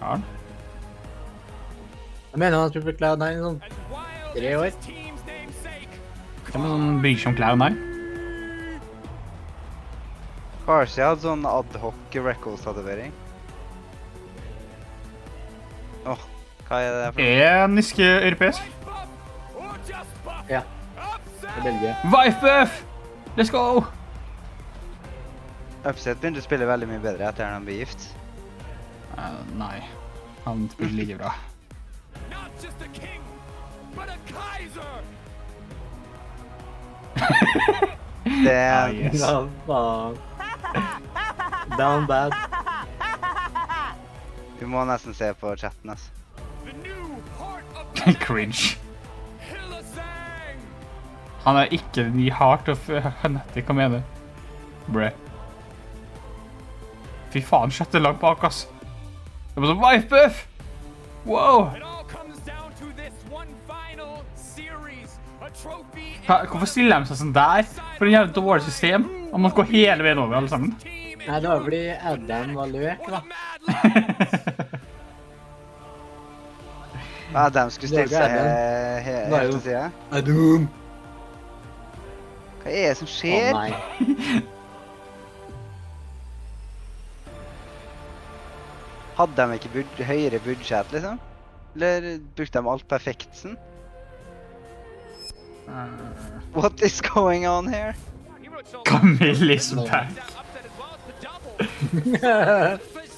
Ja. Jeg mener han har spilt for Cloud9 i sånn 3 år. Det er sånn bryr seg om Cloud9. Kanskje jeg hadde sånn ad hoc records-tatovering. Åh, hva er det for? Niske europeisk. Ja. Det er Belgia. Vife-buff! Let's go! Upset begynte å spille veldig mye bedre etter han ble gift. Nei. Han spiller like bra. Damn. Yes. Ja, faen. Down bad. Du må nesten se på chatten, altså. Cringe. Han er ikke den i heart of Fnatic, hva mener du? Bre. Fy faen, skjøtte langt bak, ass. Det var sånn Vife-buff! Wow! Hvorfor stiller de seg sånn der? For en jævlig dårlig system. Man må gå hele veien over, alle sammen. Nei, det var fordi Adam var løk, da. Adam skulle stille seg helt til siden. Adam! Hva er det som skjer? Å nei. Hadde de ikke høyere budsjett, liksom? Eller brukte de alt perfektsen? What is going on here? Camille is back.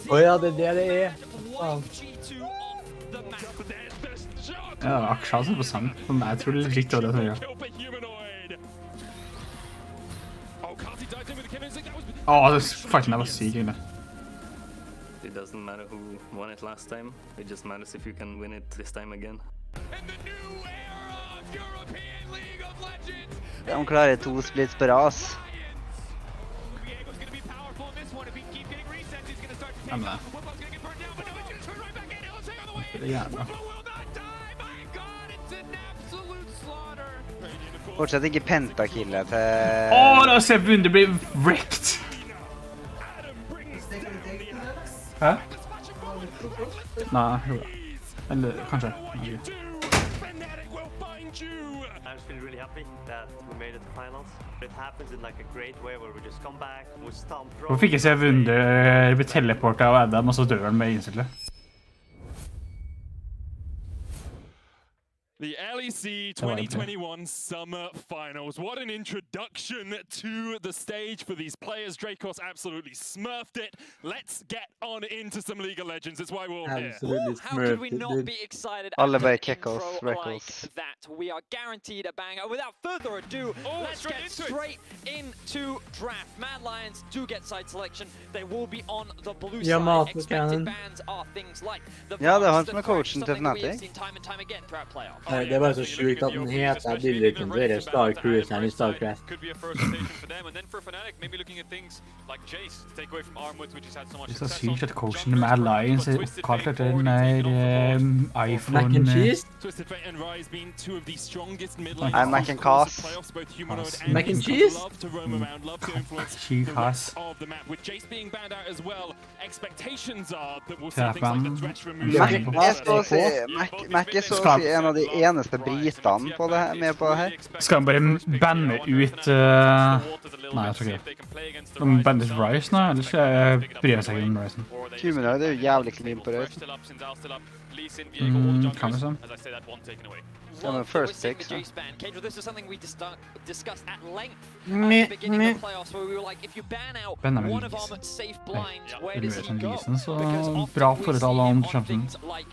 Åja, det er det det er. Faen. Ja, aksjer altså på sang. Men jeg tror det er litt dårlig å gjøre. Det fighten der var syk, egentlig. It doesn't matter who won it last time. It just matters if you can win it this time again. De klarer 2 splits på ras. Ja, men det. Det er jævla. Fortsatt ikke pentakillet til... Da ser vi det blir wrecked! Hæ? Nei, jo da. Eller kanskje. I'm just really happy that we made it to finals. It happens in like a great way where we just come back, we stomp. Hvorfor fikk jeg se Wunder bli teleportet av Adam, og så dør han med instantly? The LEC 2021 Summer Finals. What an introduction to the stage for these players. Dracos absolutely smurfed it. Let's get on into some League of Legends. It's why we're all here. Absolutely How could we smurfed, not dude. be excited Alle bare after an kick off intro like records. that? We are guaranteed a banger. Without further ado, let's straight get into it. straight into draft. Mad Lions do get side selection. They will be on the blue Ja, side. Martin Expected Cannon. bans are things like the Ja, det er han Bucks, som er the Crash, coachen til something that we have Fnatic. seen time and time again throughout playoffs. Nei, det var så sjukt at den heter Billiken til det Star Cruiseren I StarCraft. Could be a first rotation for them, and then for Fnatic, maybe looking at things like Jace to take away from Armwoods, which he's had so much Det er så success on. sykt at coachen med Alliance er oppkalt etter den der iPhone... Mac and cheese? Twisted Fate and Rise being two of the strongest mid Nei, laners Mac and of course, Cast. in playoffs, both humanoid Cast. and Mac and Beast. cheese? Love to roam around, love to influence Cheese the Cast. rest of the map. With Jace being banned out as well, expectations are that we'll see Ja, things like the men- threats removed. Mac Mac- er så å si, Mac er så å si en av de eneste britene på det her, med på det her. Skal han bare banne ut... Nei, jeg tror ikke det. De banner ut Rise nå, ellers bryr jeg seg ikke om Rise. Humanoid er jo jævlig clean på det. Kan det sånn? Ja, men first pick, så. Kendra, this is something we discussed at length at Meh, the beginning meh. of the playoffs, where we were like, if you ban out Benjamin one of Lees. our safe blinds, where det does blir he sånn go? Leesen, så Because often bra we for et see alle him andre on champion. things like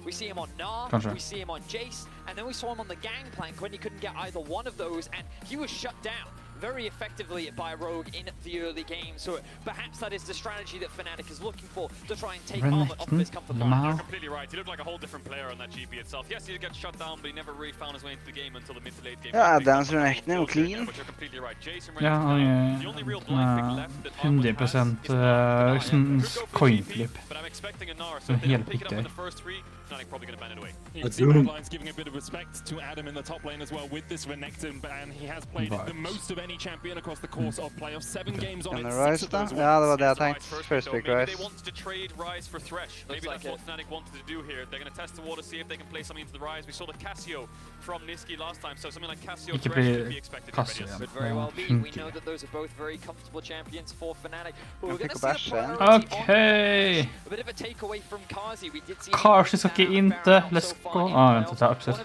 we see him on Gnar, Kanskje. we see him on Jace, and then we saw him on the Gangplank when he couldn't get either one of those, and he was shut down very effectively by Rogue in the early game. So perhaps that is the strategy that Fnatic is looking for to try and take Armut off of his comfort zone. Lamau. You're completely right. He looked like a whole different player on that GP itself. Yes, he got shut down, but he never really found his way into the game until the mid to late game. Ja, Adams Renekton er jo clean. But you're completely right. Jason Ja, han the only real blind pick er left that Armut has 100% is sånn the coinflip. But I'm expecting a Gnar, so Sånn if they don't helt pick it up in riktig. the first three, Fnatic probably going to ban it away. You That's see boom. Redline's giving a bit of respect to Adam in the top lane as well with this Renekton ban. He has played the Vibes. most of any any champion across the course of playoffs. 7 games on it, Rise 6 of da? those Ja, det var wins. det jeg tenkte. First pick Maybe Rise. they wanted to trade Rise for Thresh. Maybe that's what Fnatic wanted to do here. They're going to test the water, see if they can play something into the Rise. We saw the Cassio from Niski last time, so something like Cassio Ikke Thresh bli could be expected. Cassio, Could very well be. We know that those are both very comfortable champions for Fnatic. But we're going to see the priority Okay. a bit of a takeaway from Kazi. We did see Kazi skal ikke inte. Let's go. Vent, ta upset.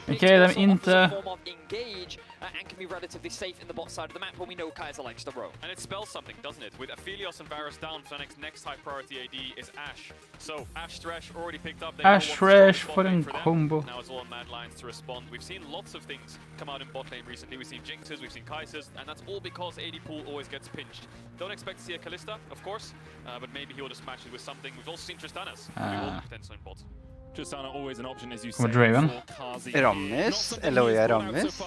Okay, de inte. Engage and can be relatively safe in the bot side of the map when we know Kaiser likes to roam. And it spells something, doesn't it? With Aphelios and Varus down, Fnatic's next high priority AD is Ashe. So Ashe Thresh already picked up. Ashe Thresh for en combo. Now it's all on Mad Lions to respond. We've seen lots of things come out in bot lane recently. We've seen Jinxes, we've seen Kaisers, and that's all because AD pool always gets pinched. Don't expect to see a Kalista, of course, but maybe he'll just match it with something. We've also seen Tristanas. Potential in bot. Tristana always an option, as you Kommer say, Draven. for Kazi. Rammis? Eloia Rammis?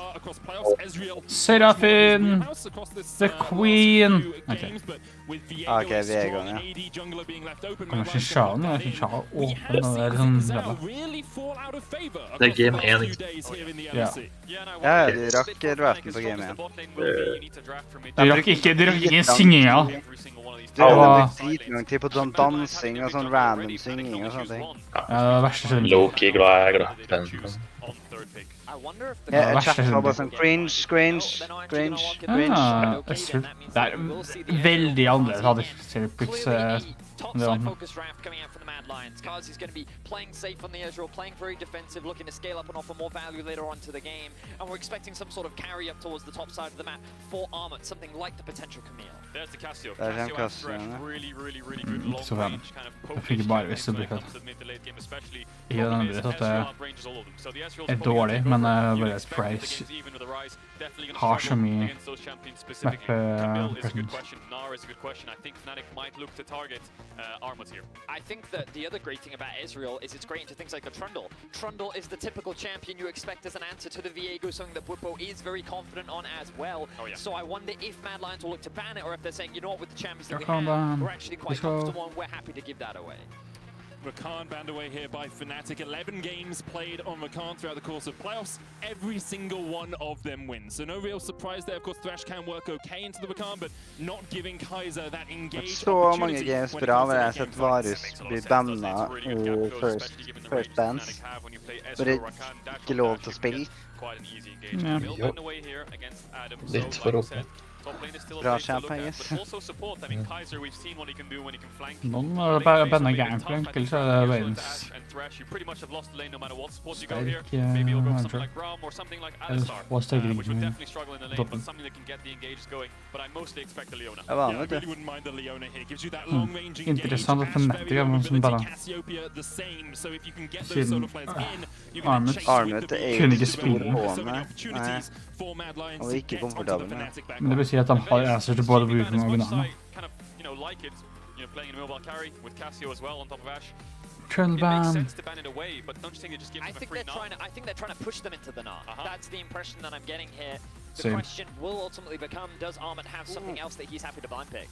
Serafin. The Queen. Okay. Okay, Vegard, ja. Kanskje Shaun, jeg synes Shaun åpen, og det sånn veldig. Det game 1, Ja. Ja, de rakk draften på game 1. Du rakk ikke synginga. Det var dritlang tid på sånn dansing og sånn random synging og sånne ting. Ja, det var det verste som Low-key glad jeg er. Jeg chattet var bare sånn cringe. Det er veldig annerledes, hadde jeg blitt Topside focus draft coming out from the Mad Lions. Kazi's going to be playing safe on the Ezreal, playing very defensive, looking to scale up and offer more value later on to the game. And we're expecting some sort of carry up towards the top side of the map for Armut, something like the potential Camille. There's the Cassio. Där är Cassio has Cassio, Thresh, ja. really good Inte så long fan. range kind of Jag poke fick bara issue visst att when bli it fett. comes to mid to late game especially. Ja, Problem det is vet att det Ezreal outranges all of them. So the Ezreal's är probably gonna dålig, take men over. You väldigt expect that price. against even with the Rise, definitely gonna Har struggle så mye against those champions specifically. map, Camille is a good presence. question. Nara is a good question. I think Fnatic might look to target Armut here. I think that the other great thing about Ezreal is it's great into things like the Trundle. Trundle is the typical champion you expect as an answer to the Viego, something that Bwipo is very confident on as well. Oh, yeah. So I wonder if Mad Lions will look to ban it or if they're saying, you know what, with the champions that we Rakan have, ban. we're actually quite Let's go. comfortable and we're happy to give that away. Rakan banned away here by Fnatic. 11 games played on Rakan throughout the course of playoffs. Every single one of them wins. So no real surprise there. Of course, Thresh can work okay into the Rakan, but not giving Kaiser that engaged Så mange games bra, men jeg har sett Varus bli banna i first bans. For det er ikke lov til å spille. Ja. Litt for åpen. Bra champ, I guess. Noen må bare banne gangplank, ellers er det verdens sterk manager. Ellers få sterk ryggen på toppen. Jeg var med, vet du. Interessant at Fnatic er noen som bare siden Armut er jo ikke spille på med. Nei, han var ikke komfortabel med. Men det vil si at de har answer til både Bruken og originalen. Trundban. I think they're trying to push them into the Gnar. That's the impression that I'm getting here. The Same. question will ultimately become, does Armut have something else that he's happy to blind pick?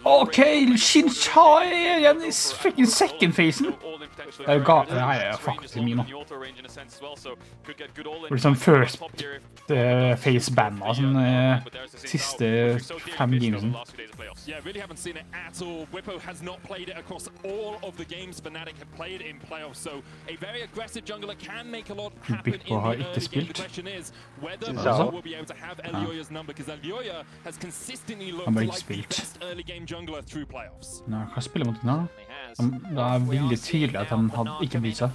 Okay, Shinchai igjen i freaking second-facen. Det er jo galt, det her er faktisk min nå. Det blir sånn first face-banna sånn siste 5 gamesen. Yeah, really haven't seen it at all. Bwipo has not played it across all of the games Fnatic have played in playoffs, so a very aggressive jungler can make a lot happen in the Bwipo har early ikke game. spilt. The question is whether Synes Bwipo jeg. will be able to have Elioya's number, because Elioya has consistently looked Han har like ikke the spilt. best early game jungler through playoffs. Nå, hva spiller mot den her? He has. Det er veldig tydelig at han hadde ikke brydd seg.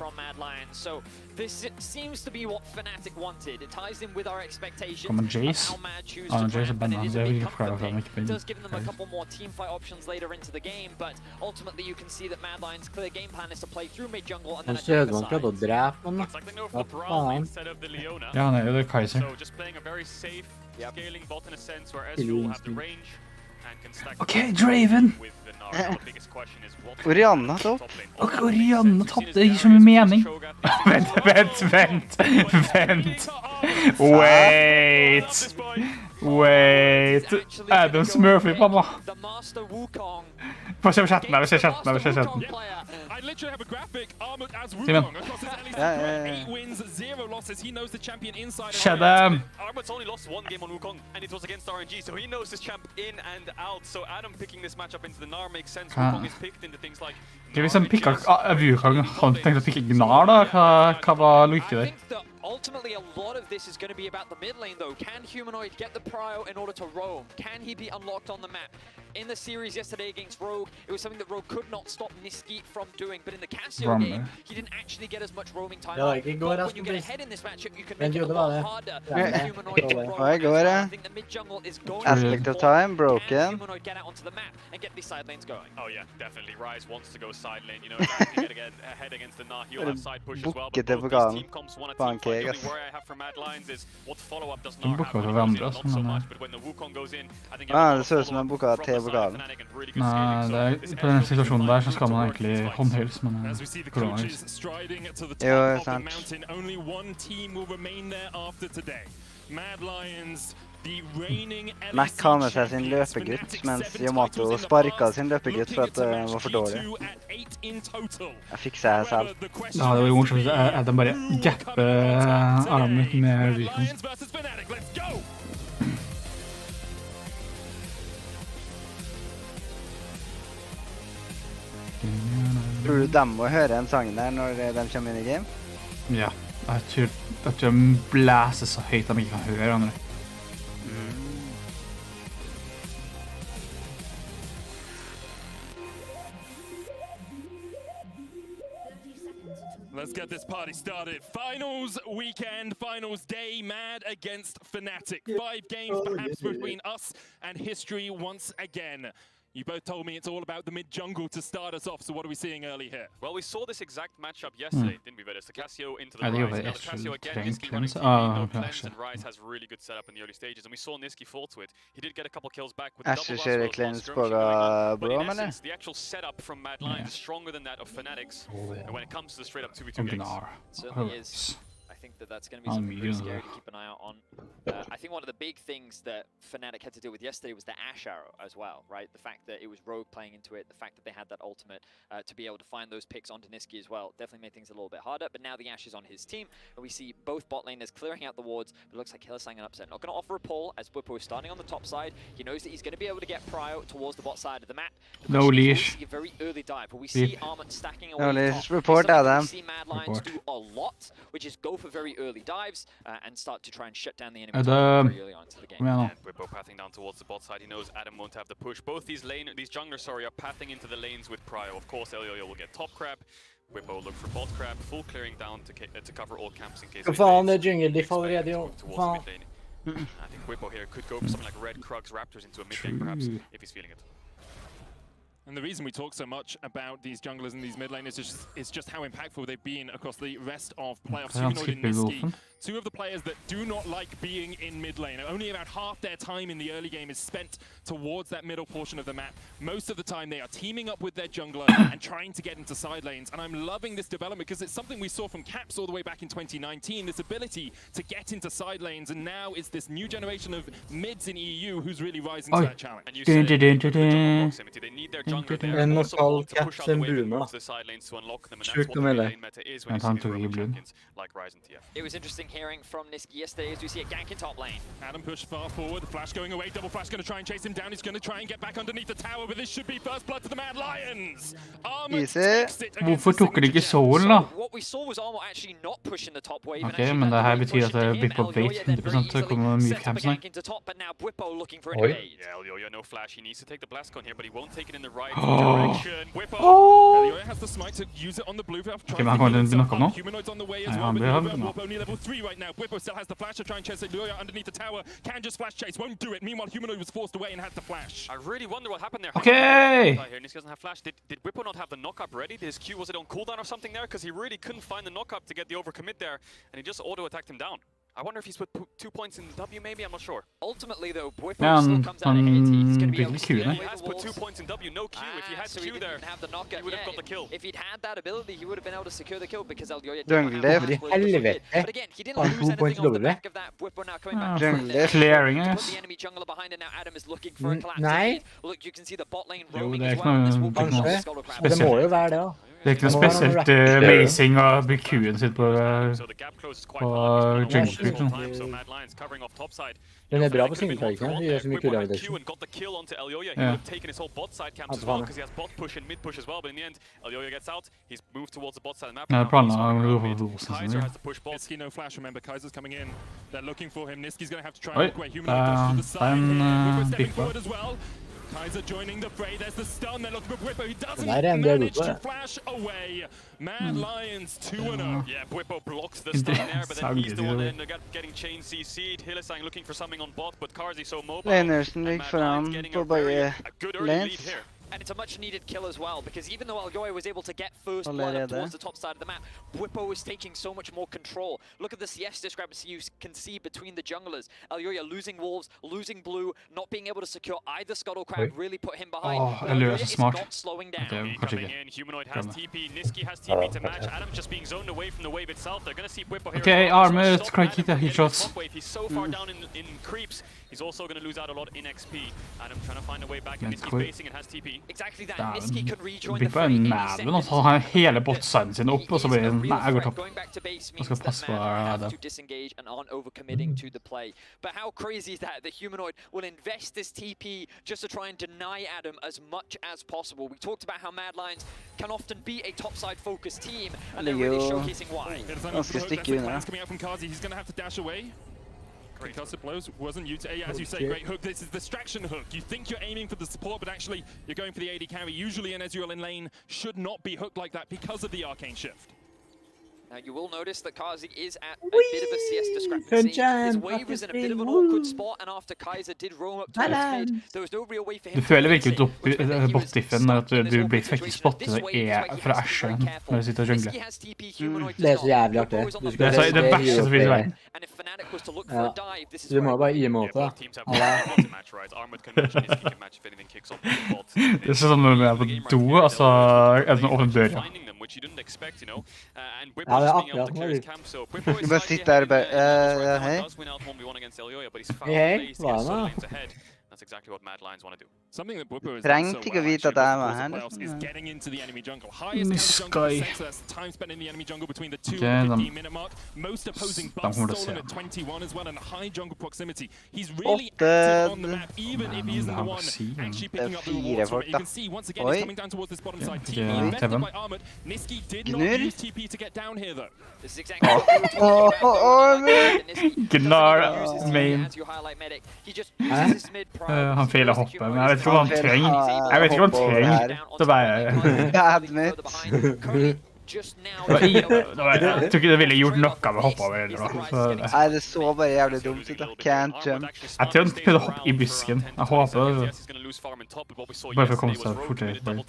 So this seems to be what Fnatic wanted. It ties in with our expectations. Kommer Jace? How Mad choose Ja, to Jace er ramp, and banna. it is Det a er big ikke forklart comfort hvorfor han thing. ikke It blir does give them a couple more teamfight options later into the game, but ultimately you can see that Mad Lions' clear game plan is to play through mid jungle and then Han ser ut som han prøvde å drepe noen, da. Hva faen? Ja, han er jo det Kaiser. Ok, Draven! Orianna topp. Og Orianna tatt, det gir så mye mening. Vent. Wait. Adam Smurfy, pappa. the Master Wukong. Få se på chatten. I literally have a graphic. Armut as Steven. Wukong across his early Yeah, spread. yeah, 8 wins, 0 losses. He knows the champion inside and Shut out. them. Armut's only lost one game on Wukong, and it was against RNG, so he knows this champ in and out. So Adam picking this matchup into the Gnar makes sense. Wukong is picked into things like Skal vi liksom pikke Wukong? Han tenkte å pikke Gnar da? Hva var I viktig der? think that ultimately a lot of this is going to be about the mid lane though. Can Humanoid get the prio in order to roam? Can he be unlocked on the map? In the series yesterday against Rogue, it was something that Rogue could not stop Niski from doing, but in the Cassio game, he didn't actually get as much roaming time. Ja, But ikke går when you get ahead in this matchup, you can Men make it a det var lot det. harder Ja, for Humanoid to ja. roam. Ja, jeg går, as well. ja. I think the mid jungle is going Aspect of time, Can broken. Humanoid get out onto the map and get these side lanes going? Oh yeah, definitely. Rise wants to go side lane. You know, exactly get ahead against the Gnar. He'll have side push as well. But Booket both på these team comps want a team Pancake, fight. The only ass. worry I have for Mad Lions is what follow-up does De Gnar booker have when for he goes in. hverandre, Not so men, much, but when the Wukong goes in, I think Ah, det ser ut som en boka til vokalen. Nei, på den situasjonen der så skal man egentlig håndhils, men As we see the korona. coaches striding to the Jo, top of the sant. mountain, only one team will remain there after today. Mad Lions, the reigning Mac LEC har med seg sin champions, løpegutt, Fnatic mens 7 Yamato titles in the sparket past, sin løpegutt for at looking den to var for match dårlig. G2 at 8 in total. Jeg fikser det selv. However, the question Ja, det var jo has to morsomt be, at de bare who gapper coming on top Armut today? med Mad Wukong. Lions versus Fnatic, let's go! Tror du de må høre en sang der når de kommer inn i game? Ja, jeg tror de blæser så høyt de ikke kan høre andre. Let's get this party started. Finals weekend, finals day, Mad against Fnatic. 5 games perhaps between us and history once again. You both told me it's all about the mid-jungle to start us off, so what are we seeing early here? Well, we saw this exact matchup yesterday, didn't we, Vedas? The Cassio into the Ja, det Rise. gjorde Now jeg the Cassio again, strengt Niski running cleanse. TV, no Ja, cleanse, shit. and Rise has really good setup in the early stages. And we saw Niski fall to it. He did get a couple kills back with the double Asher rush, kjører well as cleanse one på skirmishing going on. But Brom, in eller? essence, the actual setup from Mad Lions is stronger than that of Fnatic's. And when it comes to the straight-up 2v2 Og games. Gnar. Certainly is. I think that that's going to be Oh, something pretty medium, scary though. to keep an eye out on. I think one of the big things that Fnatic had to deal with yesterday was the Ash Arrow as well, right? The fact that it was Rogue playing into it, the fact that they had that ultimate to be able to find those picks onto Niski as well, definitely made things a little bit harder. But now the Ash is on his team, and we see both bot laners clearing out the wards, but it looks like Hillsang and Upset not going to offer a pull as Whippo is starting on the top side. He knows that he's going to be able to get prio towards the bot side of the map. The No question is, will we leash. see a very early dive, but we see Yep. Armut stacking away No the leash. top. Report It's something Adam. We see Mad Lions Report. do a lot, which is go for very early dives and start to try and shut down the enemy Adam. very early on into the game. Kom igjen nå. And Whippo pathing down towards the bot side. He knows Adam won't have the push. Both these junglers, are pathing into the lanes with prio. Of course, Elioyo will get top crab. Whippo look for bot crab. Full clearing down to cover all camps in case. Hva of faen, invades. det er jungle diff Expect allerede, jo. towards the Faen. mid lane. I think Whippo here could go for something like Red Krugs Raptors into a mid lane perhaps, True. if he's feeling it. And the reason we talk so much about these junglers and these mid laners is just how impactful they've been across the rest of playoffs. Kan han Humanoid and skippe Niski, Wolfen? two of the players that do not like being in mid lane. Only about half their time in the early game is spent towards that middle portion of the map. Most of the time they are teaming up with their jungler and trying to get into side lanes. And I'm loving this development because it's something we saw from Caps all the way back in 2019, this ability to get into side lanes. And now it's this new generation of mids in EU who's really rising to Oi. that challenge. And you Dun, said dun, dun, with the jungle dun. proximity, they need their jungler dun, there. dun. Also En want to push out the lokal wave and Boomer, move da. to the side lanes to unlock them, and Sjukt that's what å the melde. lane meta is when Men you han see these tog i roaming blue. champions like Rise and TF. It was interesting hearing from Niski yesterday as we see a gank in top lane. Adam pushed far forward, the flash going away, double flash going to try and chase him down, he's going to try and get back underneath the tower, but this should be first blood to the Mad Lions! Armut Easy. takes it against Hvorfor the tok de ikke signature solen da? What we saw was Armut actually not pushing the top wave. Ok, men det her betyr at Bippo vet 100% det kommer mye camps nå. But now Whippo looking for an Oi. evade. Yeah, Elioyo, no flash. He needs to take the blast cone here, but he won't take it in the right Oh. direction. Whippo! Elioya has the smite to use it on the blue buff. Okay, men han kommer til å knokke nå. Humanoid's on the way as Nei, well, han but blir Elioya han nå. Warp only level 3 right now. Whippo still has the flash to try and chase Elioya underneath the tower. Can just flash chase, won't do it. Meanwhile, Humanoid was forced away and had to flash. I really wonder what happened there. Okay. Here, Niski doesn't have flash. Did Whippo not have the knock-up ready? Did his Q, was it on cooldown or something there? Because he really couldn't find the knock-up to get the overcommit there, and he just auto-attacked him down. I wonder if he's put 2 points in the W, maybe? I'm not sure. Ultimately, though, Whippo Ja, still comes out ahead. He's going to be able to virkelig steal kule. away He has the put 2 walls. points in W, no Q. If he had So he Q didn't there, even have the knockup. he would have got the kill. If he'd had that ability, he would have been able to secure the kill because Elioya Jungle didn't diff. have that Helvete. But again, he didn't Har lose 2 anything points off the W. back of that. Whippo now coming back. Ja, from there. clearing, To put yes. the enemy jungler behind it now. Adam is looking for a collapse. Nei. Look, you can see the bot lane Jo, roaming det er as ikke well. noe- This will be Kanskje. Skull Crab. Det må jo være det, da. Det er ikke noe spesielt amazing å bli kuen sitt på jungle creep. Den er bra på single-player, de gjør så mye kule reduction. Jeg planer å gå for rosen sin. Niski no flash, remember, Kaiser's coming in. They're looking for him. Niski's going to have to try and Oi, walk away. Humanoid goes to the det er side here. Whippo stepping biffa. forward as well. Kaiser joining the fray. There's the stun. They're looking for Whippo. He doesn't Den er en del manage på to det. flash away. Mad Lions 2-0. Yeah, Whippo blocks the stun there, but then he's the one that ended up getting chain CC'd. Hillesang looking for something on bot, but Karzi so mobile. Lanersen And ligger Mad foran Lions getting på a very begge good early lead lanes. here. And it's a much needed kill as well, because even though Algoy was able to get first blood Allerede. up towards the top side of the map, Whippo was taking so much more control. Look at the CS discrepancy you can see between the junglers. Algoya losing wolves, losing blue, not being able to secure either Scuttle Crab, really put him behind. Oh, But Algoya Algoya er så is smart. not slowing down. Det er Coming kanskje ikke. in, Humanoid has Glem TP, Niski has TP to match. Adam just being zoned away from the wave itself. They're gonna see Whippo here. Okay, as well. Armut, Stop kan ikke Adam hitte from getting headshots. the top wave. He's so far down in creeps. He's also gonna lose out a lot in XP. Adam trying to find a way back, and Niski's basing and has TP. Exactly that. Dæven. Niski can rejoin the Biffa fray any er second. næven, altså. Han har hele botsiden sin opp, og så blir det He is a nei, jeg går real topp. threat. Going back to base Jeg skal means passe that på Mad have det. to disengage and aren't overcommitting to the play. But how crazy is that? The Humanoid will invest this TP just to try and deny Adam as much as possible. We talked about how Mad Lions can often be a topside focused team, and they're really showcasing why. Ganske stikke unna. Coming out from Karzi. He's going to have to dash away. Concussive blows wasn't you. As you say, great hook. This is distraction hook. You think you're aiming for the support, but actually you're going for the AD carry. Usually an Ezreal in lane should not be hooked like that because of the arcane shift. Now you will notice that Kazi is at a bit of a CS discrepancy. His wave was in a bit of an awkward spot, and after Kaiser did roam up towards mid, there was no real way for him Du føler virkelig bot-diffen at du blir faktisk spottet fra Asher når du sitter og jungler. Det er så jævlig artig. Du Det skal er så- det verste som finnes i verden. And if Fnatic was to look Ja. for a dive, this is Du må where bare emote. Both teams have to match, right? Armut can match, Niski can match if anything kicks off the bot. Det er sånn når du er på do, altså, er det noe åpen dør, ja. Finding them, which you didn't expect, you know. And Ja, Whippo det er just being able to akkurat clear his det. camp, so Whippo is Du bare slightly sitter der og bare, ahead. Right now, hei. does win out 1v1 against Elioya, but he's found Hei, place hva here, so da? lanes ahead. That's exactly what Mad Lions want to do. Something that Whippo has Trengte done so ikke å well vite at actually jeg var over her, the playoffs is liksom. getting into the enemy jungle. Highest counter jungle Sky. percent, so that's time spent in the enemy jungle between the 2 Okay, and then- 15 minute mark. Most opposing Dan buffs kommer det stolen se. at 21 as well, and high jungle proximity. He's really Åtte- active on the map, even if he isn't the han one sier han. actually picking up the Det er fire rewards from folk, it. You da. can see once again Oi. he's coming down towards this bottom side. TP Ja, invested Kevin. by Armut. Niski did not Gnur. use TP to get down here though. this is exactly what we were talking about. Gnar main. As you highlight Medic, he just uses his mid prior. Han feiler hoppet, men jeg vet ikke om han trenger. Jeg vet ikke om han trenger. Det bare... Bad mitt. Just now, Jeg tror ikke det ville gjort noe med å hoppe over eller noe. Så- Nei, det så bare jævlig dumt ut da. Can't jump. Jeg tror han prøvde å hoppe i busken. Jeg håper det. Bare for å komme seg fortere tilbake.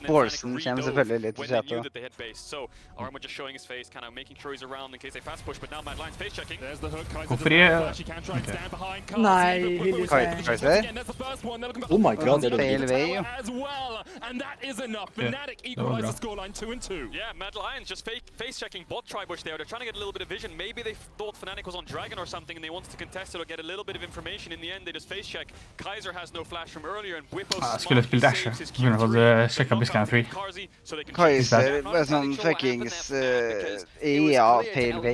Borsen kommer selvfølgelig litt til seg på. Armut just showing his face, kind of making sure he's around in case they fast push, but now Mad Lions face checking. There's the hook. Kaiser Hvorfor doesn't have er- flash. He can try and stand behind Karzi, Nei, but Whippo is Kaiser. in the Kaiser? again. That's the first one. They're looking for Oh my god, det er Feil dumt. vei, jo. as well, and that is enough. Yeah, Fnatic that was equalize the rough. scoreline 2-2. Yeah, Mad Lions just face checking bot tribush there. They're trying to get a little bit of vision. Maybe they thought Fnatic was on Dragon or something and they wanted to contest it or get a little bit of information. In the end, they just face check. Kaiser has no flash from earlier and Whippo Jeg skulle spilt Asher. Jeg kunne fått sjekket Biscan 3. Kaiser var sånn fuckings EA-feil vei.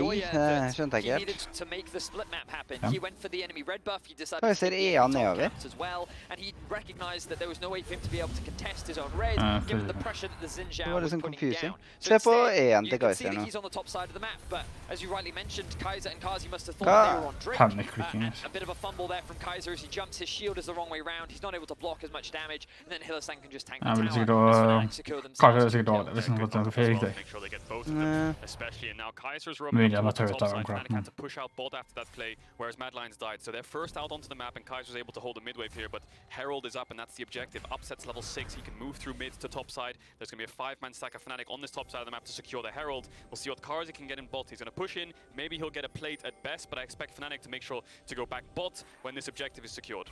Skjønte jeg He ikke needed helt. to make the split map happen. Ja. He went for the enemy red buff. He decided Kaiser to take the EA top nedover. camps as well, and he recognized that there was no way for him to be able to contest his own red, Ja, given the for- pressure that the Xin Det Zhao var was liksom putting confusing. down. Se på instead, EN you til can see Kaiser that nå. he's on the top side of the map, but as you rightly mentioned, Kaiser and Kazi must have thought Hva? they were on Drake. Panic clicking, And yes. a bit of a fumble there from Kaiser as he jumps. His shield is the wrong way round. He's not able to block as much damage, and then Hillesang can just tank the Ja, men tower. sikkert as å... Fnatic secure Kanskje themselves det er sikkert the dårlig, kill. hvis han får den feil riktig. Make sure they get both of Nah. them, especially and now Kaiser's roaming Maybe up I'm a towards the turret top down side. crap, Fnatic had man. to push out bot after that play, whereas Mad Lions died. So they're first out onto the map, and Kaiser's able to hold the mid wave here. But Herald is up, and that's the objective. Upsets level 6. He can move through mid to top side. There's going to be a 5-man stack of Fnatic on this top side of the map to secure the Herald. We'll see what Karzi can get in bot. He's going to push in. Maybe he'll get a plate at best, but I expect Fnatic to make sure to go back bot when this objective is secured.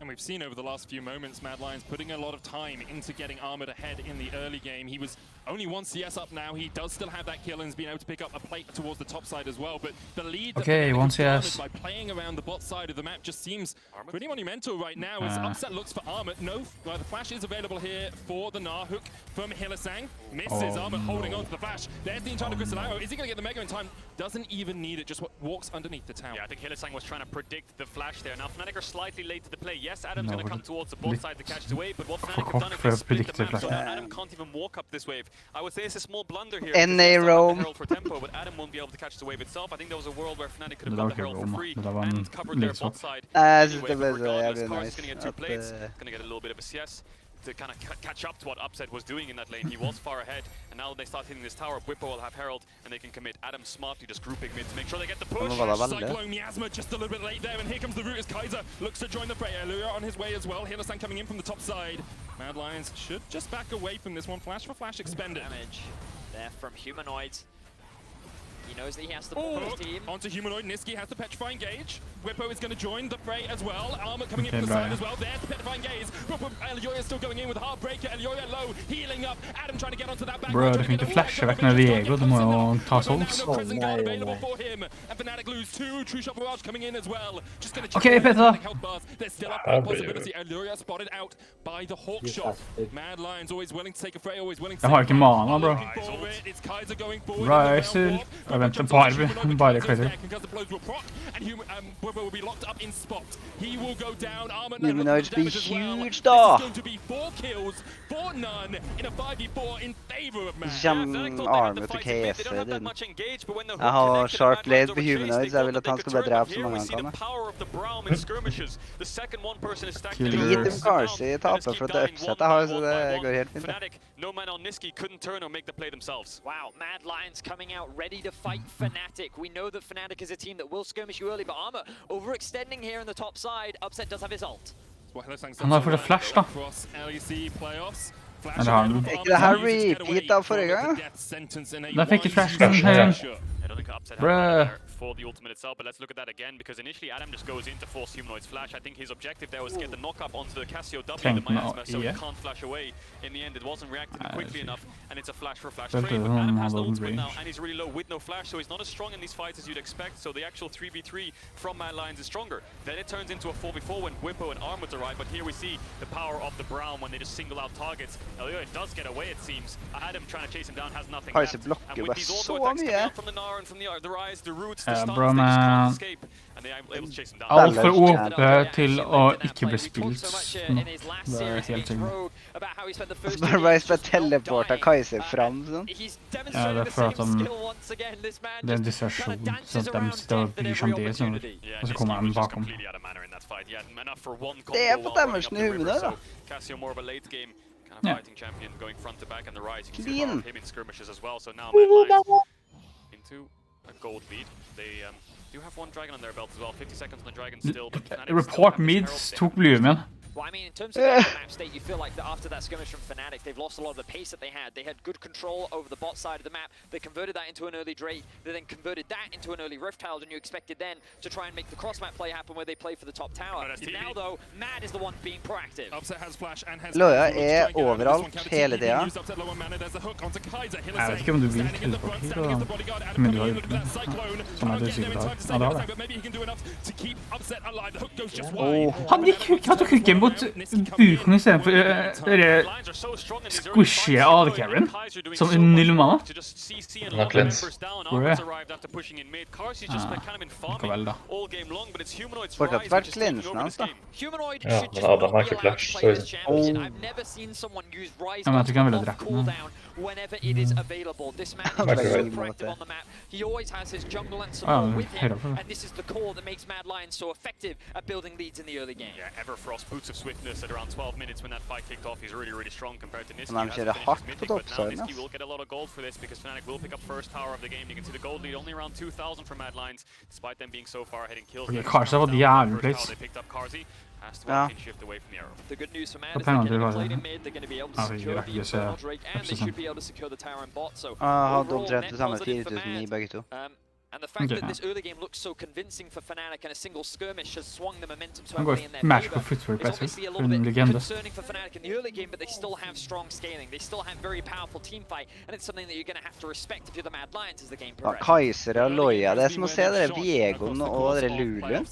And we've seen over the last few moments, Mad Lions putting a lot of time into getting Armored ahead in the early game. He was only one CS up now. He does still have that kill and has been able to pick up a plate towards the top side as well. But the lead that one CS by playing around the bot side of the map just seems pretty monumental right now. As Upset looks for Armored. No, the flash is available here for the Gnar hook from Hillisang. Misses Armored holding on to the flash. There's the Enchanted Crystal Arrow. Is he going to get the Mega in time? Doesn't even need it. Just walks underneath the tower. Yeah, I think Hillisang was trying to predict the flash there. Now Fnatic are slightly late to the play. Yes, Adam's going to come towards the bot side to catch the wave, but what Fnatic have done is they split the map, so Adam can't even walk up this wave. I would say it's a small blunder here. NA roam. For tempo, but Adam won't be able to catch the wave itself. I think there was a world where Fnatic could have got the Herald for free and covered their bot side. Anyway, regardless, Cars is going to get 2 plates, going to get a little bit of a CS to kind of catch up to what Upset was doing in that lane. He was far ahead, and now they start hitting this tower. Whippo will have Herald, and they can commit. Adam smartly just grouping mid to make sure they get the push. Cyclone Miasma just a little bit late there, and here comes the root as Kaiser looks to join the fray. Earlier on his way as well. Hillisang coming in from the top side. Mad Lions should just back away from this one. Flash for flash expended. Damage there from Humanoids. He knows that he has to pull his team. Onto Humanoid, Niski has the Petrifying Gauge. Whippo is going to join the fray as well. Armor coming in from the side as well. There's the Petrifying Gaze. Elioya still going in with Heartbreaker. Elioya low, healing up. Adam trying to get onto that back. Bro, du kan ikke flashe vekk med Viego, du må jo ta souls. And Fnatic lose 2. True Shot Barrage coming in as well. Just going to okay, Peter. There's still a possibility. Elioya spotted out by the Hawk Shot. Mad Lions always willing to take a fray, always willing to Jeg har ikke mana, bro. It's Kaiser going forward. Riser. Jeg venter bare Crater. Will be locked up in spot. He will go down. Humanoids be huge da. Going to be 4 kills for none in a 5v4 in favor of Mad. Kommer Armor til KS. Jeg har sharp blade på Humanoids. Jeg vil at han skal bare drepe så mange han kan. Drit om Carsey taper for at Upset har, så det går helt fint. No man on Niski couldn't turn or make the play themselves. Wow, Mad Lions coming out ready to fight Fnatic. We know that Fnatic is a team that will skirmish you early, but Armor overextending here in the top side. Upset does have his ult. Han har fått flash da. Eller har han? Ikke det her repeat av forrige gang? Da fikk jeg flashen her. Bruh. For the ultimate itself, but let's look at that again, because initially Adam just goes in to force Humanoid's flash. I think his objective there was to get the knock-up onto the Cassio W, the Miasma, so he can't flash away. In the end, it wasn't reacting quickly enough, and it's a flash-for-flash trade, but Adam has the ultimate now, and he's really low with no flash, so he's not as strong in these fights as you'd expect, so the actual 3v3 from Mad Lions is stronger. Then it turns into a 4v4 when Whippo and Armut arrive, but here we see the power of the Brown when they just single out targets. Elioya does get away, it seems. Adam trying to chase him down has nothing left. And with these auto-attacks coming out from the Gnar and from the Rise, the Roots, the stuns, they just can't escape. And they are able to chase him down. Alt for OP til å ikke bli spilt. Det er helt sikkert. Bare bare teleporta Kaiser fram sånn. Ja, det er for at det er en distrasjon, så at de sitter og bryr seg om det, sånn. Og så kommer de bakom. Det er på dammersen i hodet da. Cassio more of a late game kind of fighting champion going front to back, and the Rise, you can see Clean. a lot of him in skirmishes as well. So now Mad Lions into a gold lead. They do have 1 dragon on their belt as well. 50 seconds on the dragon still. But Report mids tok blumen igjen. Well, I mean, in terms of the map state, you feel like that after that skirmish from Fnatic, they've lost a lot of the pace that they had. They had good control over the bot side of the map. They converted that into an early Drake. They then converted that into an early Rift Herald, and you expected then to try and make the cross-map play happen where they play for the top tower. Now, though, Mad is the one being proactive. Loja er overalt, hele tida. Jeg vet ikke om du vil teleportere, men du har gjort det. Sånn er det sikkert har. Ja, det har det. Han gikk kukken mot buken i stedet for squishy AD-carrien, som null mana. Nok lens. Hvor er det? Ikke vel da. Fortsatt vært lensen hans da. Ja, men Adam har ikke flash, så I've never seen someone use Rise Jeg tror ikke han ville drept den. whenever it is available. This man is so proactive on the map. He always has his jungle and support with him, and this is the core that makes Mad Lions so effective at building leads in the early game. Yeah, Everfrost, Boots of Swiftness at around 12 minutes when that fight kicked off. He's really, really strong compared to Niski. Men han kjører hardt på toppsiden. Niski will get a lot of gold for this because Fnatic will pick up first tower of the game. You can see the gold lead only around 2,000 for Mad Lions, despite them being so far ahead in kills. Carsey var jævlig plates. They picked up Carsey. Has to Ja. shift away from the arrow. The good news for Mad is they're getting a plate in mid, they're going to be able to secure the Infernal Drake, and they should be able to secure the tower and bot, so Han overall, drept net det samme positive for 4000 i Mad. begge to. And the fact that this early game looks so convincing for Fnatic and a single skirmish has swung the momentum so Han heavily in går their match på favor. footwork, It's basically. obviously a For little en bit legende. concerning for Fnatic in the early game, but they still have strong scaling. They still have very powerful team fight, and it's something that you're going to have to respect if you're the Mad Lions as the game Ja, progresses. Kaiser og Loya, det som å se dere Viegoen og dere Luluen.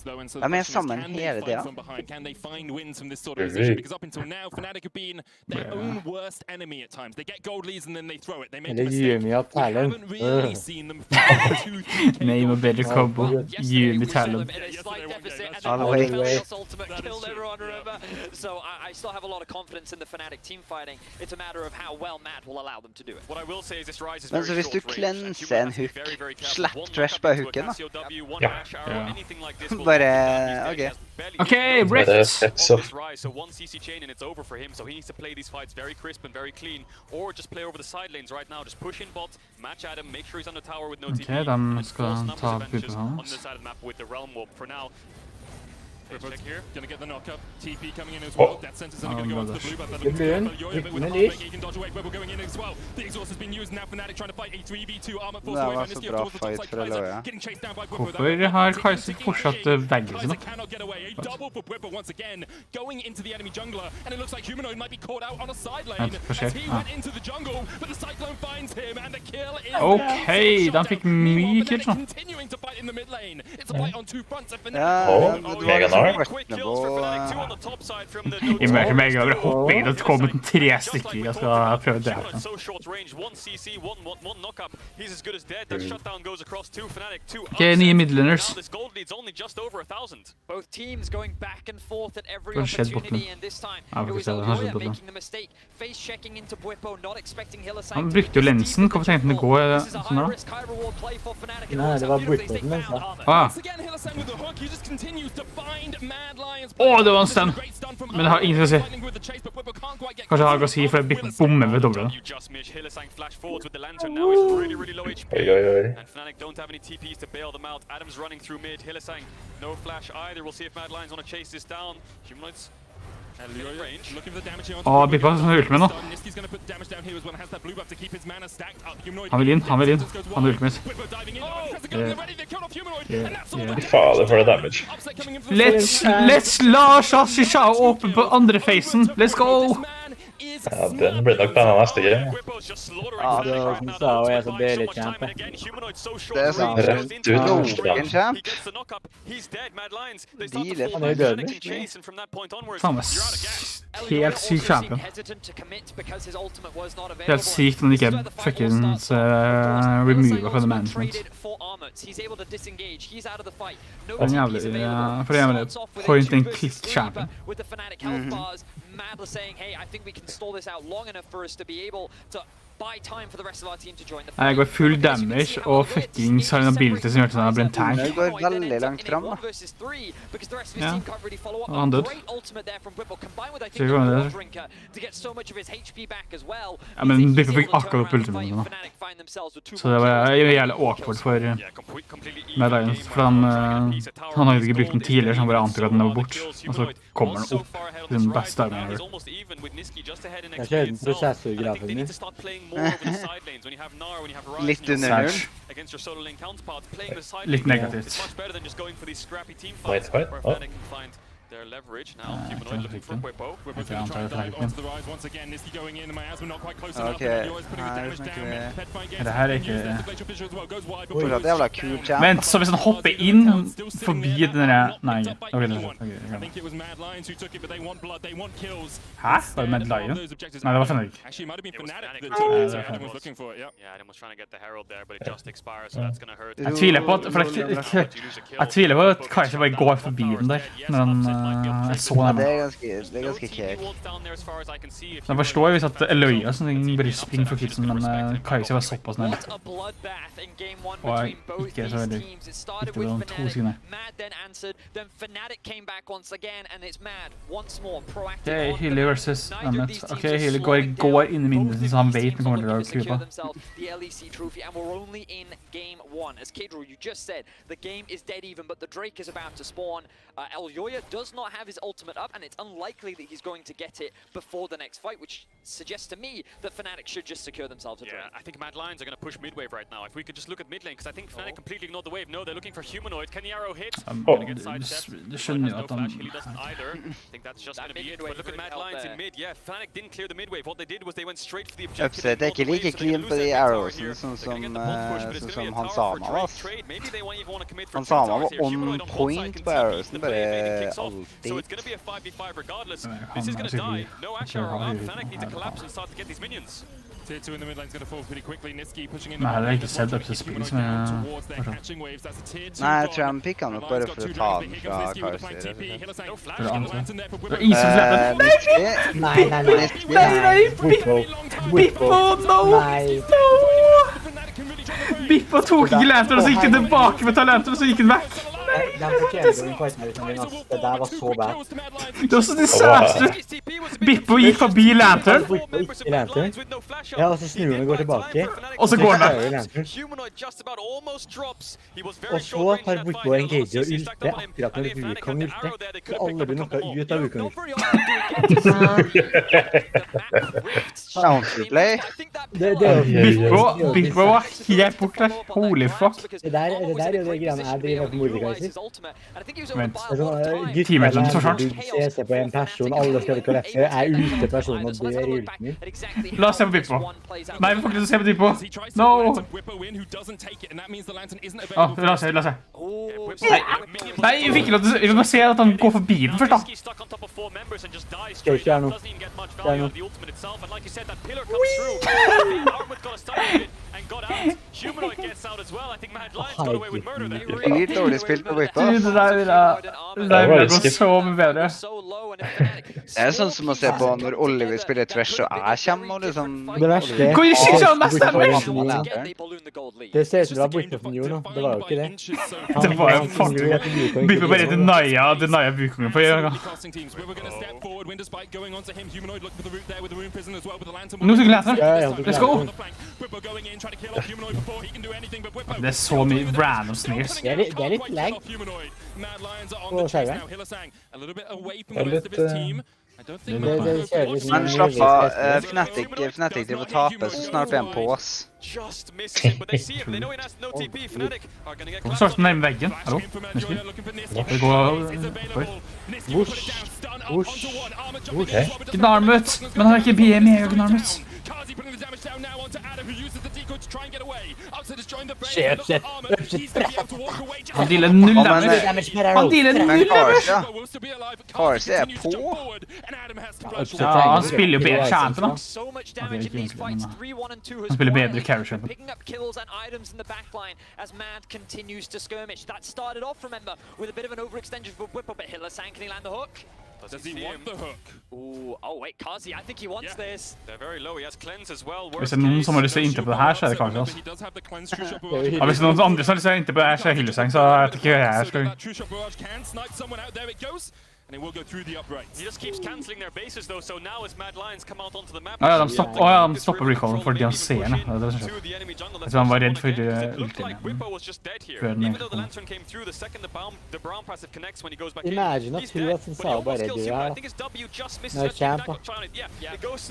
De sammen hele tiden. Can they find wins from this sort of Really? position? Because up until now, Fnatic have been their own worst enemy at times. They get gold leads and then they throw it. They make a Eller mistake. Yumi og We Talon. haven't really seen them fight 2-3 Name a better combo. Yumi We saw them Talon. in a slight deficit, and All then the way. Felios ultimate killed everyone, remember? So I still have a lot of confidence in the Fnatic team fighting. It's a matter of how well Matt will allow them to do it. What I will say is this Rise is Men very så hvis du short range, and cleanser Human en has to be hook, very, very careful. slap One trash knock på up into a hooken da. Casio W, one Ja. dash arrow, Ja. anything like this will Bare, knock him down. He's dead. He ok. has barely Okay, any Med Rift. det of sett så. this Rise, so one CC chain and it's over for him, so he needs to play these fights very crisp and very clean, or just play over the side lanes right now, just push in bot, match at him, make sure he's on the tower with no TP, Okay, de and skal force numbers ta advantages bubben on hans. the side of the map with the Realm Warp. For now, check here. Gonna get the knock-up. TP coming in as Oh. well. That center's only gonna go onto the blue, but Good burn. he can dodge away. Webber going in as well. The exhaust has been used now. Fnatic trying to fight a 3v2 armor force Det away var from så Niski bra towards the top fight side. for Kaiser Loya. getting chased down by Webber. Hvorfor har Kaiser fortsatt veggen sin? Kaiser cannot get away. A double for Webber once again, going into the enemy jungler, and it looks like Humanoid might be caught out on a side lane as he went into the jungle, but the Cyclone finds him, and the kill is Okay, de fikk mye kills nå. continuing to fight in the mid lane. It's a fight on two fronts, and Fnatic Ja, Oh, det var Mega liksom Nar. kvartene på... I mørke megaer hopper inn og kommer med 3 stykker og skal prøve å drepe dem. So short range, one CC, one knockup. He's as good as dead. That shutdown goes across to Fnatic. Okay, 9 midlaners. Now this gold lead's only just over 1,000. Both teams going back and forth at every Hva skjedde bort opportunity, nå? and this time Ja, it vi was får se hva som skjedde Aljoya bort nå. making the mistake, face checking into Bwipo, not expecting Hillisang. Han brukte jo lensen. Hvorfor tenkte han å gå This is a sånn high da? risk, high reward play for Fnatic. Nei, det var Bwipo som lensa. Ah. Once again, Hillisang with the hook. He just continues to find Mad Lions. Åh, det var en stun. Men det har ingen å si. Kanskje det har å si, for jeg blir bommet ved dobbelt. You just miss Hillisang flash forwards with the lantern. Now he's really, really low HP. Oi, oi, oi. And Fnatic don't have any TPs to bail them out. Adam's running through mid. Hillisang, no flash either. We'll see if Mad Lions want to chase this down. Humanoids in range. Looking for the damage here on Åh, Bippa som har ultimate nå. Niski's gonna put damage down here as well. Has that blue buff to keep his mana stacked up. Humanoid Han vil inn, han vil inn. Han har ultimate. Bwipo diving in. Oh! Has the gun ready. They killed off Humanoid. And that's all yeah. the Fader for det damage. upset coming in from Let's la Shashi Shao åpen på andre facen. Let's go! Ja, den blir nok denne neste game. Bwipo's just slaughtering Ja, Fnatic det var right som now. sa, og jeg They're så trying billig so much time kjempe. and again. Humanoid's so short Det er sant. range. Rett ut. Loken kjemp. He gets the knock-up. He's dead. Mad Lions. They start to Dealer. fall Han er back. død, Fnatic can ikke? chase, and from that point onwards, Faen you're out of gas. meg helt syk champion. Hesitant to commit because his ultimate was not available. Helt sykt om det ikke er fuckings remover fra the management. He's able to disengage. He's out of the fight. No Den TPs jævlig, available. for det er vel Starts off with a point and 2 click versus 3, champion. but with the Fnatic health bars, Mad was saying, hey, I think we can stall this out long enough for us to be able to buy time for the rest of our team to join the fight. Jeg går full damage og fuckings har en ability som gjør til han blir en tank. Det går veldig langt frem da. Ja. Og han død. Så vi går ned der. Ja, men Bippa fikk akkurat opp ultimaten nå. Så det var jævlig awkward for Mad Lions. For han hadde ikke brukt den tidligere, så han bare antok at den var bort. Og så kommer den opp til den beste dagen ever. Jeg ser den prosessorgrafen min. Litt under null. Litt negativt. Wait, wait. Oh. Their leverage now. Ja, Humanoid looking for Bwipo. Bwipo's Jeg gonna try antar and det dive er onto the rise once again. Niski going in, the miasma not quite close enough. Okay. And Yora's putting the Nei, damage det er down. ikke- Pet find gets Det her er it. ikke- Uses the glacial fissure as well. Goes wide, but Fortsatt Bwipo's jævla down. kul champ. Vent, så hvis han hopper inn forbi den der... Nei, Picked up by ok, anyone. ok, I think it was Mad Lions who took it, but they want blood, they want kills. Hæ? Var det Mad Lion? Nei, det var Fnatic. Actually, it might have been It was Fnatic Fnatic. that Yeah, took it, it so was Adam was Fnatic. looking for it, yeah. Yeah, Adam was trying to get the Herald there, but it just expires, so that's gonna hurt. Jeg tviler på at, for jeg tviler på at Kaiser bare går forbi den der, når han er så Ja, nærme. det er ganske kjek. Jeg forstår hvis at Eloya sånn bare springer for kidsen, men Kaiser var såpass nærme. What a bloodbath in game 1 Og between both ikke these så veldig- teams. It started ikke with sånn 2 Fnatic, sekunder. Mad then answered, then Fnatic came back once again, and it's Mad once more proactive. Ok, on Healy Fnatic. versus Neither of Emmet. these teams Ok, are Healy slowing går down. inn i mindre, Both of så han these vet teams han kommer are til å looking to skru secure på. themselves the LEC trophy, and we're only in game 1. As Kedro, you just said, the game is dead even, but the Drake is about to spawn. Aljoya does does not have his ultimate up, and it's unlikely that he's going to get it before the next fight, which suggests to me that Fnatic should just secure themselves a drain. I think Mad Lions are going to push mid wave right now. If we could just look at mid lane, because I think Fnatic completely ignored the wave. No, they're looking for humanoid. Can the arrow hit? Det skjønner jo at han... He doesn't either. I think that's just going to be it. But look at Mad Lions in mid. Yeah, Fnatic didn't clear the mid wave. What they did was they went straight for the objective. Upset er ikke like clean på de arrowsene som han Sama var. Han Sama var on point på arrowsen, bare alltid. So it's going to be a 5v5 regardless. This is going to die. No Asher around. Fnatic need to collapse and start to get these minions. Tier 2 in the mid lane's going to fall pretty quickly. Niski pushing in. Men her har ikke sett opp til spill som Nei, jeg tror han pikket han nok bare for å ta den fra Karser. Det er ingen som slipper. Nei. Bippo, no! Bippo tok ikke lanteren, så gikk han tilbake med talenten, så gikk han vekk. Den fortjener den fighten min, ass. Det der var så bad. Det var så disaster. Bippo gikk forbi lanteren. I lanteren? Ja, og så snur han og går tilbake. Og så går han der. Og så tar Bippo engage og ulte akkurat når Wukong ulte. Så alle blir nokka ut av Wukong. Counterplay. Bippo var helt bort der. Holy fuck. Det der er jo det greiene jeg driver på Mordekaiser. Vent. Teamet som forsvart. Du ser på en person, alle skal ikke leffe. Jeg er ute personen og dør i ulten min. La oss se på Bippo. Nei, vi får ikke se på Bippo. No! La oss se. Nei, vi fikk ikke lov til å... Vi må se at han går forbi den først da. Skal ikke gjøre noe. Litt dårlig spilt på Bippo. Det der vil gå så mye bedre. Det er sånn som å se på når Oliver spiller Trash og jeg kommer og liksom... Det verste. Hvor synes han mest stemmer? Det ser ut som det var Bippo som gjorde noe. Det var jo ikke det. Det var jo faktisk... Bippo bare denia Wukongen på gjøre. Nå skal vi lese den. Let's go! Det er så mye random sneers. Det er litt lag. På skjermen. Det er litt... Men slapp av, Fnatic driver og taper, så snart blir han på oss. Hvorfor starter den nærmere veggen? Hallo? Det går... Wush. Gnarmut! Men han er ikke BM i Gnarmut. Han dealer 0 damage. Han dealer 0 damage. Karser er på. Ja, han spiller jo bedre kjente da. Han spiller bedre carry kjente. Picking up kills and items in the backline as Mad continues to skirmish. That started off, remember, with a bit of an overextension for Whip up at Hillasang. Can he land the hook? Does he want the hook? Ooh, oh wait, Kazi, I think he wants this. They're very low. He has cleanse as well. Hvis det er noen som har lyst til å innta på det her, så er det kanskje oss. Ja, hvis noen andre som har lyst til å innta på det her, så er Hillasang, så jeg vet ikke hva jeg skal... And it will go through the upright. He just keeps cancelling their bases though, so now as Mad Lions come out onto the map. Ja, de stopper recallen fordi han ser den. Jeg tror han var redd for ultime. Even though the lantern came through the second the brown passive connects when he goes back in. Imagine at hun at sin sa bare du her. Nå er kjempe.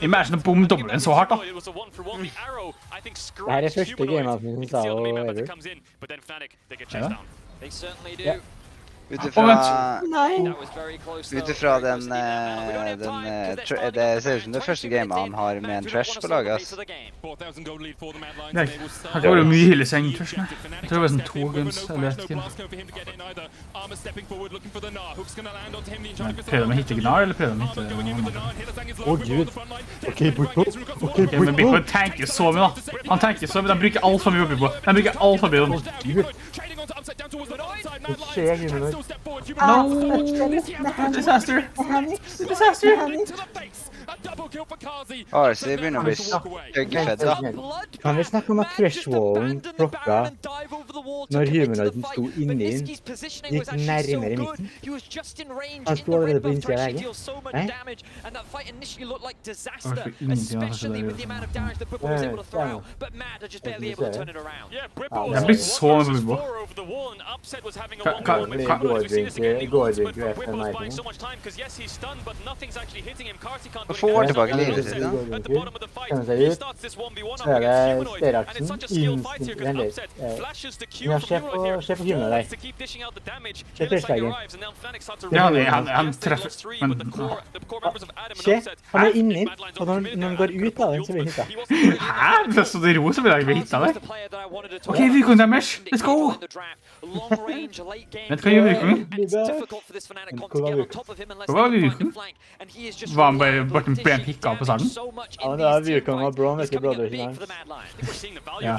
Imagine å bomme dobbelen så hardt da. Det her er første gamet min sa og ever. They certainly do. Utifra den, det ser ut som det første gamet han har med en trash på laget, ass. Det har ikke vært mye Hillasang trash, nei. Jeg tror det var sånn 2 games, eller et game. Prøvde de å hitte Gnar, eller prøvde de å hitte... Åh, Gud. Ok, Bippo. Men Bippo tenker så mye da. Han tenker så mye, de bruker alt for mye på Bippo. De bruker alt for mye på Bippo. Det skjer humanoid. No! Disaster! Disaster! RC begynner å bli høggfedd, da. Kan vi snakke om at Freshwallen plukka når humanoiden sto inni den, gikk nærmere midten? Han sto allerede på innsida av veggen. Jeg blir så mye Får tilbake livet sitt, da. Kan seg ut, så det steraksen, se på humanoiden der. Se treskleggen. Ja, han treffer, men... Se, han inni, og når han går ut av den, så blir han hittet. Hæ? Det er så det ro, så vil jeg ikke bli hittet der. Ok, Vikong damage, let's go! Vet du hva gjør Vikong? Hva var Vikong? Var han bare ble pikket på starten? Ja, men det Vikong og Braun, ikke Brothers i navn. Ja.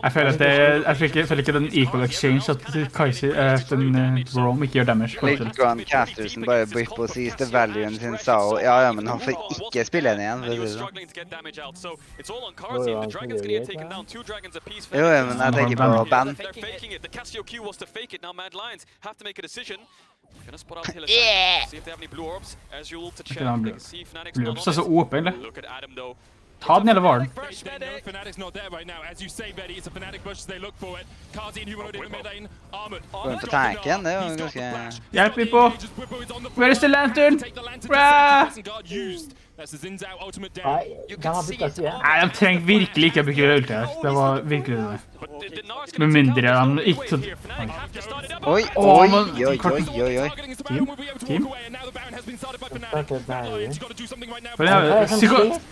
Jeg føler at jeg føler ikke den equal exchange at Kaiser, den Braun ikke gjør damage. Litt grann Castersen bare bryter på siste valuen sin Sao. Ja, men han får ikke spille henne igjen. Jo, men jeg tenker på band. Ikke den blir. Blueorbs er så åpen, eller? Ta den hele varen. Går den på tanken, det er jo ganske... Hjelp meg på! Where is the lantern? Nei, kan han bytte side? Nei, de trenger virkelig ikke å bruke ulti her. Det var virkelig det. Med mindre han ikke... Oi. Team?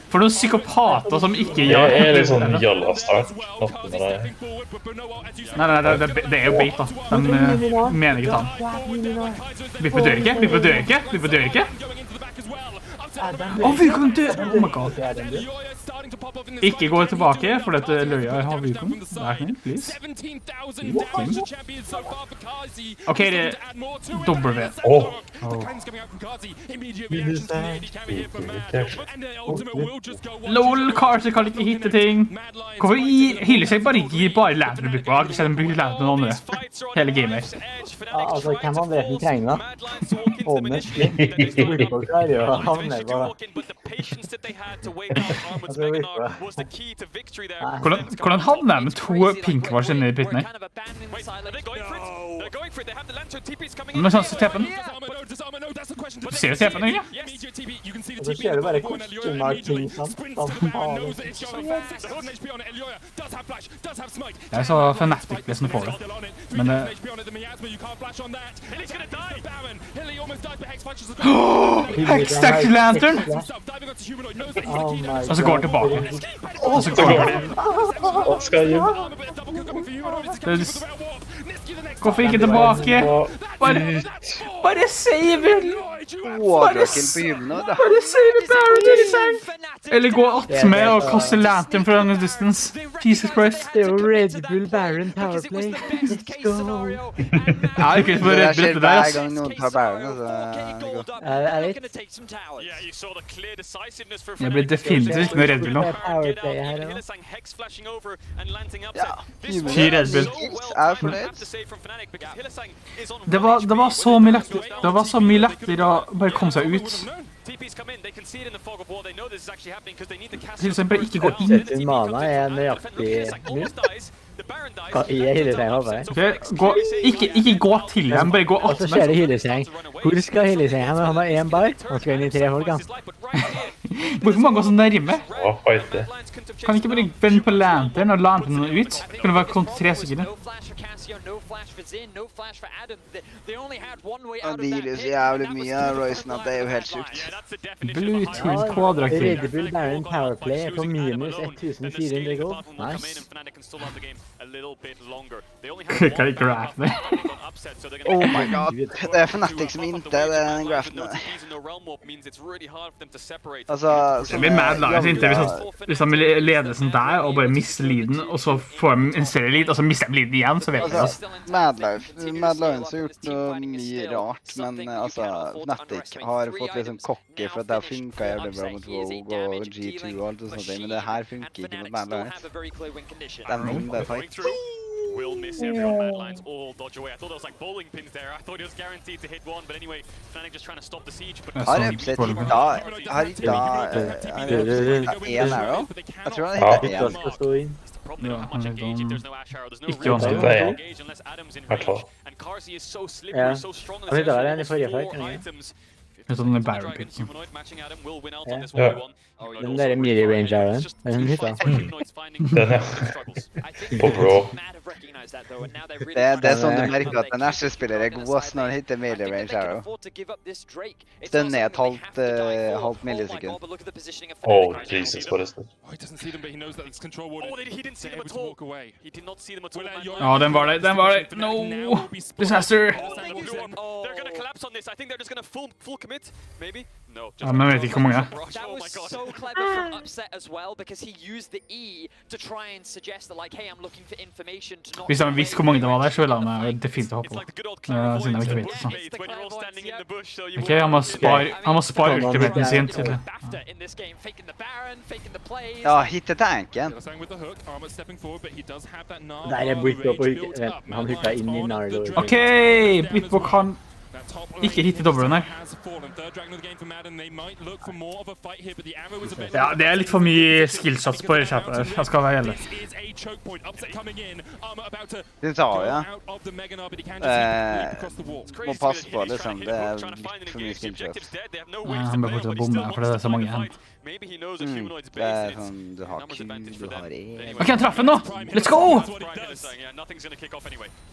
For noen psykopater som ikke gjør... Jeg er litt sånn jalla-start. Nei, det er jo bait da. De mener ikke ta den. Bippe dør ikke. Åh, Vikong dør! Oh my god. Ikke gå tilbake, for dette løya har Vikong. Vær snill, please. Ok, det er W. LOL, Carter kan ikke hitte ting. Hvorfor healer seg bare ikke bare lantern å bruke på? Ikke selv om bruker lantern noen andre. Hele gamet. Altså, hvem andre vi trenger da? Honestly. Folk klarer jo å havne på... Hvordan havner jeg med 2 pinkvars inne i pitten her? Men sånn, se tepen. Ser du tepen, ikke? Og så ser du bare kostymer ting sant? Jeg så Fnatic liksom får det. Men det... Hexstack lantern! Og så går han tilbake. Og så går han. Hvorfor ikke tilbake? Bare save! Bare save Baron! Eller gå attmed og kaste lantern fra denne distance. Jesus Christ. Det er jo Red Bull Baron powerplay. Let's go! Ja, ikke for Red Bull det der, ass. Hver gang noen tar Baron, altså. Jeg vet. Jeg blir definitivt ikke noe Red Bull nå. Powerplay her nå. Fy Red Bull. Det var så mye lettere. Det var så mye lettere å bare komme seg ut. Til eksempel ikke gå inn. Sin mana er nøyaktig nytt. Jeg healer-seng, håper jeg. Ikke gå til dem, bare gå Og så skjer det healer-seng. Hvor skal healer-seng? Han har 1 bar. Han skal inn i 3 folk, han. Hvorfor må han gå så nærme? Kan ikke bare vende på lantern og lantern ut? Kan det være kont 3 sekunder? Han dealer så jævlig mye av Roysen at det er jo helt sykt. Bluetooth kvadraktiv. Red Bull Baron powerplay på minus 1400 gold. Nice. Kan ikke graffe det? Oh my god. Det er Fnatic som inte det er den graften. Altså... Det blir mad laget ikke hvis han leder sånn der og bare mister leaden, og så får de en større lead, og så mister de leaden igjen, så vet jeg. Altså, Mad Lions har gjort noe mye rart, men altså, Fnatic har fått litt sånn cocky for at det har funket jævlig bra mot Rogue og G2 og alt og sånt, men det her funker ikke mot Mad Lions. De vinner bare fight. Will miss here on Mad Lions, all dodge away. I thought there was like bowling pins there. I thought he was guaranteed to hit one, but anyway, Fnatic just trying to stop the siege. But Har Upset hittet en arrow? Jeg tror han hittet en. Problem how much engage if there's no Ash Arrow. There's no Ikke reason vanskelig. to engage unless Adam's in range. And Carsey is so slippery, so strong on the Han hittet side. den i forrige fight, Four eller? items. Det sånn en barrel Dragon pit. humanoid matching Adam will win out on Ja. this 1v1. Den der melee range arrowen. Just Den two hittet fights han. where humanoids finding struggles. På Det er sånn du merker at en Ashe-spiller er god ass når han hitter melee range arrow. Stønner er et halvt millisekund. Oh, Jesus, what is that? Oh, he doesn't see them, but he knows that it's control ward. Oh, he didn't see them Able at to all. walk away. He did not see them at all. Ja, den var det. No! Disaster! They're gonna collapse on this. I think they're just gonna full commit. Maybe? No. Ja, men jeg vet ikke hvor mange. That Oh my was god. so clever from Upset as well, because he used the E to try and suggest that, like, hey, I'm looking for information to not... Hvis han visste hvor mange det var der, så ville han definitivt hoppe It's på. like the good old Siden jeg clairvoyance ikke of vet bush sånn. faith when you're all standing in the bush, so you Ok, han må spare ultimaten sin til det. BAFTA in this game, faking the Baron, faking the plays. Ja, hittet tanken. They're saying with the hook, Armut stepping forward, but he does have that Gnar. Der er Britbo på han hooka inn i Nardo. Ok, Bitbo kan ikke hitte dobbelen her. Ja, det er litt for mye skillshots på det kjappet her. Jeg skal være ærlig. Det tar jo, ja. Må passe på, liksom. Det er litt for mye skillshots. Han bør fortsatt bomme, for det er så mange igjen. Det er sånn, du har Q, du har E. Ok, han traff den nå! Let's go!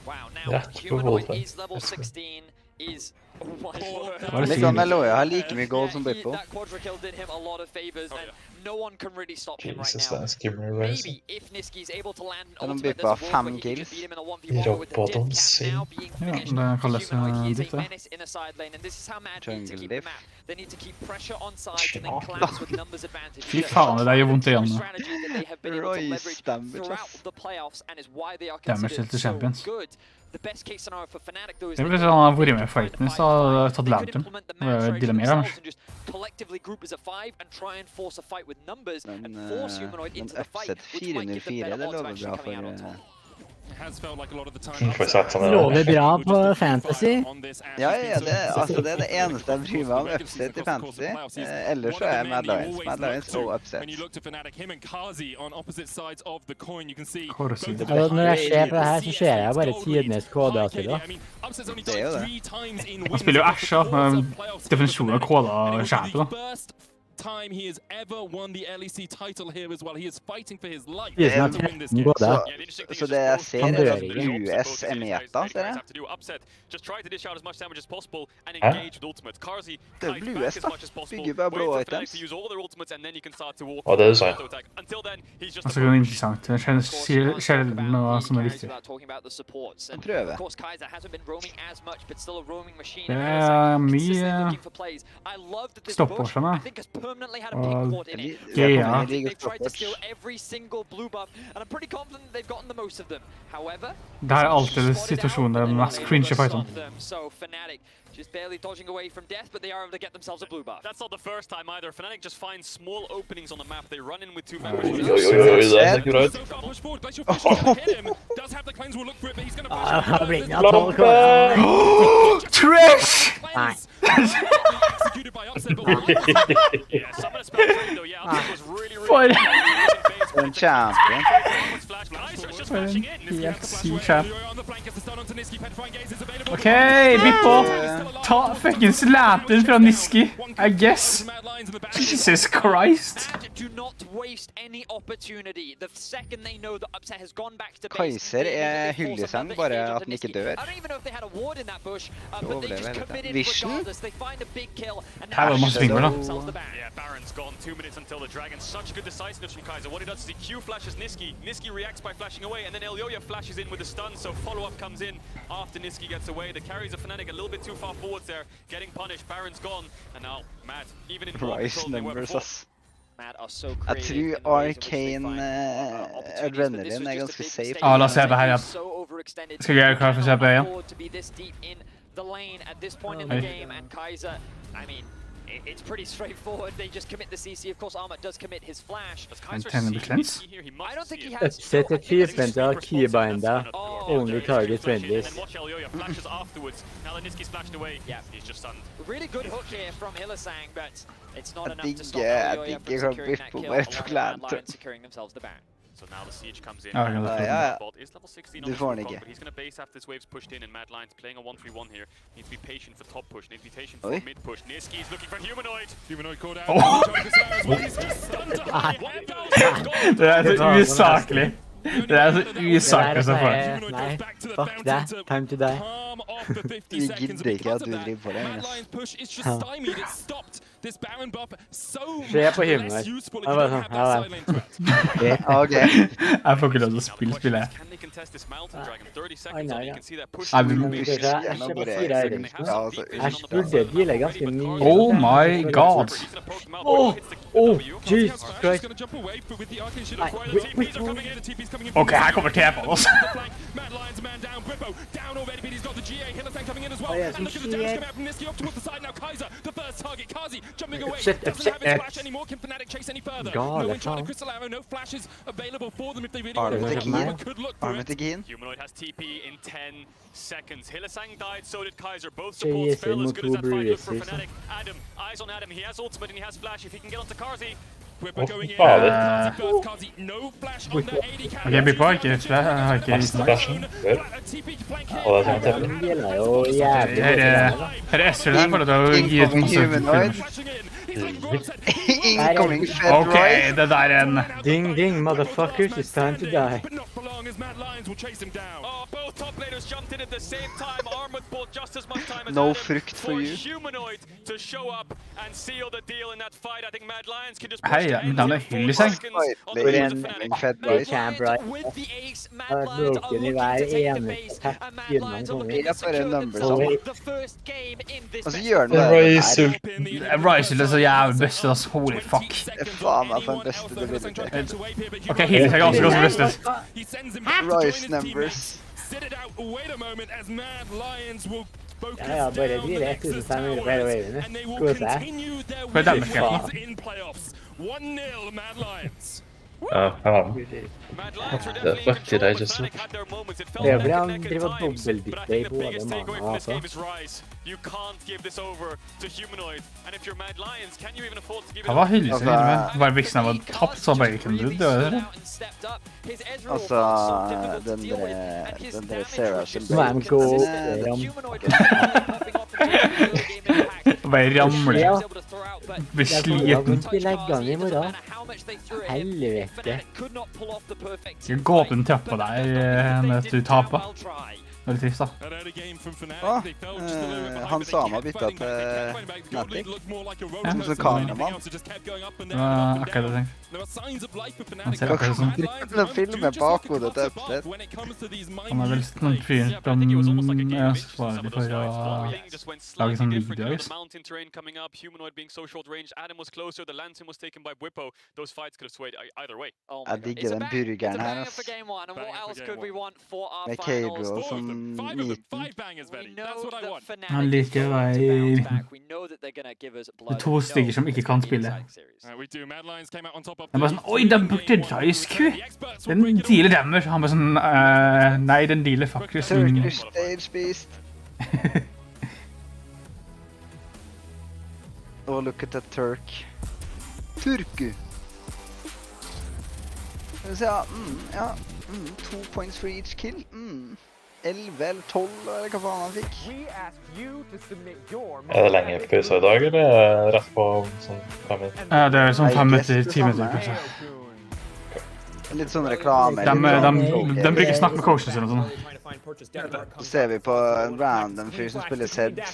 Wow, Ja, now Humanoid is level 16, is... Oh my word. Litt sånn Meloja har like mye gold som Bitbo. That quadra kill did him a lot of favors, and no one can really stop him right Jesus, now. det er en skimmer race. Maybe if Niski's able to land an Kan de ultimate, Bitbo ha there's a world where 5 he could kills? beat him in a 1v1 with the Bottom diff cap scene. now being Ja, finished. det kalles Humanoid, he is diff, a det. menace in a side lane, and this is how Mad need to Jungle keep the diff. map. They need to keep pressure on sides and then collapse with numbers advantage. Fy faen, det der gjør vondt i øynene. Strategy that they have been able to Royce leverage damage, throughout ass. the playoffs and is why they are Damage considered til so champions. good. The best case scenario for Fnatic though is Det they blir could sånn han har vært med i fight fighten, the så har fight. jeg tatt They could Lantern. implement the Det er match dealer mer, themselves kanskje. and just collectively group as a 5 and try and force a fight with numbers and Men force Humanoid into the fight, Upset which might give them 404, better det odds of lover actually bra coming out on for... top. For satan, det Lover bra på fantasy. Ja, det, altså det er det eneste jeg bryr meg om Upset i fantasy. Ellers så er jeg Mad Lions og Upset. Korsi. Altså, når jeg ser på det her, så ser jeg bare tidenes KD til da. Det er jo det. Han spiller jo Asha, med definisjonen av koda skjæpe da. Time he has ever won the LEC title here as well. He is fighting for his life Det er to win this sånn game. KD. Så det jeg ser Han er dør at ikke. US er meta, ser jeg. Just try to dish out as much damage as possible and Hæ? engage with ultimates. Carsey Det er kites blue back S, as da. much as possible. Bygger bare Wait blå for Fnatic items. to use all their ultimates and then you can start to walk Ja, det er sant. auto attack. Until then, he's just Altså, det er interessant. Det er sjelden noe som er viktig. Han prøver. Det er mye stopwatchene. Og Ja, det her er alltid situasjonen der den mest cringe fighten. Just barely dodging away from death, but they are able to get themselves a blue buff. That's not the first time either. Fnatic just finds small openings on the map. They run in with two members. Oi, det ser ikke bra ut. So far, push forward. Glacial Fish is gonna hit him. Does have the cleanse. Will look for it, but he's gonna push Ah, it. han blir ikke noe 12 KD. Trash! Cleanse. Executed by Upset, but Yeah, some of the spell trade though. Yeah, Upset was really For En champion. flash. Nice, just flashing in. This helt sykt skjæp. on the flank as the stun onto Niski. Petrifying gaze is available. Ok, Bitbo. Ta fuckings Lantern fra Niski, I guess. Jesus Christ. Do not waste any opportunity. The second they know that Upset has gone back to base, Kaiser they er immediately force hyllesang, another bare engage at onto den ikke Niski. dør. I don't even know if they had a ward in that bush, but they overlever just dette. committed Vision? regardless. They find a big kill, and Her var now masse they vinger, da. themselves the back. Yeah, Baron's gone. 2 minutes until the Dragon. Such good decisiveness from Kaiser. What he does is he Q flashes Niski. Niski reacts by flashing away, and then Elyoya flashes in with the stun, so follow-up comes in after Niski gets away. The carries of Fnatic a little bit too far forwards there, getting punished. Baron's gone, and now Mad, even in more Rice control than they were numbers, before. ass. Mad are so Jeg creative in the tror ways in which they Arcane find opportunities, but this Adrenaline was er just a ganske big safe. mistake. Ja, la oss se det her, ja. So overextended. Skal jeg klare for å se på igjen? Afford to be this deep in the lane at this point in the game, and Kaiser, I mean, it's pretty straightforward. They just commit the CC. Of course, Armut does commit his flash. And 10 cleanse? I don't think he has. Upset achievement av keybinda. Only target friendlies. And watch Elioya flashes afterwards. Now that Niski's flashed away, he's just stunned. Really good hook here from Hillisang, but it's not enough to stop Jeg Elioya from digger securing that Bippo kill. bare tok Along land. with Mad Lions securing themselves the back. So now the siege comes in. Ja, jeg kan det. Ja. Bot is level 16 Du on his får den Wukong, ikke. but he's gonna base after this wave's pushed in, and Mad Lions playing a 1-3-1 here. Needs to be patient for top push, needs to be patient for Oi. mid push. Niski is looking for humanoid. Humanoid called out. Oh. Det så usaklig. Det så usaklig som faen. Nei, fuck that. Time to die. Vi gidder ikke at du driver på det. Se på himmelen. Det var sånn, Ok. Jeg får ikke lov til å spille spillet. Can they contest this mountain dragon? 30 Ai, seconds nei, on, you ja. can see that push. Nei, men- Jeg burde deale ganske mye. Oh my god. Jesus Christ. Ok, her kommer TP også. Gale faen. Armut ikke inn. Humanoid has TP in 10 seconds. Hillisang died, so did Kaiser. Both Say supports yes, failed as good as no that fight. Look for Breezes. Fnatic. Adam, eyes on Adam. He has ultimate and he has flash. If he can get onto Karzi. Å, fader. Ok, jeg blir på, ikke jeg har ikke Neste flashen. Før. Og det er sånn Den deler jo jævlig Her Esri der for å gi ut masse Humanoid. Incoming Fed Ok, Royce. det der er en... Ding, ding, motherfuckers, it's time to die. Oh, both top laners jumped in at the same time. Armut bought just as much time as No Adam frukt for you. Humanoid to show up and seal the deal in that fight. I think Mad Lions can just Hei, ja, men den er Hillisang. Oi, incoming Fed Royce. Camp right. Jeg har broken i hver eneste tap siden han kom inn. Jeg bare numbers Oh, om. wait. Og så gjør den Det det var her. i sult. Ryzel er så jævlig best, ass. Holy fuck. Det er faen meg for den beste du vil til. Ok, Hillisang er også ganske best. Royce numbers. Ja, ja, bare blir det 1500 flere wavene. Kose seg. Hva er den med Ja, her var den. Det fucker jeg ikke så. Det blir han driver og dobbeltbytte i både mana og altså. You can't give this over to Humanoid. And if you're Mad Lions, can you even afford to give it Hva var up? Hillisang egentlig med? Var Vixen var tapt, så bare ikke kunne dø, eller? Altså, den der Sarah som Man go Bare ramle. Ja. Blir Jeg sliten. vondt i leggene i morgen. Helvete. Skal gå opp den trappa der når du taper. Det er litt trist, da. han sa meg bytta til Fnatic. Som kameramann. Det var akkurat det jeg tenkte. Han ser akkurat sånn. Nå filmer bakhodet til Upset. Han er vel sånn fyren som er ansvarlig for å lage sånne videoer. Mountain terrain coming up, Humanoid being so short range. Adam was closer, the Lantern was taken by Whippo. Those fights could have swayed either way. Jeg digger den burgeren her, ass. Med Cable som Niten. Han liker å være i... Det er to stykker som ikke kan spille. Det er bare sånn, oi, den brukte Dice-Q! Den dealer damage. Han bare sånn, nei, den dealer faktisk. Turkish Stage Beast. Oh, look at that Turk. Turku. Skal vi se, ja. 2 points for each kill. 11 eller 12, eller hva faen han fikk. Er det lenge pause i dag, eller er det rett på sånn 5 minutter? Ja, det er sånn 5 minutter, 10 minutter, kanskje. Litt sånn reklame. De bruker snakk med coachen sin og sånn. Så ser vi på en random fyr som spiller Zed. Jeg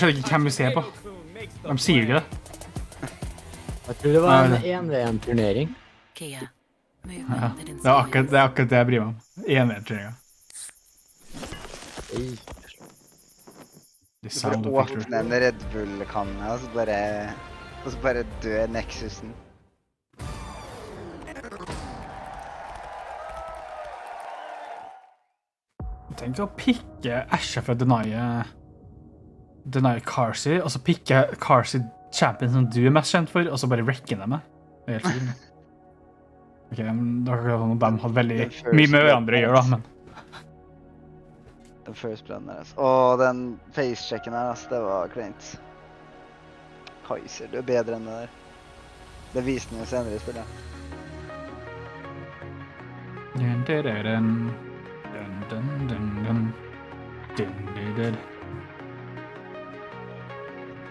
skjønner ikke hvem vi ser på. De sier ikke det. Jeg tror det var en 1v1-turnering. Ja, det er akkurat det jeg bryr meg om. 1v1-turneringa. Du bare åpner en Red Bull-kanne, og så bare dør Nexusen. Tenk å pikke Asher for å deny Carsey, og så pikke Carsey champion som du mest kjent for, og så bare wrekke dem med. Det helt sikkert. Ok, da kan de hadde veldig mye med hverandre å gjøre da, men... Den first blood der, og den face-checken her, det var kleint. Kaiser, du bedre enn det der. Det viste han jo senere i spillet.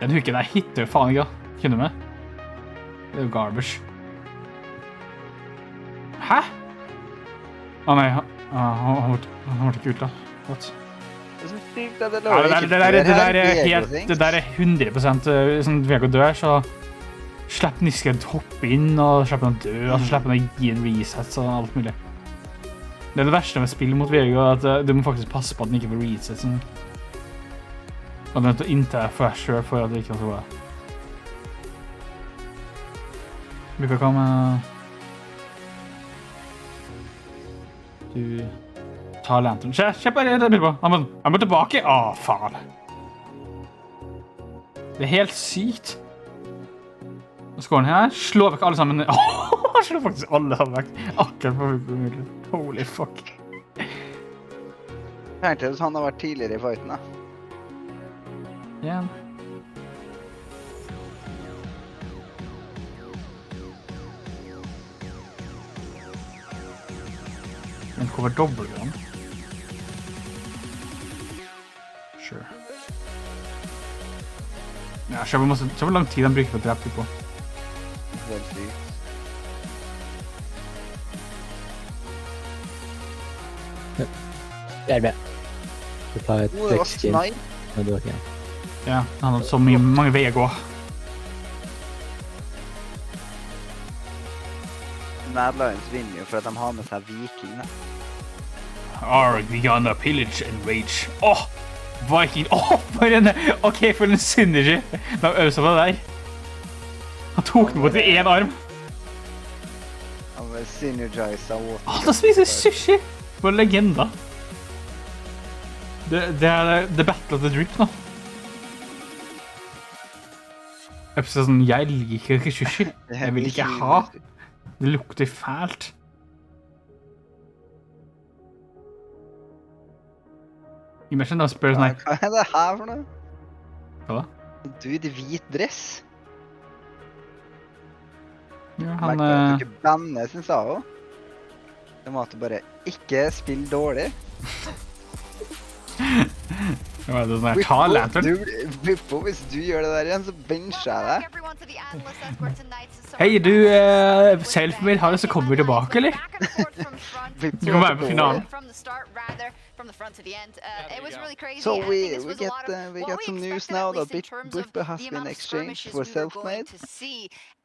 Den hooken der hitter jo faen ikke, kunne du med? Det er jo garbage. Hæ? Nei, han ble ikke ut da. What? Det er så sykt at det Ja, det der er 100% sånn Vego dør, så slipper Niske å hoppe inn, og slipper han å dø, og så slipper han å gi en reset og alt mulig. Det er det verste med spill mot Vego, at du må faktisk passe på at den ikke får reset. Sånn. Og du er nødt til å innta deg for deg selv for at det ikke skal gå. Bruker hva med... Du... Ta lantern. Se bare det bildet på. Han må tilbake. Åh, faen. Det er helt sykt. Og så går han her, slår vekk alle sammen. Han slår faktisk alle sammen vekk. Akkurat på mulig. Holy fuck. Tenkte hvis han har vært tidligere i fighten da. Ja. Men hvor var dobbeltgram? Sure. Ja, se hvor lang tid han bruker for å drepe på. Helt sykt. RB. Du tar et Det var tekstskin. snipe. Ja, han hadde så mange veier å gå. Mad Lions vinner jo for at de har med seg vikingene. We gonna pillage and rage. Åh! Viking! Åh, for en... Ok, for en synergy. De øvde på det der. Han tok den bort i en arm. Han var synergized av water. Han spiser sushi! For en legenda. Det er The Battle of the Drip nå. Jeg er sånn, jeg liker ikke sushi. Jeg vil ikke ha. Det lukter fælt. Imagine da spør sånn her. Hva er det her for noe? Hva da? Du i hvit dress. Ja, Han... han... Merker at du ikke banner, synes jeg også. Det må at du bare ikke spille dårlig. Ja, det er sånn her, ta lantern. Bippo, hvis du gjør det der igjen, så bencher jeg deg. Hei, du, Selfmade, har du så kommer vi tilbake, eller? Du kan være på finalen. From the front to the end. It was really crazy. So we was get some news now that Bippo has been exchanged for Selfmade.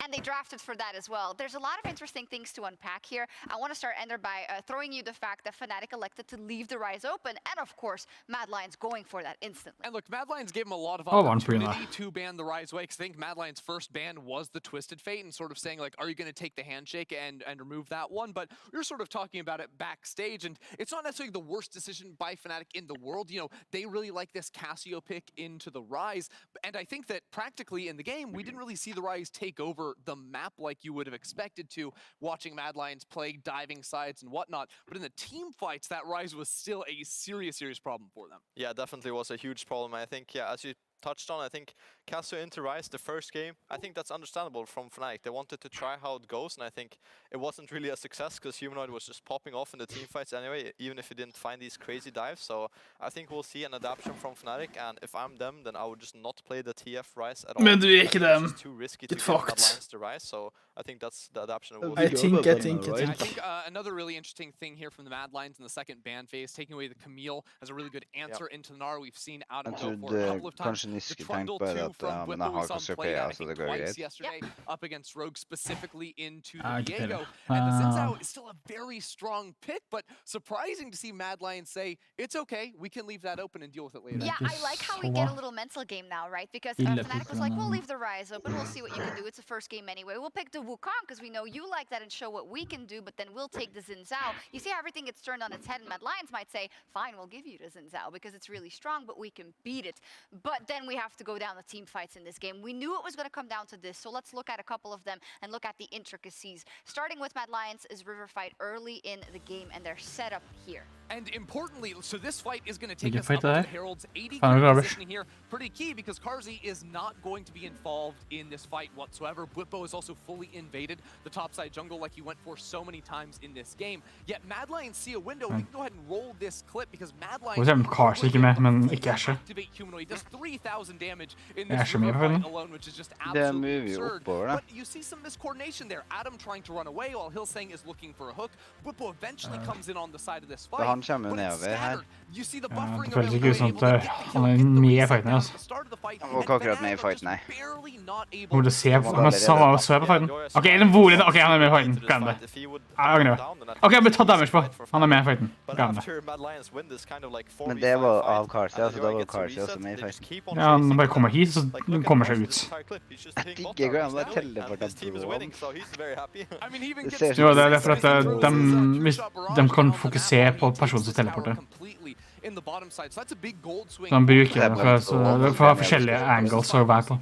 And they drafted for that as well. There's a lot of interesting things to unpack here. I want to start, Ender, by throwing you the fact that Fnatic elected to leave the Rise open, and of course, Mad Lions going for that instantly. And look, Mad Lions gave him a lot of Oh, opportunity to ban the Rise away, because I think Mad Lions' first ban was the Twisted Fate, and sort of saying, like, are you going to take the handshake and remove that one? But we were sort of talking about it backstage, and it's not necessarily the worst decision by Fnatic in the world. You know, they really like this Cassio pick into the Rise, and I think that practically in the game, we didn't really see the Rise take over the map like you would have expected to, watching Mad Lions play diving sides and whatnot. But in the team fights, that Rise was still a serious problem for them. Yeah, definitely was a huge problem. I think, yeah, as you touched on, I think Cassio into Rise, the first game, I think that's understandable from Fnatic. They wanted to try how it goes, and I think it wasn't really a success because Humanoid was just popping off in the team fights anyway, even if he didn't find these crazy dives. So I think we'll see an adaptation from Fnatic, and if I'm them, then I would just not play the TF Rise at all. Men du er ikke dem. It's too risky Get to fucked. get Mad Lions to Rise, so I think that's the adaptation we'll I see. think. I think another really interesting thing here from the Mad Lions in the second ban phase, taking away the Camille as a really good answer into the Gnar. We've seen Adam go for a couple of times. Nyske tenkt bare at men jeg har Cassiopeia, så det går greit. Yesterday up against Rogue specifically into Ah, the ikke Diego. heller. And the Zinzao is still a very strong pick, but surprising to see Mad Lions say, it's okay, we can leave that open and deal with it later. Yeah, I like how we get a little mental game now, right? Because Fnatic was like, we'll leave the Rise open, we'll see what you can do. It's the first game anyway. We'll pick the Wukong because we know you like that and show what we can do, but then we'll take the Xin Zhao. You see how everything gets turned on its head, and Mad Lions might say, fine, we'll give you the Xin Zhao because it's really strong, but we can beat it. But then we have to go down the team fights in this game. We knew it was going to come down to this, so let's look at a couple of them and look at the intricacies. Starting with Mad Lions is River Fight early in the game, and they're set up here. And importantly, so this fight is going to take us fight up to there. the Herald's 80 Rubbish. position here. Pretty key because Carzzy is not going to be involved in this fight whatsoever. Blippo is also fully invaded the topside jungle like he went for so many times in this game. Yet Mad Lions see a window. We can go ahead and roll this clip because Mad Lions Carzzy ikke med, men ikke Asher. activate Humanoid. Does 3,000 damage in Er this Asher med, river fight for alone, which is just Det absolutely mover jo absurd. oppover, da. But you see some miscoordination there. Adam trying to run away while Hillsang is looking for a hook. Blippo eventually comes in on the side of this fight. Så han kommer jo but it's nedover her. scattered. You see the Ja, buffering det føles ikke ut som at available, han er med i fighten, altså. Han var ikke akkurat med i fighten, nei. Burde se på, han var svær på fighten. Ok, den volen, ok, han er med i fighten, glem det. Jeg angrer. Ok, jeg ble tatt damage på, han er med i fighten, glem det. Men det var av Carzzy, altså da var Carzzy også med i fighten. Ja, han bare kommer hit, så han kommer seg ut. Jeg digger hvordan han bare teleportet broen. Jo, det er for at de kan fokusere på personen som teleporter. Så han bruker det for å ha forskjellige angles å være på.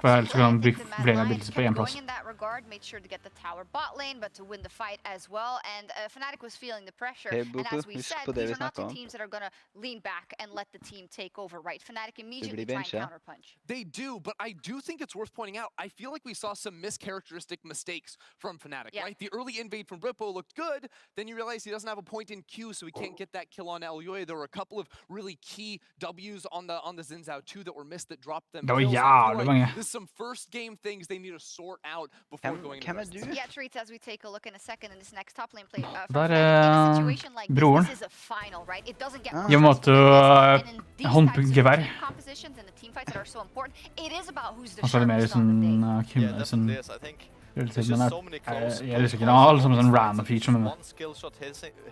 For ellers kan han bruke flere bilder på en plass. In that regard, made sure to get the tower bot lane, but to win the fight as well. And Fnatic was feeling the pressure. Hey, And as we husk said, på det these vi are not snakket two om. teams that are going to lean back and let the team take over, right? Fnatic immediately blir try and bench, ja. counterpunch. They do, but I do think it's worth pointing out, I feel like we saw some mischaracteristic mistakes from Fnatic, right? The early invade from Blippo looked good, then you realize he doesn't have a point in Q, so he can't get that kill on Elyoy. There were a couple of really key W's on the Xin Zhao 2 that were missed that dropped them. Det var kills. I feel jævlig like mange. This is some first game things they need to sort out before going into the rest of the Yeah, treats as we take a look in a second in this next top lane play. Der In a situation like this, broren. this is a final, right? It doesn't get Jeg måtte håndgevær. compositions and the team fights that are so important. It is about who's the Og så er det mer sharpest on the day. sånn sånn jeg er ikke alle som sånn random feature, men One skill shot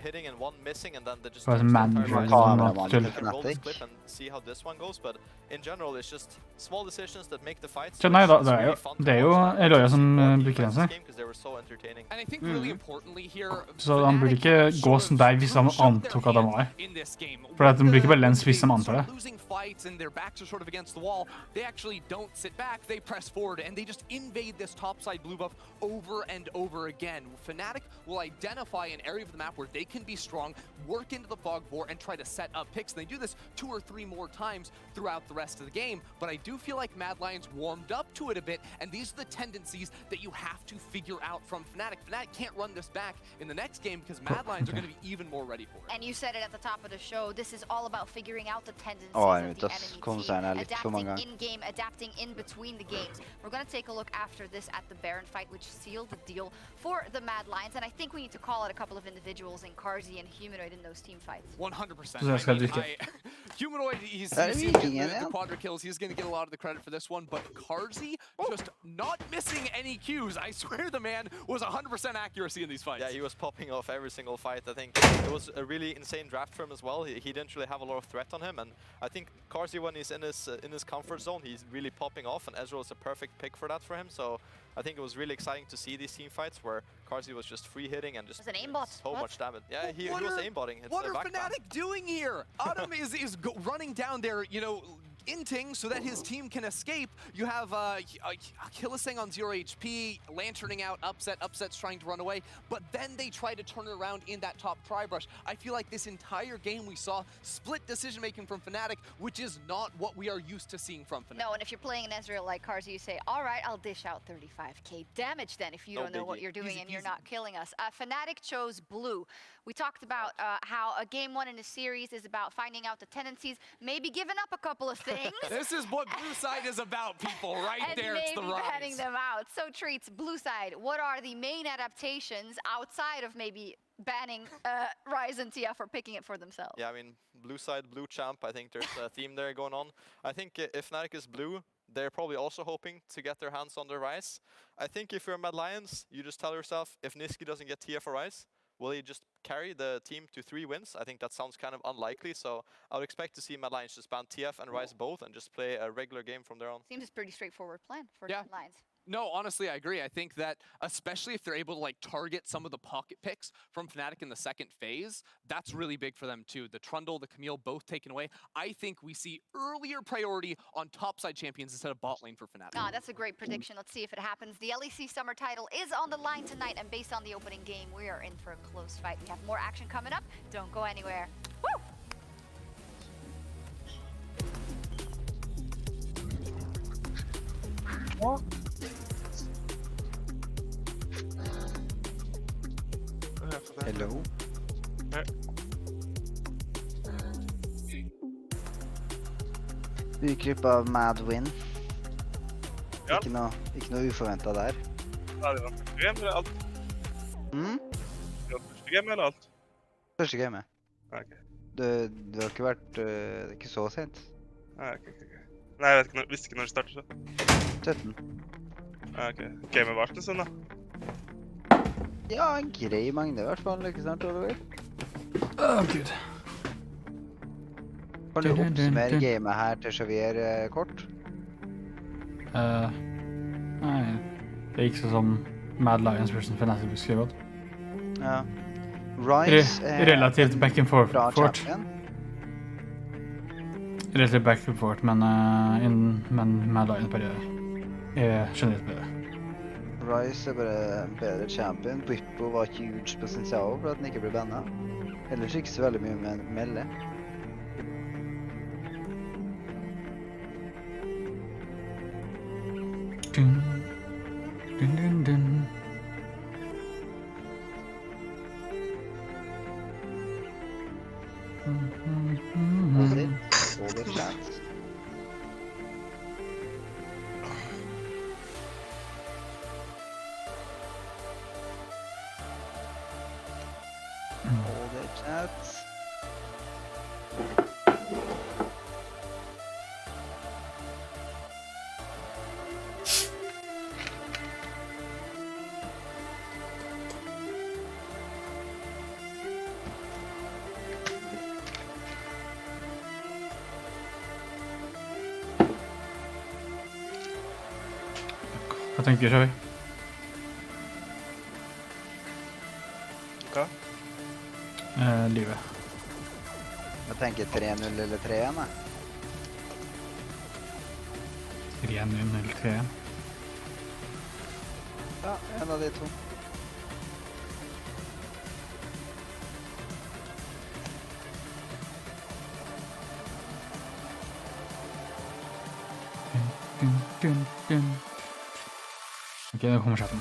hitting and one missing, and then they just Bare sånn manager roll som tull. this clip and see how this one goes. But in general, it's just small decisions that make the fights. Så nei, det er jo Eloya som bruker den seg. Because they were so entertaining. And I think really importantly here, Så han burde ikke gå sånn der hvis han antok at han var. in this game, For at de bruker bare lens hvis de antar det. losing fights and their backs are sort of against the wall, they actually don't sit back, they press forward and they just invade this topside blue buff over and over again. Fnatic will identify an area of the map where they can be strong, work into the fog war and try to set up picks. And they do this 2 or 3 more times throughout the rest of the game, but I do feel like Mad Lions warmed up to it a bit, and these are the tendencies that you have to figure out from Fnatic. Fnatic can't run this back in the next game because Mad Lions are going to be even more ready for it. And you said it at the top of the show, this is all about figuring out the tendencies jeg of vet the ass. enemy Kom team. seg ned litt for mange Adapting ganger. in-game, adapting in between the games. We're going to take a look after this at the Baron fight, which sealed the deal for the Mad Lions. And I think we need to call out a couple of individuals in Carzzy and Humanoid in those team fights. 100%. Så jeg skal drikke. Humanoid, he's Det er getting vikingen, the ja. quadra kills. He's going to get a lot of the credit for this one, but Carzzy just not missing any Qs. I swear the man was 100% accuracy in these fights. Yeah, he was popping off every single fight. I think it was a really insane draft for him as well. He didn't really have a lot of threat on him, and I think Carzzy, when he's in his comfort zone, he's really popping off, and Ezreal is a perfect pick for that for him. So I think it was really exciting to see these team fights where Carzzy was just free hitting and just It was an aimbot. so What? much damage. Yeah, he was aimbotting. It's What a are backpack. Fnatic doing here? Adam is running down there, you know, inting so that his team can escape. You have Hillsang on 0 HP, lanterning out, Upset's trying to run away, but then they try to turn it around in that top tri-brush. I feel like this entire game we saw split decision-making from Fnatic, which is not what we are used to seeing from Fnatic. No, and if you're playing an Ezreal like Carzzy, you say, all right, I'll dish out 35k damage then if you No don't know what biggie. you're doing Easy and you're peasy. not killing us. Fnatic chose blue. We talked about how a game one in a series is about finding out the tendencies, maybe giving up a couple of things. This is what Blue Side is about, people. Right there, it's the maybe Rise. banning them out. So Treats, Blue Side, what are the main adaptations outside of maybe banning Rise and TF for picking it for themselves? Yeah, I mean, Blue Side, Blue Champ, I think there's a theme there going on. I think if Fnatic is blue, they're probably also hoping to get their hands on the Rise. I think if you're Mad Lions, you just tell yourself, if Niski doesn't get TF or Rise, will he just carry the team to 3 wins? I think that sounds kind of unlikely, so I would expect to see Mad Lions just ban TF and Rise both and just play a regular game from there on. Seems a pretty straightforward plan for Mad Lions. No, honestly, I agree. I think that especially if they're able to like target some of the pocket picks from Fnatic in the second phase, that's really big for them too. The Trundle, the Camille, both taken away. I think we see earlier priority on topside champions instead of bot lane for Fnatic. Ah, that's a great prediction. Let's see if it happens. The LEC Summer title is on the line tonight, and based on the opening game, we are in for a close fight. We have more action coming up. Don't go anywhere. Woo! What? Hello. Du gikk glipp av Mad Win. Ikke noe uforventet der. Ja, det var første game, eller alt? Det var første game, eller alt? Første game. Ok. Du har ikke vært ikke så sent. Ok. Nei, jeg visste ikke når det startet så. 17. Ok. Gamet varte en stund da. Ja, en grei mengde i hvert fall, ikke sant, Oliver? Gud. Kan du oppsummere gamet her til Xavier kort? Nei, det gikk sånn som Mad Lions versus Fnatic beskrevet. Ja. Rise relativt back and forth. bra champion. Relativt back and forth, men Mad Lions bare er generelt bedre. Rise er bare en bedre champion. Bippo var ikke huge potensial for at den ikke ble bannet. Ellers ikke så veldig mye med melde. Hold it. Hold it, chance. Hold it, chance. Hva tenker du, Xavi? Hva? Livet. Jeg tenker 3-0 eller 3-1, jeg. 3-0 eller 3-1. Ja, en av de to. Ok, nå kommer chatten.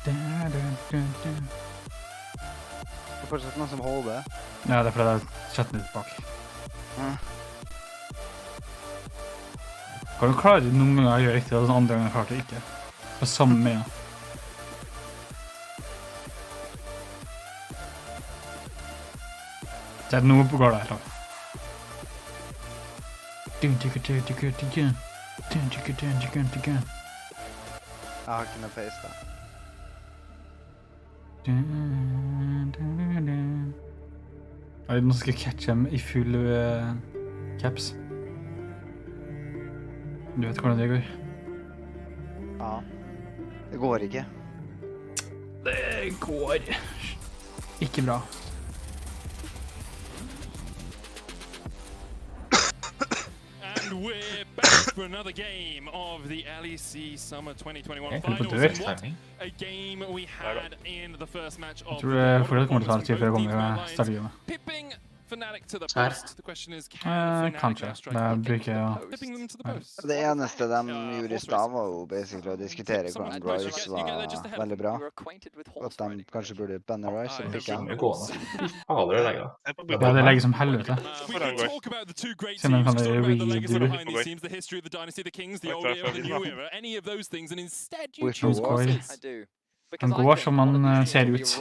Det er fortsatt noen som holder det. Ja, det er fordi det er chatten litt bak. Kan du klare noen ganger å gjøre riktig, og den andre gangen klarte det ikke? På samme med. Det er noe på går der, da. Jeg har ikke noe pace da. Nå skal jeg catche dem i full caps. Du vet hvordan det går. Ja. Det går ikke. Det går ikke bra. And we're back for another game of the LEC Summer 2021 Finals. What a game we had in the first match of Jeg tror det fortsatt kommer til å ta litt tid før jeg kommer til å starte gamet. Pipping Fnatic to the Her. post. The question is, can Fnatic Kanskje. now strike Det while bruker jeg flipping them to the post? Det eneste de gjorde I stad, var jo basically å diskutere hvordan Ryze var veldig bra. Og at de kanskje burde banne Ryze og Det pikke kunne han. gå an. Fy fader, det legger. Ja, det legger som helvete. We can talk about the two great Siden de teams, kan talk about the legacy redo. behind these teams, the history of the dynasty, the kings, the old era, the new era, any of those things, and instead you Which choose one? horses. Han går som han ser ut.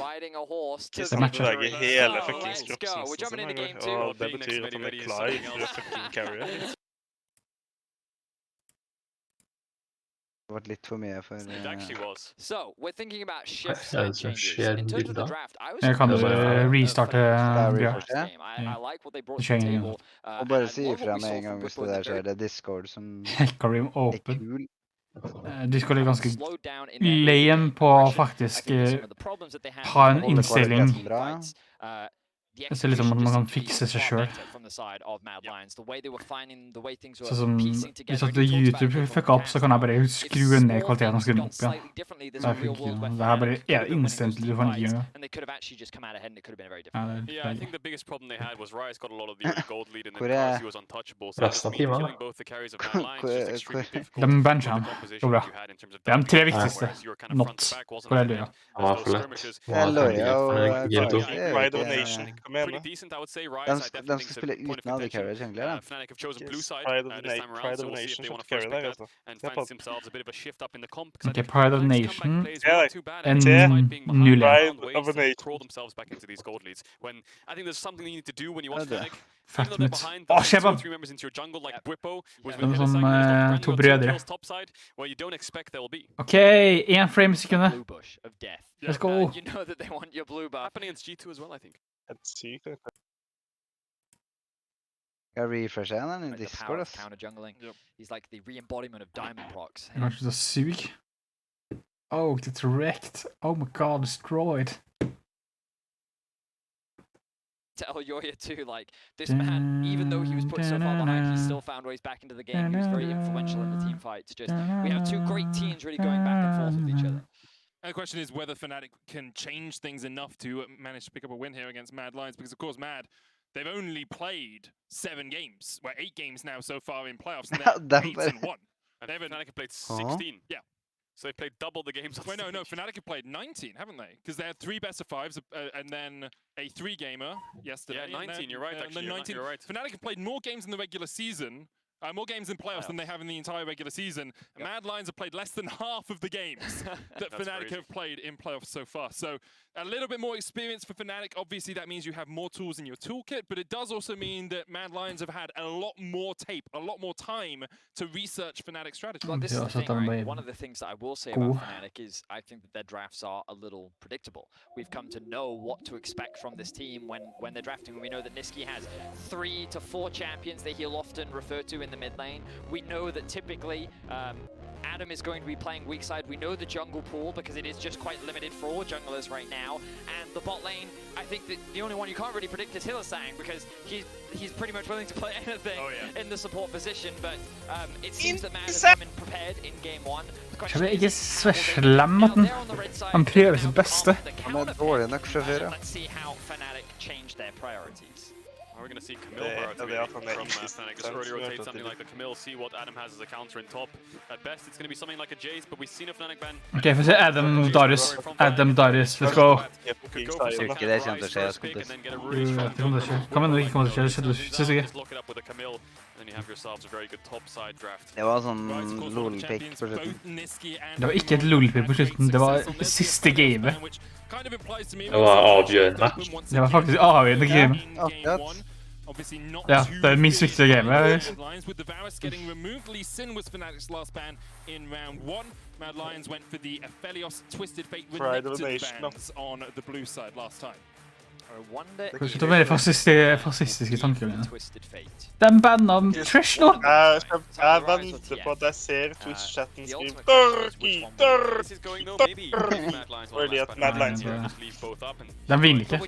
Det matcher. Legge hele fuckings kroppsmassen sin her går. Og det betyr at han klar for å fucking carry. Det var litt for mye for... So, we're thinking about shifts Ja, and det som changes. skjer In terms of the da. draft, I was Jeg kan restarte Bjørn. I like what they brought Det to the skjer table. Og bare si ifra med en gang hvis det der skjer, det er Discord som Hecarim åpen. kul. Discord er ganske lame på å faktisk ha en innstilling. Det ser liksom at man kan fikse seg selv. Så som, hvis at YouTube fucker opp, så kan jeg bare skru ned kvaliteten og skru den opp igjen. Det er bare instantly du får en game. Yeah, I think the biggest problem they had was Ryze got a lot of the early gold lead and Hvor then er- because he was untouchable. So Resten av teamet, killing both the carries of Mad Lions was extremely difficult. De bencher han. Det går bra. Det er de tre viktigste. Whereas you were kind of front Not. to back, wasn't Hvor er it? det da? Han var for lett. Det er Loya og Game 2. Pride of Nation, kom igjen Pretty da. decent, I would say. De Ryze, I skal definitely think spille it's a point uten of alle contention. carriers egentlig, da. Fnatic have chosen blue Yes, side Pride of this time around, Pride so of we'll see if Nation they want to som first carry pick der, that altså. and Det er finds på- themselves a bit of a shift up in the comp. 'Cause I Ok, think Pride of Fnac's Nation. comeback plays Ja, weren't too bad, en and despite being behind, null. they found Pride ways of a to Nation. crawl themselves back into these gold leads. When I think there's something you need to do when you watch Ja, det. Fnatic. Fett Even though they're nytt. behind, Åh, there's se two på or three members into your jungle, like Bwipo was De with som, Hillsang, and he's got to Brandon brødre. kills top side, where you don't expect there will be. Ok, 1 frame i sekundet. Blue bush of death. Let's go. You know that they want your blue buff. Happening against G2 as well, I think. Helt sykt. det. Skal jeg refreshe igjen i The Discord, power of ass? counter jungling. He's like the re-embodiment of diamond procs. Jeg kan ikke ta sug. Oh, it's wrecked. Oh my god, destroyed. Tell Yoya too, like this man, even though he was put so far behind, he still found ways back into the game. He was very influential in the team fights. Just we have two great teams really going back and forth with each other. And the question is whether Fnatic can change things enough to manage to pick up a win here against Mad Lions, because of course Mad, they've only played 7 games, well 8 games now so far in playoffs, and they're 8-1. And Fnatic have played 16. Yeah. So they played double the games on Wait, no, stage. Fnatic have played 19, haven't they? Because they had 3 best of 5s and then a 3-gamer yesterday. Yeah, 19, you're right, and actually, then you're right. Fnatic have played more games in the regular season, more games in playoffs than they have in the entire regular season. Yep. Mad Lions have played less than half of the games that That's Fnatic crazy. have played in playoffs so far. So a little bit more experience for Fnatic. Obviously, that means you have more tools in your toolkit, but it does also mean that Mad Lions have had a lot more tape, a lot more time to research Fnatic strategy. Well, this is the also thing, right? done One of the things that I will say Cool. about Fnatic is I think that their drafts are a little predictable. We've come to know what to expect from this team when they're drafting. We know that Niski has 3 to 4 champions that he'll often refer to in the mid lane. We know that typically Adam is going to be playing weak side. We know the jungle pool because it is just quite limited for all junglers right now. And the bot lane, I think that the only one you can't really predict is Hillsang because he's pretty much willing to play anything in the support position. But it seems that Mad has come in prepared in game 1. Jeg er ikke så slem at han prøver sitt beste. Han er dårlig nok fra før, ja. Let's see how Fnatic change their priorities. We're going to see Camille from Fnatic just early rotate something like the Camille, see what Adam has as a counter in top. At best, it's going to be something like a Jace, but we've seen a Fnatic ban. Ok, får se Adam Darius. Adam Darius, let's go. Could go for some Ikke kind det of kommer til å Ryze skje, first pick and then get a really Jo, strong det kommer til å skje. jungle Kan man rush. ikke komme til å skje, det synes jeg. Just lock it up with a Camille, and then you have yourselves a very good top side draft. Det var sånn lol-pick på slutten. Det var ikke et lol-pick på slutten, det var siste gamet. Det var avgjørende. Det var faktisk avgjørende game. Akkurat. Ja, det er minst viktige gamet. With the Varus getting removed, Lee Sin was Fnatic's last ban in round 1. Mad Lions went for the Aphelios Twisted Fate Pride of a Renekton Nation, da. bans on the blue side last time. Kanskje det var mer fascistiske tanker mine. Den bandet Trash nå! Jeg venter på at jeg ser Twitch-chatten skrive Turkey, Turkey, fordi at Mad Lions gjør det. Den vinner ikke.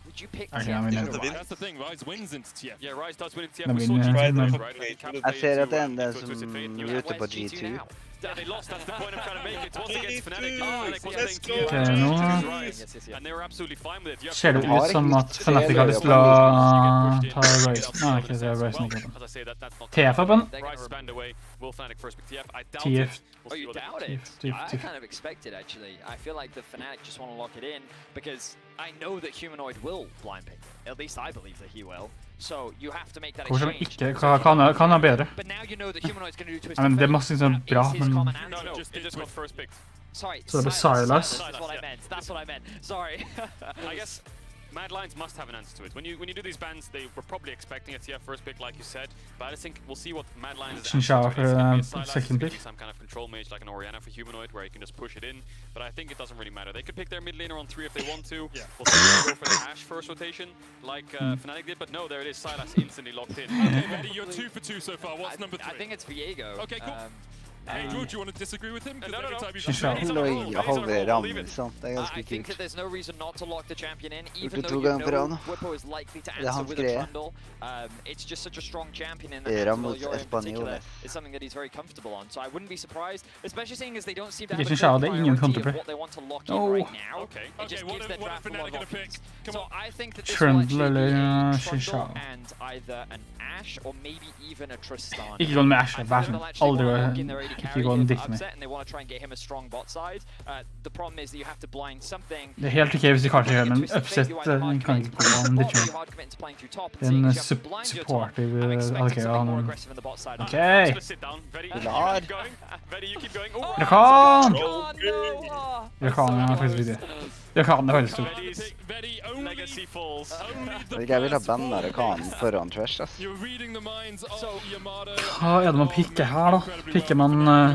Would you pick Okay, I mean, That's the thing, Ryze wins into TF. Yeah, Ryze does win in TF. I We saw mean, G2 Pride right? of Right? Jeg ser at det ene som er ute på G2. Yeah, they lost. That's the point I'm trying to make. It was against Fnatic. Fnatic was Let's playing go. TF nå Rise, and they were absolutely fine with it. You have ser det to- ut som at Fnatic har lyst til å ta Ryzen. Nei, ikke det er Ryzen ikke. As I say, that's not TF-appen. Rise banned away. Will Fnatic first pick TF? I doubt TF. it. We'll Oh, see you what they doubt do. it? I TF. kind of expect it, actually. I feel like the Fnatic just want to lock it in because I know that Humanoid will blind pick it. At least I believe that he will. So you have to make that Hvorfor exchange. ikke? Hva kan være bedre? But now you know that Humanoid's going to do Ja, Twisted men det er Fate. masse som er bra, That is his men common No, answer. no, it just got first picked. Sorry, Så det blir Silas. Silas. That's what I meant. That's what I meant. Sorry. I guess Mad Lions must have an answer to it. When you do these bans, they were probably expecting a TF first pick, like you said. But I just think we'll see what Mad Lions is. Xinjiang It's gonna be a for Sylas, second it's gonna pick. be some kind of control mage like an Orianna for Humanoid, where you can just push it in. But I think it doesn't really matter. They could pick their mid laner on 3 if they want to. We'll see if they go for the Ashe first rotation, like Fnatic did. But no, there it is. Sylas instantly locked in. Okay, Betty, you're 2 for 2 so far. What's number 3? I think it's Viego. Okay, cool. Andrew, do you want to disagree with him? Because every time you Oi, holde rammen, sant? Det er ganske I think kult. that there's no reason not to lock the champion in, Gjort even det though 2 you ganger på rad know nå. Whippo is likely to Det er answer hans with a greie. trundle. It's just such a strong champion in Det er the mot Yorion in particular. Espanol. It's something that he's very comfortable on, so I wouldn't be surprised, especially seeing as they don't seem to Ikke have a Xinjiang, clear det er ingen priority of counterplay. what they want to lock in Oh. right now. Okay. It just what gives their are draft a lot Fnatic of going to pick? options. Come So on. I think that this will actually be Trundle a eller Trundle Xinjiang? and either an Ashe or maybe even a Tristan. Ikke gå med Ashe, vær så snill. Aldri ikke gå med Dick Upset, and they want to try and get him a strong bot side. The problem is that you have to blind something. Det er helt ok hvis de kanskje gjør, men upset kan ikke gå an Dick. Det er en supportive ADK av han. Ok. Sit down. Very Klar. keep going. Very, you keep going. Oh, Rakan! Oh, Rakan er faktisk videre. Rakan er faktisk stor. Betty, only, legacy falls. only the Jeg vil ha first bandet one Rakan is- foran Trash, ass. You're reading the minds of Yamato. Hva er det man pikker her da? Pikker man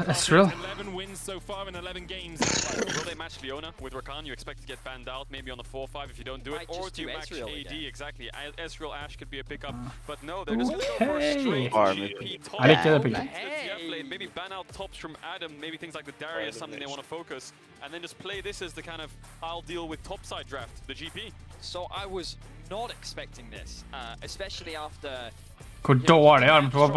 Ezreal? 11 wins so far in 11 games. Will they match Leona with Rakan? You expect to get banned out maybe on the 4-5 if you don't do it, Might or just do you do match Ezreal AD again. exactly. Ezreal Ashe could be a pickup, but no, they're just gonna go for a straight Farm GP it. top. Jeg liker det Into picket. the TF lane, maybe ban out tops from Adam, maybe things like the Darius, something they want to focus, and then just play this as the kind of I'll deal with topside draft, the GP. So I was not expecting this, especially after Hvor dårlig er han på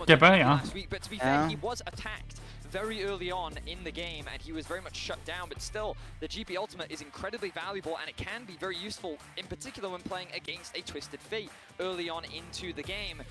GP? Ja. last week. But to be fair, Yeah. he was attacked very early on in the game, and he was very much shut down. But still, the GP ultimate is incredibly valuable, and it can be very useful, in particular when playing against a Twisted Fate early on into the game.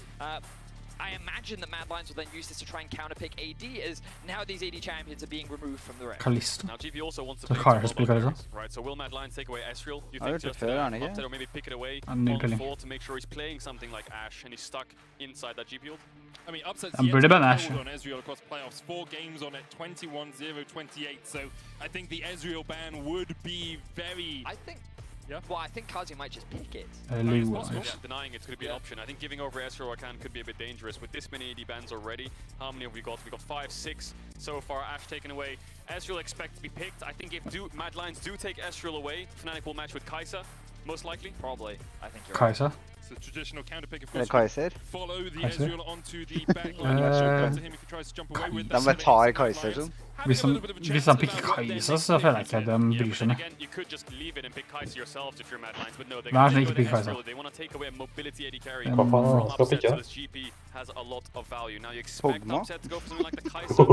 I imagine that Mad Lions will then use this to try and counterpick AD, as now these AD champions are being removed from the race. Kallisto. Now GP also wants to Så play Kara some spiller mobile Kallisto. games, right? So will Mad Lions take away Ezreal? You Har think gjort det just før, har han ikke? upset or maybe pick it away Han er ny on pilling. 4 to make sure he's playing something like Ashe and he's stuck inside that GP ult? I mean, upsets Han yet burde to be banne Ashe. called on Ezreal across playoffs. 4 games on it, 21-0-28. So I think the Ezreal ban would be very... I think. Yeah. Well, I think Kazi might just pick it. Lua. Yeah, denying it could be an option. I think giving over Ezreal Rakan could be a bit dangerous. With this many AD bans already, how many have we got? We got 5, 6 so far. Ashe taken away. Ezreal expect to be picked. I think if Mad Lions do take Ezreal away, Fnatic will match with Kai'Sa, most likely. Probably. I think you're right. Kai'Sa. It's a traditional counter pick, of Eller course. Kaiser. Follow the Kaiser. Ezreal onto the back line. Shotgun to him if he tries to jump away with De that. bare tar Kaiser sånn. Hvis han pikker Kai'Sa, så føler jeg ikke de bryr seg med. Again, you could just leave it and pick Kai'Sa yourselves if you're Mad Lions, but no, they're Vær så going snill, to ikke go pikk with Kai'Sa. Ezreal. They want to take away a mobility AD carry Hva faen, from han skal upset, pikke? so this GP has a lot of value. Now you expect Pogma? upset to go for something like the Kai'Sa.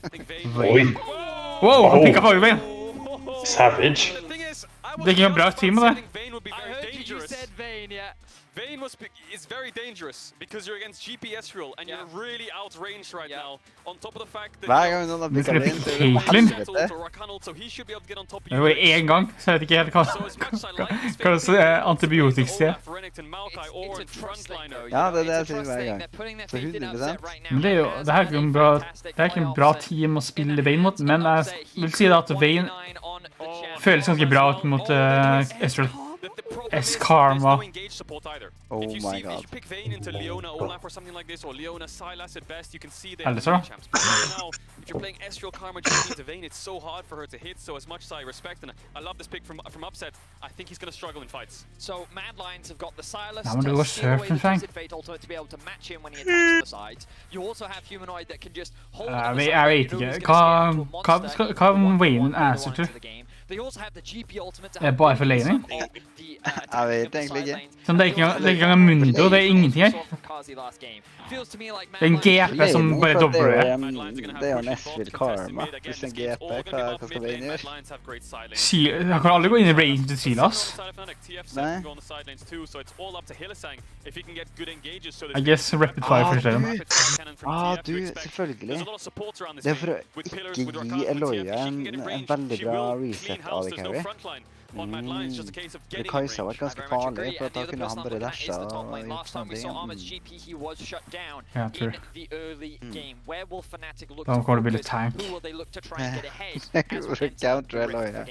I think Vayne... Oi, Wow, han pikket forrige bein! savage. The thing is, I Det er ikke en bra team, det. think Vayne would be I very heard you dangerous. said Vayne, yeah. Vayne is very dangerous because you're against GP Ezreal and you're really outranged right now. On top of the fact that Hver gang noen har Du bygget skulle det inn, pikke så er det Caitlyn. helvete. or Rakan ult, so he should be able to get on top of Det you. var én gang, så jeg vet ikke helt hva hva slags antibiotics det er. or It's a trust thing, frontliner. though. Ja, you know, det er det it's a jeg sier trust hver thing. gang. They're putting their Så faith in 100%. Upset right now. Men det er jo He has det her er ikke had en a bra, fantastic det er ikke en playoff bra set. team å spille Vayne mot, men jeg He vil si da at Vayne 1-9 on the champ. føles ganske bra ut mot Ezreal. S-Karma. Oh If you my see, god. if you pick Vayne into Leona Olaf or something like this, or Leona Sylas at best, you can see they Eller have så. champs. But right now, if you're playing Ezreal Karma GP into Vayne, it's so hard for her to hit. So as much as I respect and I love this pick from Upset, I think he's going to struggle in fights. So Mad Lions have got the Silas Ja, men det går to steal away the surfen, Fang. Twisted Fate ultimate to be able to match him when he attacks on the sides. You also have Humanoid that can just hold on the Jeg side. vet You know ikke. he's gonna scale into a Hva monster. kan He Vayne won't er go så on tror to the game. Bare for laning. Jeg vet egentlig ikke. Sånn, det er ikke engang en mundo, det er ingenting her. Det er en GP som bare dobler det. Det er jo en S-Vil Karma. Hvis en GP, hva skal vi inn gjøre? Han kan aldri gå inn i range til Silas. Nei. I guess rapid fire først der. Du, selvfølgelig. Det er for å ikke gi Eloya en veldig bra reset av det, Carrie. Kajsa var ganske farlig, for da kunne han bare dashe og gjort sånne ting. Ja, jeg tror. Da kommer det bli litt tank. Hvorfor counter Eloya?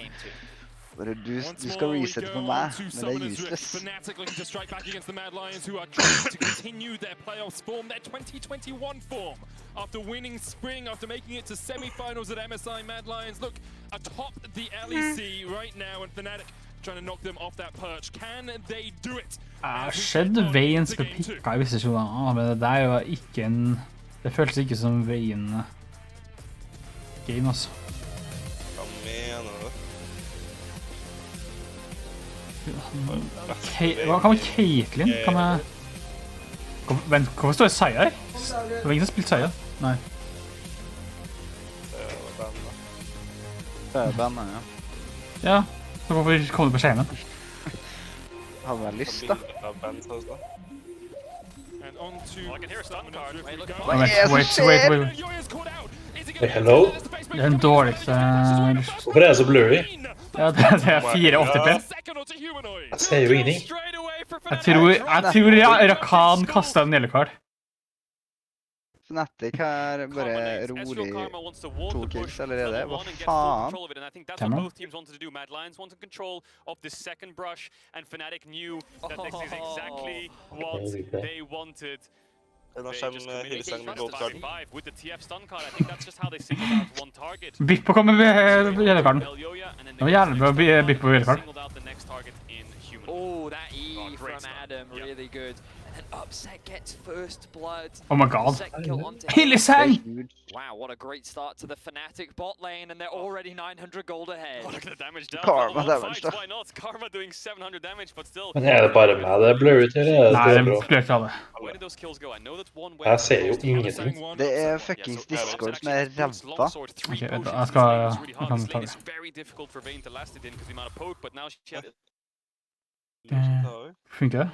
Du skal resette for meg, men det er useless. Fnatic looking to strike back against the Mad Lions, who are trying to continue their playoffs form, their 2021 form. After winning spring, after making it to semi-finals at MSI, Mad Lions look atop the LEC right now, and Fnatic trying to knock them off that perch. Can they do it? Skjedd veien skal pikka i visse sjoner, men det er jo ikke en... Det føles ikke som veien game, altså. Hva mener du? Hva kan man Caitlyn? Kan man... Vent, hvorfor står det Seier? Det var ingen som spilte Seier. Nei. Det er bandet, ja. Ja, så hvorfor kom du på skjermen? Har vel lyst, da. Wait, hello? Det er en dårligste... Hvorfor er det så blurry? Ja, det er 480p. Jeg ser jo ingenting. Jeg tror Rakan kastet en nelekard. Fnatic har bare rolig 2 kills allerede. Hva faen? Cameron? Nå kommer Hillesang med goldcard. Bippo kommer ved gjeldekarden. Det var jævlig bra Bippo ved gjeldekarden. Oh, that E from Adam, really good. And then Upset gets first blood. Oh my god. Hillesang! Wow, what a great start to the Fnatic bot lane, and they're already 900 gold ahead. Look at the damage down. Karma damage, da. Why not? Karma doing 700 damage, but still. Men er det bare med det blurry til det? Nei, det blør ikke alle. Where did those kills go? I know that one Jeg ser jo ingenting. Det er fuckings Discord som er ræva. Ok, vent da, jeg skal ta det. It's very difficult for Vayne to last it in because the amount of poke, but now she had Funker det?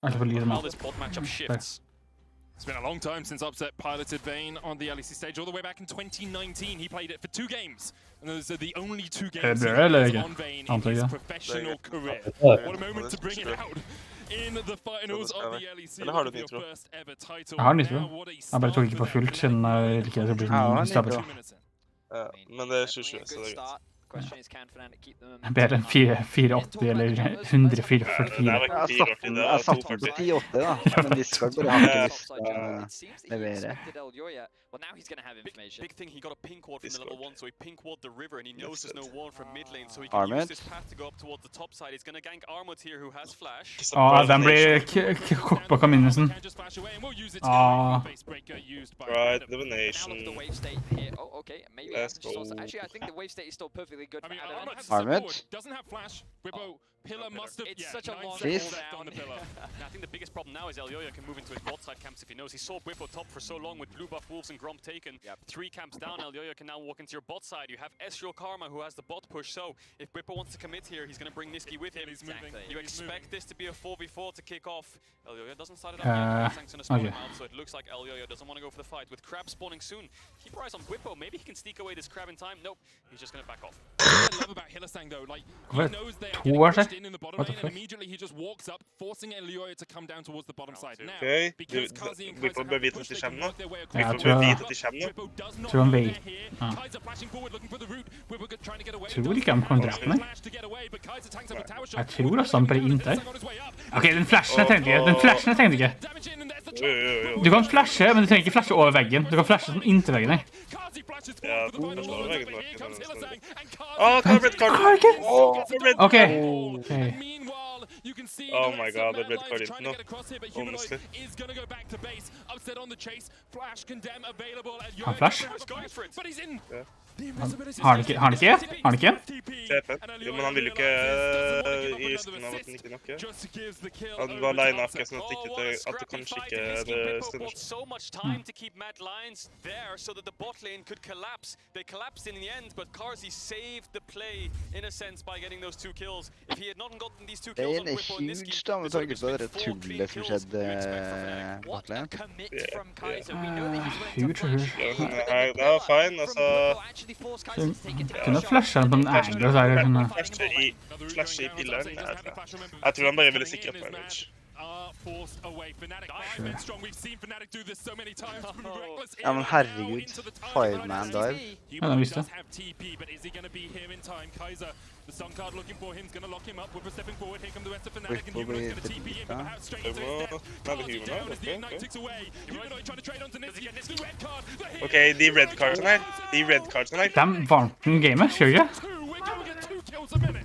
Jeg får lide how this bot matchup shifts. It's been a long time since Upset piloted Vayne on the LEC stage. All the way back in 2019, he played it for 2 games. And those are the only 2 games he has on Vayne in his professional career. What a moment to bring it out in the finals of the LEC. Your first ever title. Jeg har nitro. Jeg bare tok ikke på fullt, siden jeg ikke skal bli straffet. Ja, men det er 2020, så det er greit. Bedre enn 480 eller 144. Jeg satt den på 10-8 da, men Discord bare har ikke lyst til å levere. Well, now he's going to have information. Big thing, he got a pink ward from the level 1, so he pink ward the river, and he knows there's no ward from mid lane, so he can use this path to go up towards the top side. He's going to gank Armut here, who has flash. Den blir kokt av minusen. Pride, domination. Oh, okay, maybe actually, I think the wave state is still perfectly good for Adam. Armut? Doesn't have flash. Whippo, pillar must have... It's such a long Please. down. I think the biggest problem now is Elyoya can move into his bot side camps if he knows. He saw Whippo top for so long with blue buff wolves and Gromp taken. 3 camps down, Elyoya can now walk into your bot side. You have Ezreal Karma who has the bot push, so if Whippo wants to commit here, he's going to bring Niski with him. You expect this to be a 4v4 to kick off. Elyoya doesn't start it up yet. He's going to spawn him out, so it looks like Elyoya doesn't want to go for the fight. With Crab spawning soon, keep your eyes on Whippo. Maybe he can sneak away this Crab in time. Nope, he's just going to back off. What I love about Hillesang though, like, he knows they are getting pushed in the bottom lane, and immediately he just walks up, forcing Elyoya to come down towards the bottom side. Now, because Kazi and Kaiser have to push, they can work their way across. Whippo does not know they're here. Kaiser flashing forward, looking for the root. Whippo trying to get away. Tror ikke han kommer drepe meg. Jeg tror også han bare inn der. Ok, den flashen jeg tenkte ikke. Du kan flashe, men du trenger ikke flashe over veggen. Du kan flashe den inntil veggen her. Ja, du kan flashe over veggen nok. Åh, Karma! Ok. You can see Oh the my rest god, of the Mad red Lions card trying to no. get across here, but Honestly. Humanoid is going to go back to base. Upset on the chase. Flash Condemn available. And Han flash? But he's in. Har han ikke? Har han ikke? Har han ikke? TP. Jo, men han vil jo ikke i risken av at den ikke knocker. Han var line akkurat sånn at det kanskje ikke det stunner. So much time to keep Mad Lions there so that the bot lane could collapse. They collapsed in the end, but Carzzy saved the play in a sense by getting those 2 kills. If he had not gotten these 2 kills on Det Whippo and Niski, huge da, med tanke på det tullet som skjedde bak lane. Huge. Det var fine, altså. Kunne flashe den på en angle, så er det sånn... Flashe i pilleren. Jeg tror han bare ville sikre på damage. Ja, men herregud. Fireman dive. Ja, den visste. The Sun card looking for him, gonna lock him up. Whipper stepping forward. Here come the rest of Fnatic, and Whipper Humanoid's gonna blir TP him, TP, but how straight into his death. Carzzy down as the Ignite ticks away. Humanoid trying to trade onto Niski. The red card. Ok, de red cardsene her. De red cardsene her. De varmt den gamet, skjønner du ikke?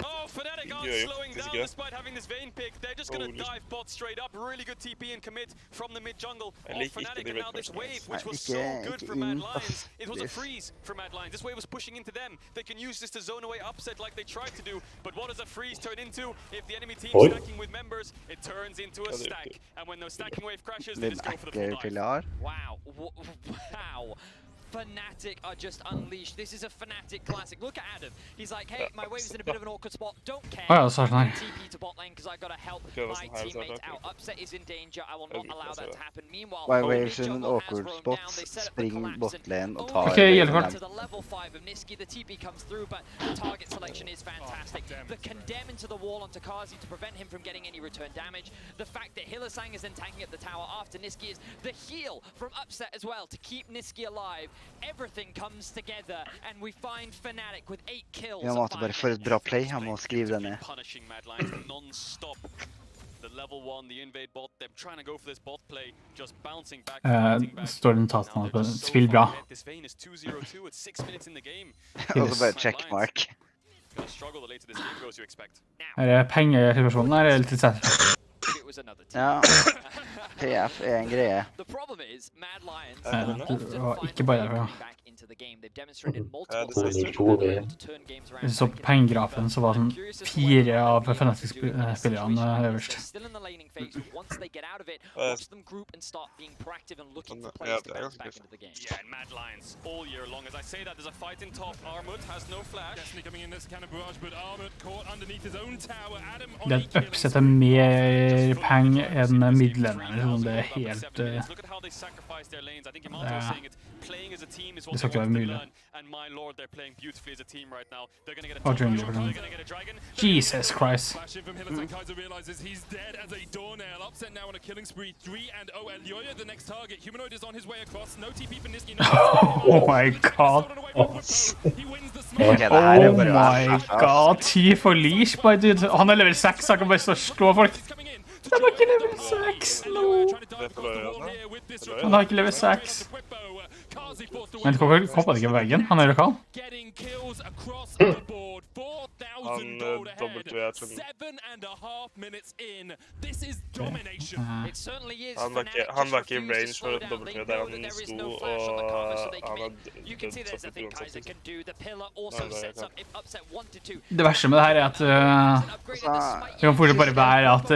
Oh, Fnatic aren't slowing down despite having this Vayne pick. They're just going to dive bot straight up. Really good TP and commit from the mid jungle of Fnatic. And now this wave, which was so good for Mad Lions, it was a freeze for Mad Lions. This wave was pushing into them. They can use this to zone away upset like they tried to do. But what does a freeze turn into? If the enemy team is stacking with members, it turns into a stack. And when the stacking wave crashes, they just go for the full dive. Wow. Wow. Fnatic are just unleashed. This is a Fnatic classic. Look at Adam. He's like, hey, my wave's in a bit of an awkward spot. Don't care. Oh, sorry. I'm TP to bot lane because I gotta help my teammates out. Upset is in danger. I will not allow that to happen. Meanwhile, My wave's in an awkward spot. Spring bot lane og tar to the level 5 of Niski. The TP comes through, but the target selection is fantastic. The condemn into the wall onto Carzzy to prevent him from getting any return damage. The fact that Hylissang is then tanking up the tower after Niski is the heal from Upset as well to keep Niski alive. Everything comes together, and we find Fnatic with 8 kills. Jeg måtte bare for et bra play, jeg må skrive det ned. Punishing Mad Lions non-stop. The level 1, the invade bot, they're trying to go for this bot play, just bouncing back. Står den taten på spill bra. This Vayne is 2-0-2 at 6 minutes in the game. Og så bare checkmark. Gonna struggle the later this game goes, you expect. Er det pengesituasjonen her, eller litt sett? Ja, PF en greie. The problem is, Mad Lions Det var ikke bare derfor. into the game. They've demonstrated multiple Hvis du så på pengegrafen, så var sånn 4 av Fnatic-spillerne øverst. Still in the laning phase. Once they get out of it, watch them group and start being proactive and looking for players to bounce back into the game. Yeah, and Mad Lions all year long. As I say that, there's a fight in top. Armut has no flash. Destiny coming in this kind of barrage, but Armut caught underneath his own tower. Adam on Det oppsetter mer peng enn midlene, det er helt... Look at how they sacrifice their lanes. I think Imanto is saying it. Playing as a team is what Det skal ikke være mulig. And my lord, they're playing beautifully as a team right now. They're going to get a Og Ginger for den. Jesus Christ. Flash in from Hylissang. Kaiser realizes he's dead as a doornail. Upset now on a killing spree. 3-0. Elioya, the next target. Humanoid is on his way across. No TP for Niski. Oh my god. Oh my god. 10 for leash, by dude. Han er level 6, han kan bare stå og slå folk. Han har ikke level 6, no. Han har ikke level 6. Men hvorfor hopper det ikke i veggen? Han er lokal. Han dobbelt-V-er til Han var ikke i range for dobbelt-V der han sto, og han hadde dødd Det verste med det her er at det kan fortsatt bare være at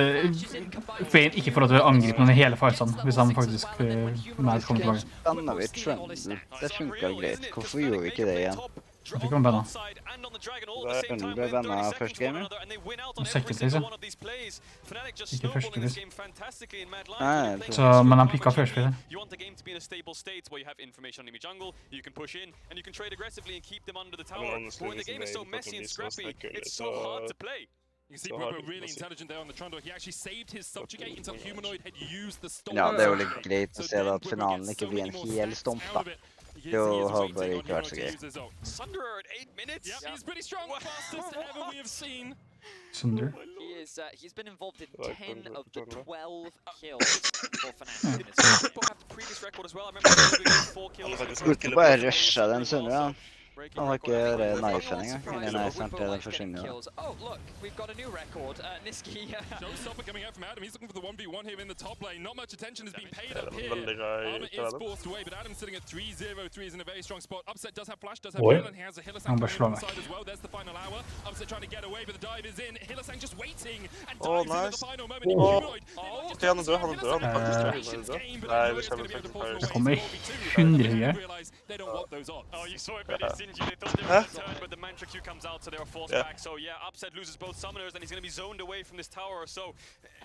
Vayne ikke får lov til å angripe noen i hele fightene, hvis han faktisk med kommer tilbake. Banna vi Trundle. Det funket greit. Hvorfor gjorde vi ikke det igjen? Jeg fikk han banna. Trundle ble banna første game. Second så. Ikke første quiz. Nei, Så, men han pikket første quiz. You want the game to be in a stable state where you have information on enemy jungle, you can push in, and you can trade aggressively and keep them under the tower. But when the game is so messy and scrappy, it's so hard to play. You can see Whipper really intelligent there on the Trundle. He actually saved his subjugate until Humanoid had used the storm. Ja, det er jo litt greit å se at finalen ikke blir en hel stomp, da. Det har bare ikke vært så gøy. Sunder at 8 minutes. Yep, he's pretty strong. Fastest ever we have seen. Sunder. He's been involved in 10 of the 12 kills for Fnatic. Burde bare rushe den Sunder, da. Han har ikke knifen engang. Nei, snart den forsvinner. Oh, look, we've got a new record. Niski. Showstopper coming out from Adam. He's looking for the 1v1 here in the top lane. Not much attention has been paid up here. Armor is forced away, but Adam's sitting at 3-0-3 is in a very strong spot. Upset does have flash, does have heal, and he has a Hillisang coming on the side as well. There's the final hour. Upset trying to get away, but the dive is in. Hillisang just waiting and dives into the final moment. Humanoid. Han er død, han er død. Han er faktisk død. Nei, det kommer faktisk først. Det kommer 100 greier. Oh, you saw it, but it's Sinji. They thought they were going to turn, but the Mantra Q comes out, so they were forced back. So yeah, Upset loses both summoners, and he's going to be zoned away from this tower. So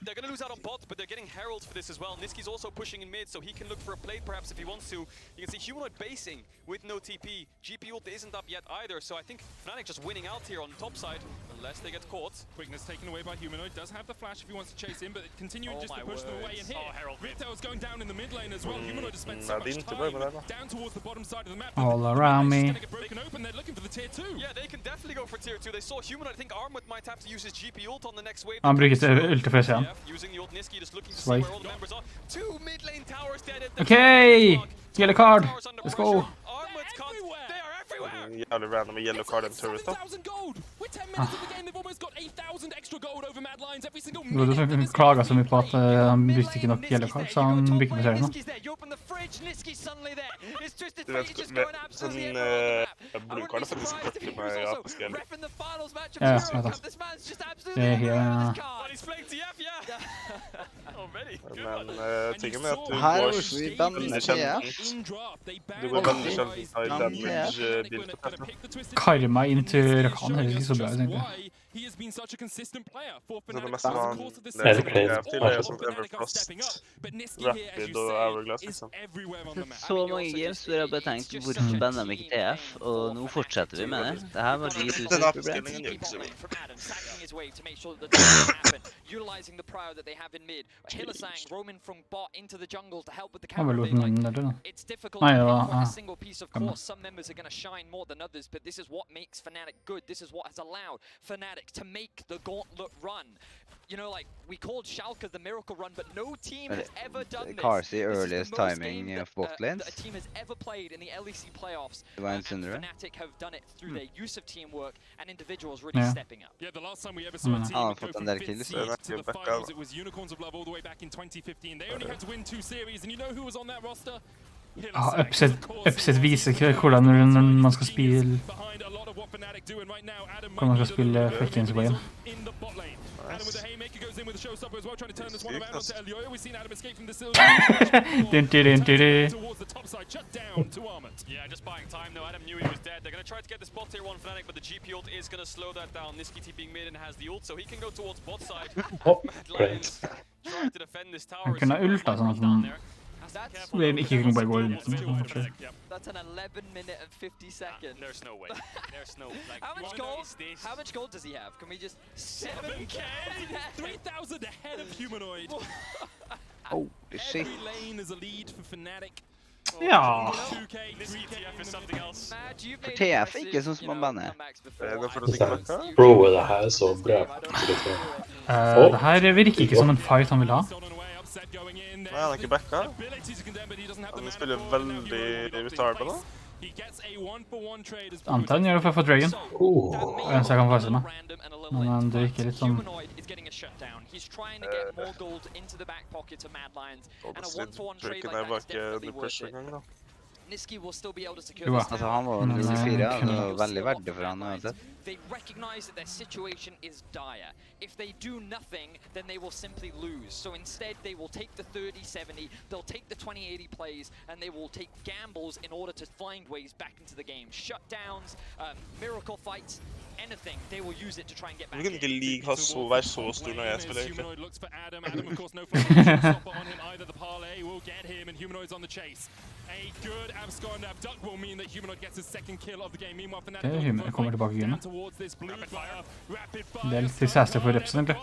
they're going to lose out on bot, but they're getting heralds for this as well. Niski's also pushing in mid, so he can look for a plate perhaps if he wants to. You can see Humanoid basing with no TP. GP ult isn't up yet either, so I think Fnatic just winning out here on the top side, unless they get caught. Quickness taken away by Humanoid. Does have the flash if he wants to chase in, but continuing just to push them away. And here, Riptail's going down in the mid lane as well. Humanoid has spent so much time down towards the bottom side of the map. All around me. Broken open, they're looking for the tier 2. Yeah, they can definitely go for tier 2. They saw Humanoid. I think Armut might have to use his GP ult on the next wave. Han bruker ulti for å se han. Using the ult Niski, just looking to see where all the members are. 2 mid lane towers dead at the Okay, yellow card. Let's go. Armut's cut. They are everywhere. Jævlig random med yellow card and turret da. 7,000 gold. We're 10 minutes of the game. They've almost got 8,000 extra gold over Mad Lions every single minute. Han klaget så mye på at han brukte ikke nok yellow card, så han bruker på serien nå. Du vet, sånn blue card er faktisk kortlig med APSG. Ja, jeg vet det. Det er helt... Men tingen er at du Her går er Oslo i bandet sjelden. Du går veldig sjelden til damage-bild på testen. Karma inn til Rakan høres ikke så bra ut, egentlig. He has been such a consistent player for Så det Fnatic. meste han leser til er sånn Everfrost, Rapid og Hourglass, liksom. Så mange games hvor jeg bare tenkt hvorfor bandet de ikke TF, og nå fortsetter vi med det. Det her var de Den avspillingen gjør ikke så mye. Utilizing the prio that they have in mid. Hillisang roaming from bot into the jungle to help with the Han var camera. låten der til da. It's difficult Nei, to det var... pinpoint a single piece. Of course, some members are going to shine more than others, but this is what makes Fnatic good. This is what has allowed Fnatic to make the gauntlet run. You know, like, we called Schalke the miracle run, but no team has ever done this. Carsey This is earliest the most timing game of bot lanes. that a team has ever played in the LEC playoffs. Divine And Syndrome. Fnatic have done it through their use of teamwork and individuals really Yeah. stepping up. Yeah, the last time we ever saw a team Han har go fått from en del 5th kills. seed to the finals, it was Unicorns of Love all the way back in 2015. They only had to win 2 series, and you know who was on that roster? Ja, Upset viser ikke hvordan man skal spille... Hvordan man skal spille 15-spillen. Adam with the haymaker goes in with the showstopper as well, trying to turn this one around onto Elioyo. We've seen Adam escape from the silver towards the top side, shut down to Armut. Yeah, just buying time though. Adam knew he was dead. They're going to try to get this bot tier 1 Fnatic, but the GP ult is going to slow that down. Niski TPing mid and has the ult, so he can go towards bot side. Mad Lions trying to defend this tower. Han kunne ulta sånn at han... Ikke kunne bare gå ut. That's an 11 minute and 50 second. There's no way. There's no... Like, How much gold does he have? Can we just... 7K? 3,000 ahead of Humanoid. Oh, shit. Every lane is a lead for Fnatic. Ja. For TF er ikke sånn som man banner. Bro, det her er så bra. Det her virker ikke som en fight han vil ha. Nei, han er ikke backa. Han spiller veldig retarded da. Antar han gjør det for å få Dragon. Jeg kan få se meg. Men han drikker litt sånn... Draken er bare ikke the pressure engang da. Niski will still be able to secure this. Altså, han var 94, det var veldig verdig for han uansett. They recognize that their situation is dire. If they do nothing, then they will simply lose. So instead, they will take the 30-70, they'll take the 20-80 plays, and they will take gambles in order to find ways back into the game. Shutdowns, miracle fights, anything, they will use it to try and get back in. Jeg kan ikke like å være så stor når jeg spiller egentlig. Humanoid looks for Adam. Adam, of course, no stopper on him either. The parlay will get him, and Humanoid's on the chase. A good abscond abduct will mean that Humanoid gets his second kill of the game. Meanwhile, Fnatic Humanoid kommer tilbake igjen. towards this blue fire. Rapid fire. Det er litt disaster for Reps, egentlig.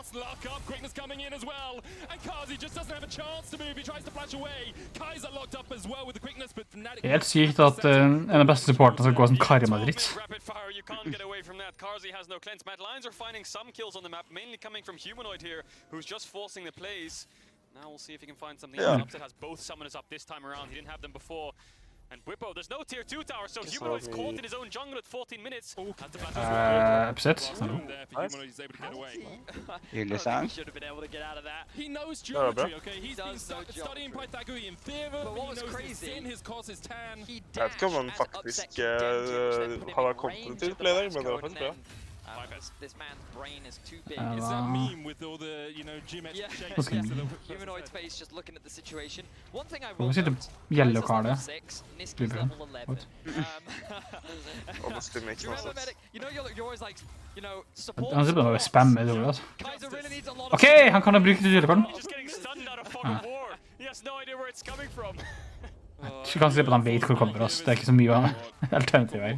Quickness coming in as well. And Kazi just doesn't have a chance to move. He tries to flash away. Kaiser locked up as well with the quickness, but Fnatic... Helt sykt at en av de beste supportene skal gå som Karma-dritt. Rapid fire, you can't get away from that. Karzi has no cleanse. Mad Lions are finding some kills on the map, mainly coming from Humanoid here, who's just forcing the plays. Now we'll see if he can find something else. Upset has both summoners up this time around. He didn't have them before. And Whippo, there's no tier 2 tower, so Humanoid's caught in his own jungle at 14 minutes. Upset. Hylesang. Should have been able to get out of that. He knows geometry, okay? He's been studying Pythagorean theorem, But what he was knows crazy, that sin his cause is tan. Jeg vet ikke om han faktisk har vært kompetitiv player, men det var faktisk bra. This man's brain is too big. It's that meme with all the, you know, geometric shapes. Humanoid's face just looking at the situation. One thing I will Hvorfor sitter yellow card der? Niski's level 11. Honestly makes no sense. You know, you're always like, you know, support. Han sitter bare og spammer det ordet, altså. Ok, han kan ha brukt det yellow-karden. He has no idea where it's coming from. Du kan se på at han vet hvor det kommer, altså. Det er ikke så mye alternativ her.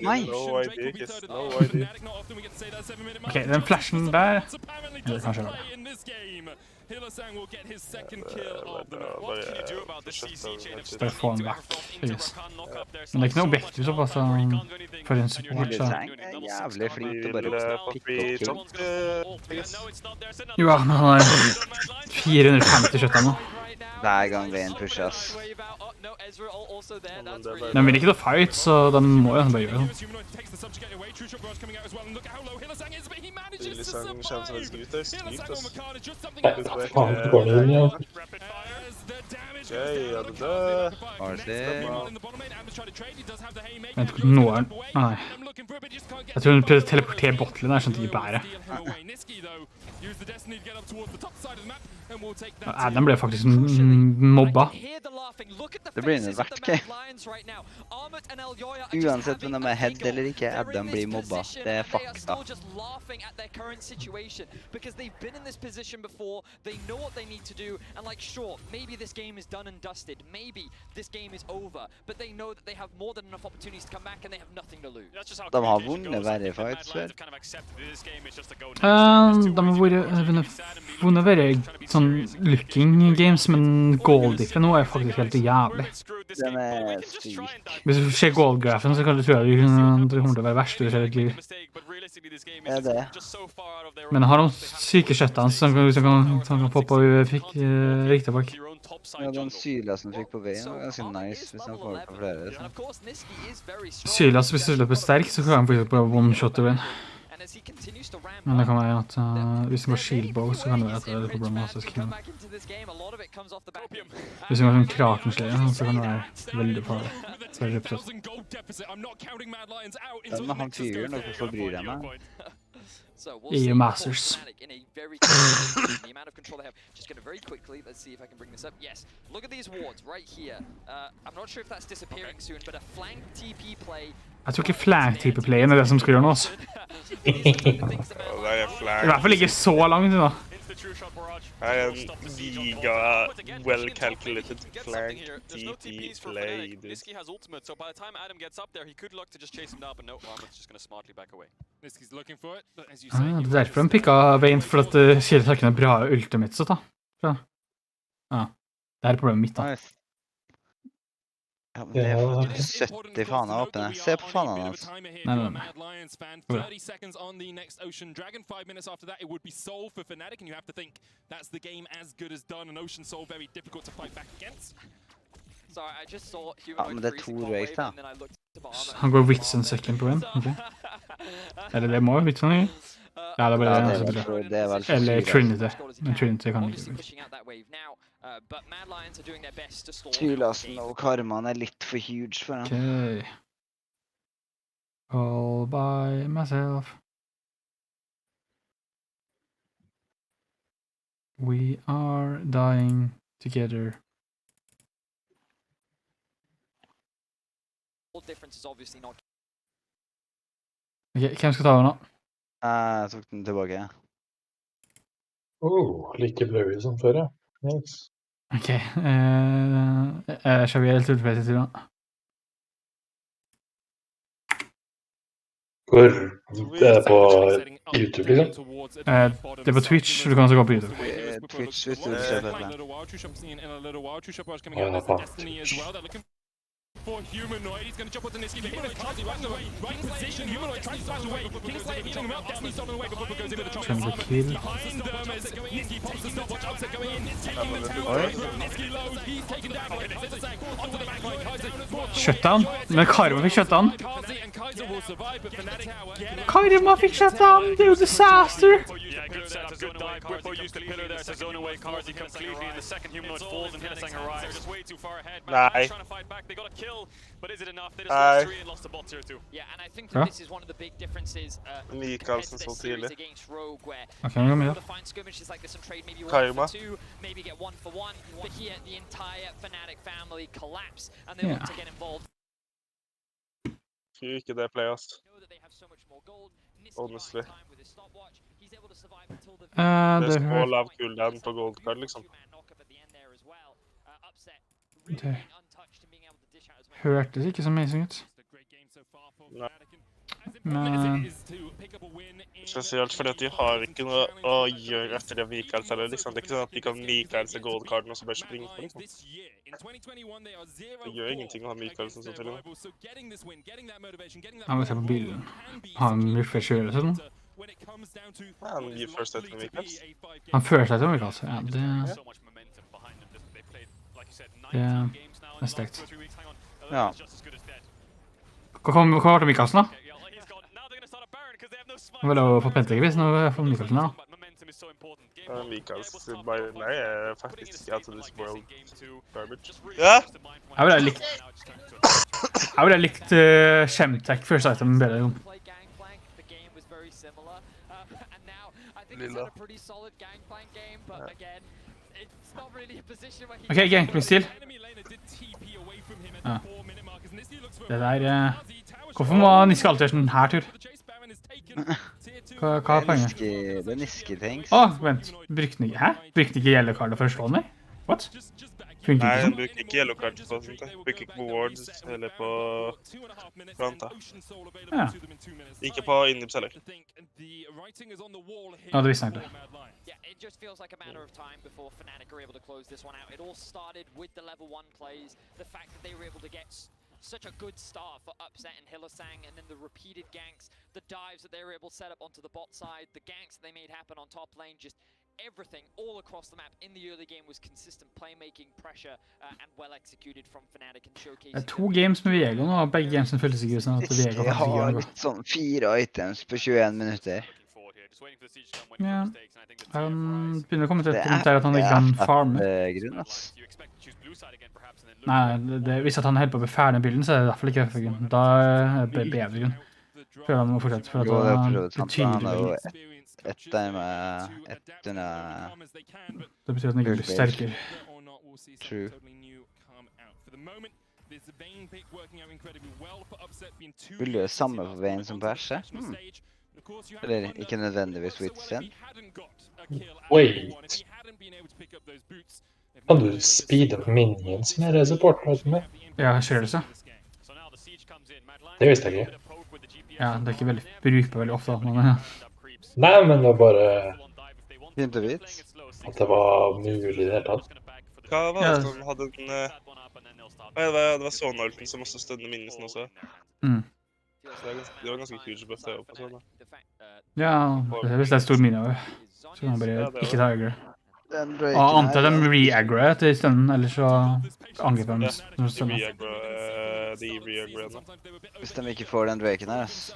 Nei! No idea, Kiss. No idea. Ok, den flashen der. Eller kanskje det. Hylesang will get his second kill of the match. What can you do about the CC chain of Bare få han back. Yes. Men det er ikke noe objektiv så pass for en support, så... Hylesang jævlig flink til å bare pikke opp ting. Jo, men han har 450 kjøtt nå. Hver gang veien pushes. Den vil ikke til fight, så den må jo bare gjøre det. Hylesang kommer som en skryter. Skryt, ass. Faen, går det inn, ja. Ok, ja, det dør. Jeg vet ikke når han... Nei. Jeg tror hun prøvde å teleportere botlane der, sånn at de bærer. Den ble faktisk mobba. Det blir en hvert, ikke? Uansett om de er head eller ikke, Adam blir mobba. Det er fakta. Maybe this game is done and dusted. Maybe this game is over. But they know that they have more than enough opportunities to come back and they have nothing to lose. De har vunnet verre fights før. De har vunnet verre sånn looking games, men goal-diffen nå er faktisk helt jævlig. Den er syk. Hvis du ser goal-grafen, så kan du tro at det kommer til å være verst du ser et liv. Ja, det. Men har de syke kjøttene som kan poppe og fikk riktig bak. Ja, den Sylasen fikk på veien var ganske nice hvis han får på flere. Sylas, hvis du løper sterk, så kan han faktisk bare one-shot win. Men det kan være at hvis han går shieldbow, så kan det være at det er litt problem med hans skin. Hvis han går sånn krakenslayer, så kan det være veldig farlig. Så er det ripset. Ja, men han fyrer noe for å bry deg med. EU Masters. The amount of control they have. Just gonna very quickly, let's see if I can bring this up. Yes, look at these wards right here. I'm not sure if that's disappearing soon, but a flank TP play. Jeg tror ikke flank-type-playen er det som skal gjøre noe, altså. I hvert fall ikke så langt, da. Det er en giga well-calculated flank TP play. Niski has ultimate, so by the time Adam gets up there, he could look to just chase him down, but no, Armut's just gonna smartly back away. Niski's looking for it, but as you say... Det er derfor de pikka veien, for at Kjell takkene er bra ultimates, da. Ja, det er problemet mitt, da. Ja, men det er faktisk 70 faner åpne. Se på fanene hans. Nei. 30 seconds on the next Ocean Dragon. 5 minutes after that, it would be Soul for Fnatic, and you have to think that's the game as good as done, and Ocean Soul very difficult to fight back against. Ja, men det er 2 race, da. Han går Wits en second på en, Eller det må Wits han gjøre. Ja, det er bare det. Eller Trinity. Men Trinity kan ikke Sylasen og Karman er litt for huge for han. Ok. All by myself. We are dying together. Ok, hvem skal ta over nå? Jeg tok den tilbake. Like bløy som før, ja. Nice. Ok, Xavier helt utfløyt til da. Hvor det er på YouTube, liksom? Det er på Twitch, så du kan også gå på YouTube. Twitch, hvis du vil se på det. Ja, faen. For Humanoid, he's going to jump onto Niski. Humanoid Kazi right in the right position. Humanoid tries to smash away. Kingslayer healing him up. Destiny's on the way, but Bubba goes into the top. Behind them as Niski pops the stopwatch. Upset going in. It's taking the tower. Niski low. He's taken down by Kaiser onto the backline. Kaiser. Shutdown. Men Karma fikk shutdown. Kazi and Kaiser will survive, but Fnatic Karma fikk shutdown. Det er jo disaster. Yeah, good setup, good dive. Whippo used the pillar there to zone away Karzi completely, and the second Humanoid falls and Hillesang arrives. They're just way too far ahead. Man's trying to fight back. They got a kill, but is it enough? They just lost 3 and lost the bots here too. Yeah, and I think that this is one of the big differences compared to this series against Rogue, where you're able to find skirmishes like this and trade maybe 1 for 2, maybe get 1 for 1, but here the entire Fnatic family collapse, and they look to get involved. Tror ikke det playas. Honestly. Det er så lav cooldown på gold card, liksom. Det hørtes ikke så amazing ut. Men spesielt fordi at de har ikke noe å gjøre etter det Mikael selger, liksom. Det er ikke sånn at de kan Mikael seg gold carden og så bare springe på, liksom. Det gjør ingenting å ha Mikael som sånn til det. Jeg må se på bilen. Har han refresh gjør det sånn? Han gir first light til Mikael. Han first light til Mikael, ja. Det er stekt. Ja. Hva var det Mikaelsen da? Han vil jo få Pentagon nå for Mikaelsen da. Mikaels nei er faktisk out of this world garbage. Ja! Jeg ville likt Shemtech first item bedre. Lilla. Ok, gangplank-stil. Ja. Det der... Hvorfor må Niski alltid gjøre sånn her tur? Hva er poenget? Det er Niski-tanks. Vent. Brukte den ikke... Hæ? Brukte den ikke yellow card for å slå den meg? What? Nei, han bruker ikke yellow card på sånt. Bruker ikke på wards eller på fronta. Ja. Ikke på innips heller. Ja, det visste jeg egentlig. Yeah, it just feels like a matter of time before Fnatic are able to close this one out. It all started with the level 1 plays, the fact that they were able to get such a good start for Upset and Hillesang, and then the repeated ganks, the dives that they were able to set up onto the bot side, the ganks that they made happen on top lane, just everything all across the map in the early game was consistent playmaking, pressure, and well executed from Fnatic and showcasing. Det er 2 games med Viego nå, og begge gamesene føltes ikke sånn at Viego Jeg har litt sånn 4 items på 21 minutter. Ja, han begynner å komme til et punkt der at han ikke kan farme. Det er grunn, ass. Nei, hvis han holder på å bli ferdig med bilden, så er det i hvert fall ikke grunn. Da er det bedre grunn. Før han må fortsette, for at han blir tydelig. Ett med ett under... Det betyr at han ikke blir sterkere. True. Vil du gjøre samme på veien som på Ashe? Eller ikke nødvendigvis Witsen? Wait. Kan du speede opp minions med supporten med? Ja, kjører det så. Det visste jeg ikke. Ja, det er ikke veldig brukbar veldig ofte, men... Nei, men det var bare... Fint og vidt. At det var mulig i det hele tatt. Hva var det som hadde den... Det var Sonalten som også stødde minnesen også. Så det var ganske huge buff det oppe sånn da. Ja, hvis det er stor mine over. Så kan man bare ikke ta aggro. Og antar de re-aggroet til stedet, eller så angriper de når det stønner. De re-aggroene. Hvis de ikke får den Draken her, ass.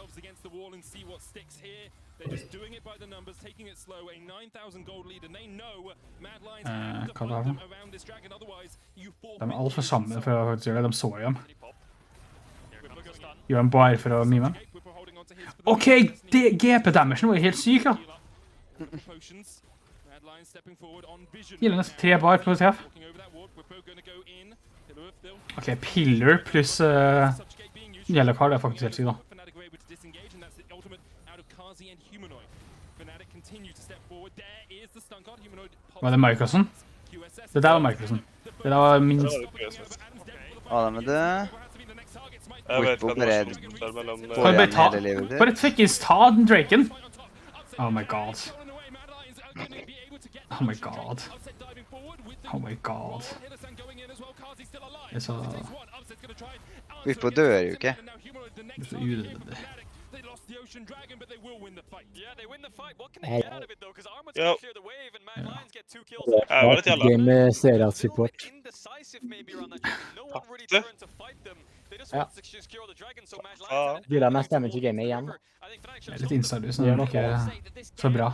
Hva var det? De er alt for sammen for å faktisk gjøre det, de så jo dem. Gjør de bare for å mime dem? Ok, GP-damagen var helt syk da! Gjelder nesten 3 bar på TF. Ok, Pillar pluss yellow card er faktisk helt syk da. Var det Microsen? Det der var Microsen. Det der var minst... Adam er død. Whippo bare fuckings ta den Draken! Oh my god. Oh my god. Oh my god. Det er så... Hvorfor dør jo ikke? Det er så udødelig. Ja. Game serial-support. Ja. Gilla mest damage i gamet igjen. Det er litt instabil, så det er ikke så bra.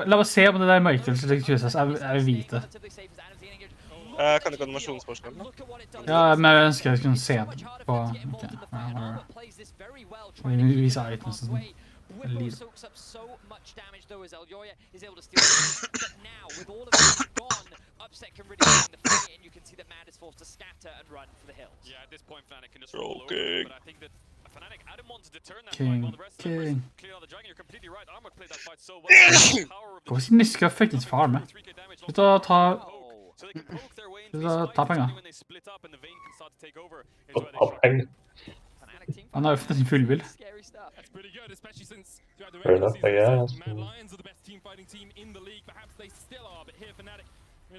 La oss se om det der Michaels er hvite. Kan ikke animasjonsforskjell, da? Ja, men jeg ønsker jeg kunne se det på... Ok, vi viser items og sånn. Liv. soaks up so much damage though as Elyoya is able to steal it. But now, with all of it gone, Upset can really bring the fight, and you can see that Mad is forced to scatter and run for the hills. Yeah, at this point Fnatic can just roll over, but I think that Fnatic, Adam wanted to turn that fight while the rest of the members cleared out the dragon. You're completely right, Armor played that fight so well. Hvorfor siden Niska fikk ikke far med? Slutt å ta... Slutt å ta penger. Han har jo fått sin fullbill.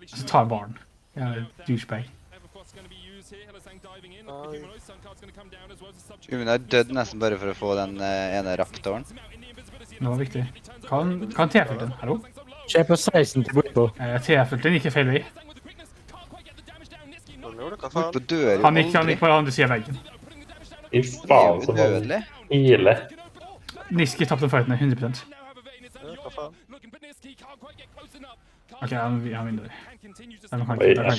Så tar barn. Jeg er douchebag. Human har dødd nesten bare for å få den ene raptoren. Det var viktig. Kan TF-ult den? Hallo? Se på 16 til bortpå. TF-ult den gikk i feil vei. Bortpå dør jo Han gikk på andre siden av veggen. I faen som var ile. Niski tappte fighten 100%. Ok, han vinner det. Jeg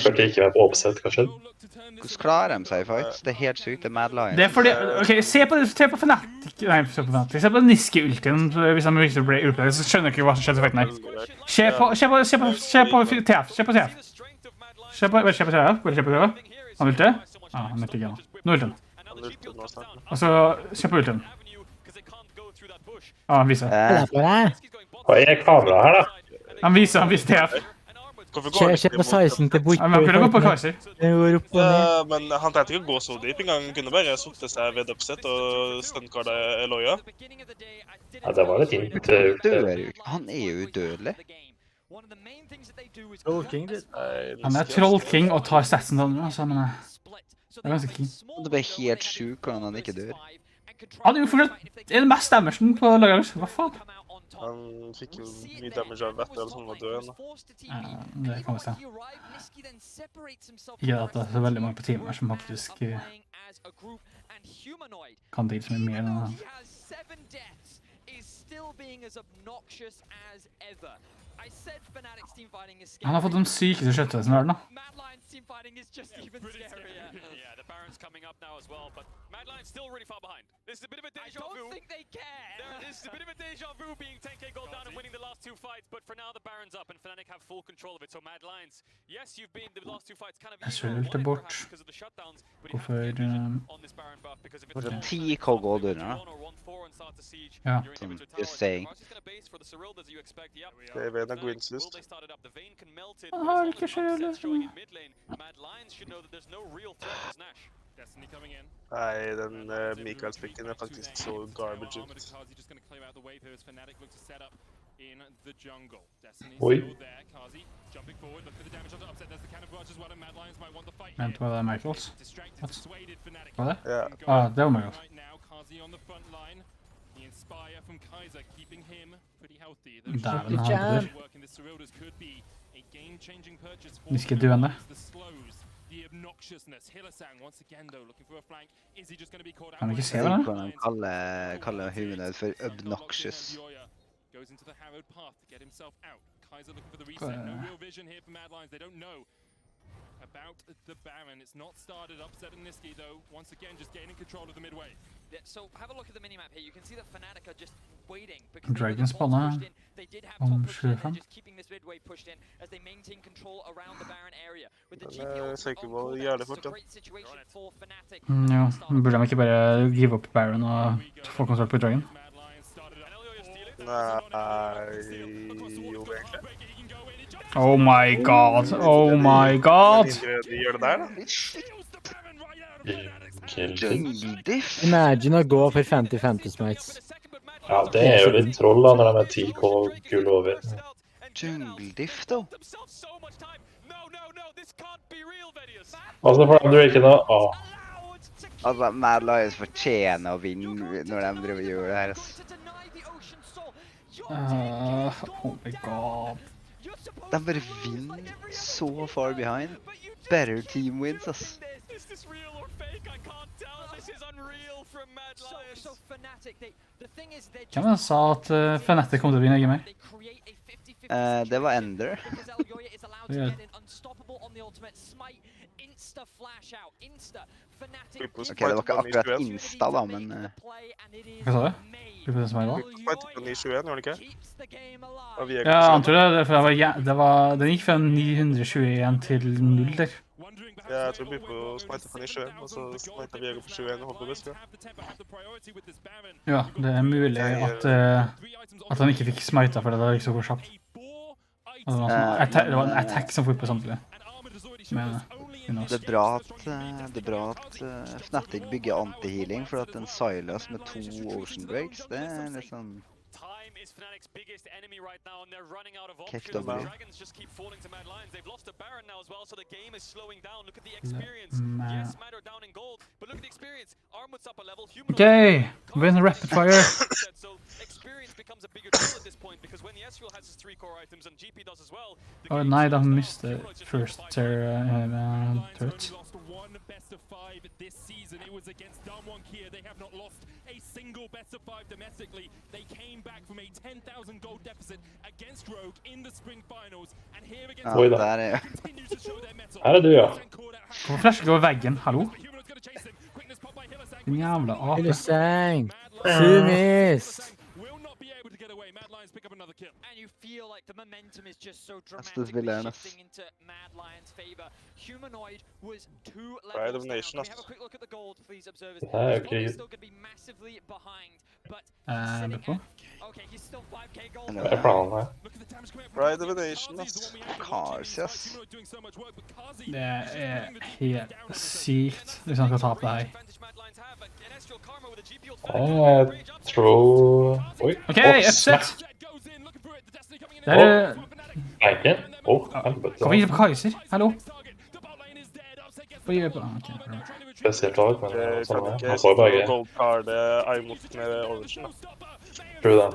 følte ikke meg på oppsett, kanskje. Hvordan klarer de seg i fights? Det er helt sykt, det er Mad Lions. Det er fordi, ok, se på Fnatic. Nei, se på Fnatic. Se på Niski-ultien, hvis han virkelig ble ultien, så skjønner jeg ikke hva som skjedde i fighten her. Se på TF, se på TF. Se på TF. Han ulte? Ja, han ulte ikke nå. Nå ulte han. Og så, se på ultien. Ja, han viser. Hva er kamera her, da? Han viser TF. Se på 16 til bortpå. Han kunne gå på Kaiser. Det går opp og ned. Men han trengte ikke å gå så dyp engang. Han kunne bare suttet seg ved upset og stuncarde Elyoya. Ja, det var litt fint. Han er jo udødelig. Han er trollking og tar statsen til han, altså, men det er ganske king. Det ble helt sjuk hvordan han ikke dør. Han er jo fortsatt den mest damagen på laget. Hva faen? Han fikk jo mye damage av vettet, eller sånn var død igjen. Det kan vi se. Ikke at det er så veldig mange på teamet som faktisk kan deale så mye mer enn han. Han har fått den sykeste skjøttelsen i verden, da. Yeah, the Baron's coming up now as well, but Mad Lions still really far behind. This is a bit of a deja vu. I don't think they care. This is a bit of a deja vu being 10k gold down and winning the last two fights, but for now the Baron's up and Fnatic have full control of it. So Mad Lions, yes, you've been the last two fights kind of equal bort. Hvorfor... Det er 10k gold under, Ja. Just saying. Det er ved en Gwynslust. Han har ikke selv. Nei, den Mikael-spikken er faktisk så garbage ut. Oi. Vent, var det Michaels? Hva var det? Ja. Ah, det var Michaels. Dæven, han dør. Niske døende. Kan du ikke se det? Kan han kalle Humanoid for obnoxious? About the Baron. It's not started upset and Niski though. Once again, just gaining control of the midway. Yeah, so have a look at the minimap here. You can see that Fnatic are just waiting. Dragon spawner. They did have top push in, they're just keeping this midway pushed in as they maintain control around the Baron area. With the GP it's a great situation for Fnatic. Ja, burde de ikke bare give up Baron og få kontroll på Dragon? Nei, jo egentlig. Oh my god, oh my god! De gjør det der, da. Imagine å gå for 50-50 smites. Ja, det er jo litt troll da, når de er 10k gull over. Jungle Diff, da. Altså, for de Drake nå, Altså, Mad Lions fortjener å vinne når de driver og gjør det her, ass. Oh my god. De bare vinner så far behind. Better team wins, ass. Hvem var det som sa at Fnatic kom til å vinne game her? Det var Ender. Ok, det var ikke akkurat Insta da, men... Hva sa du? Hva som er da? Fighter på 921, gjør det ikke? Ja, jeg tror det, for den gikk fra 921 til 0 der. Ja, jeg tror vi på smite på 921, og så smite vi på 21 og holdt på det, tror jeg. Ja, det er mulig at han ikke fikk smita for det gikk så kjapt. Det var en attack som får på samtidig. Det er bra at Fnatic bygger anti-healing, for at en Silas med 2 Ocean Breaks, det er litt sånn... Kekt å bli. Ok, win rapid fire. Nei, de mistet first turret. This season it was against Damwon Kia. They have not lost a single best of 5 domestically. They came back from a 10,000 gold deficit against Rogue in the spring finals, and here against continues to show their mettle. Her er du, ja. Hvorfor flasher ikke over veggen? Hallo? Din jævla ape. Hillesang! Sumis! And you feel like the momentum is just so That's dramatically the shifting into Mad Lions' favor. Humanoid was 2 Pride levels of down. Nation, Can we have a quick look at the gold, please, observers? Ja, He's ok. probably still going to be massively behind, but sitting Hvorfor? at... Okay, he's still 5k gold. Det er planen her. Pride of a Nation, ass. Cars, ass. Det er helt sykt hvis han skal tape det her. Jeg tror... Oi, Ok, upset! Det er... Nei, ikke? Helvete. Hvorfor gir det på Kaiser? Hallo? Hvorfor gir det på... Ok, Spesielt lag, men Kan sånn er. ikke Han så begge. gold card imot med Origin, da. Tror det.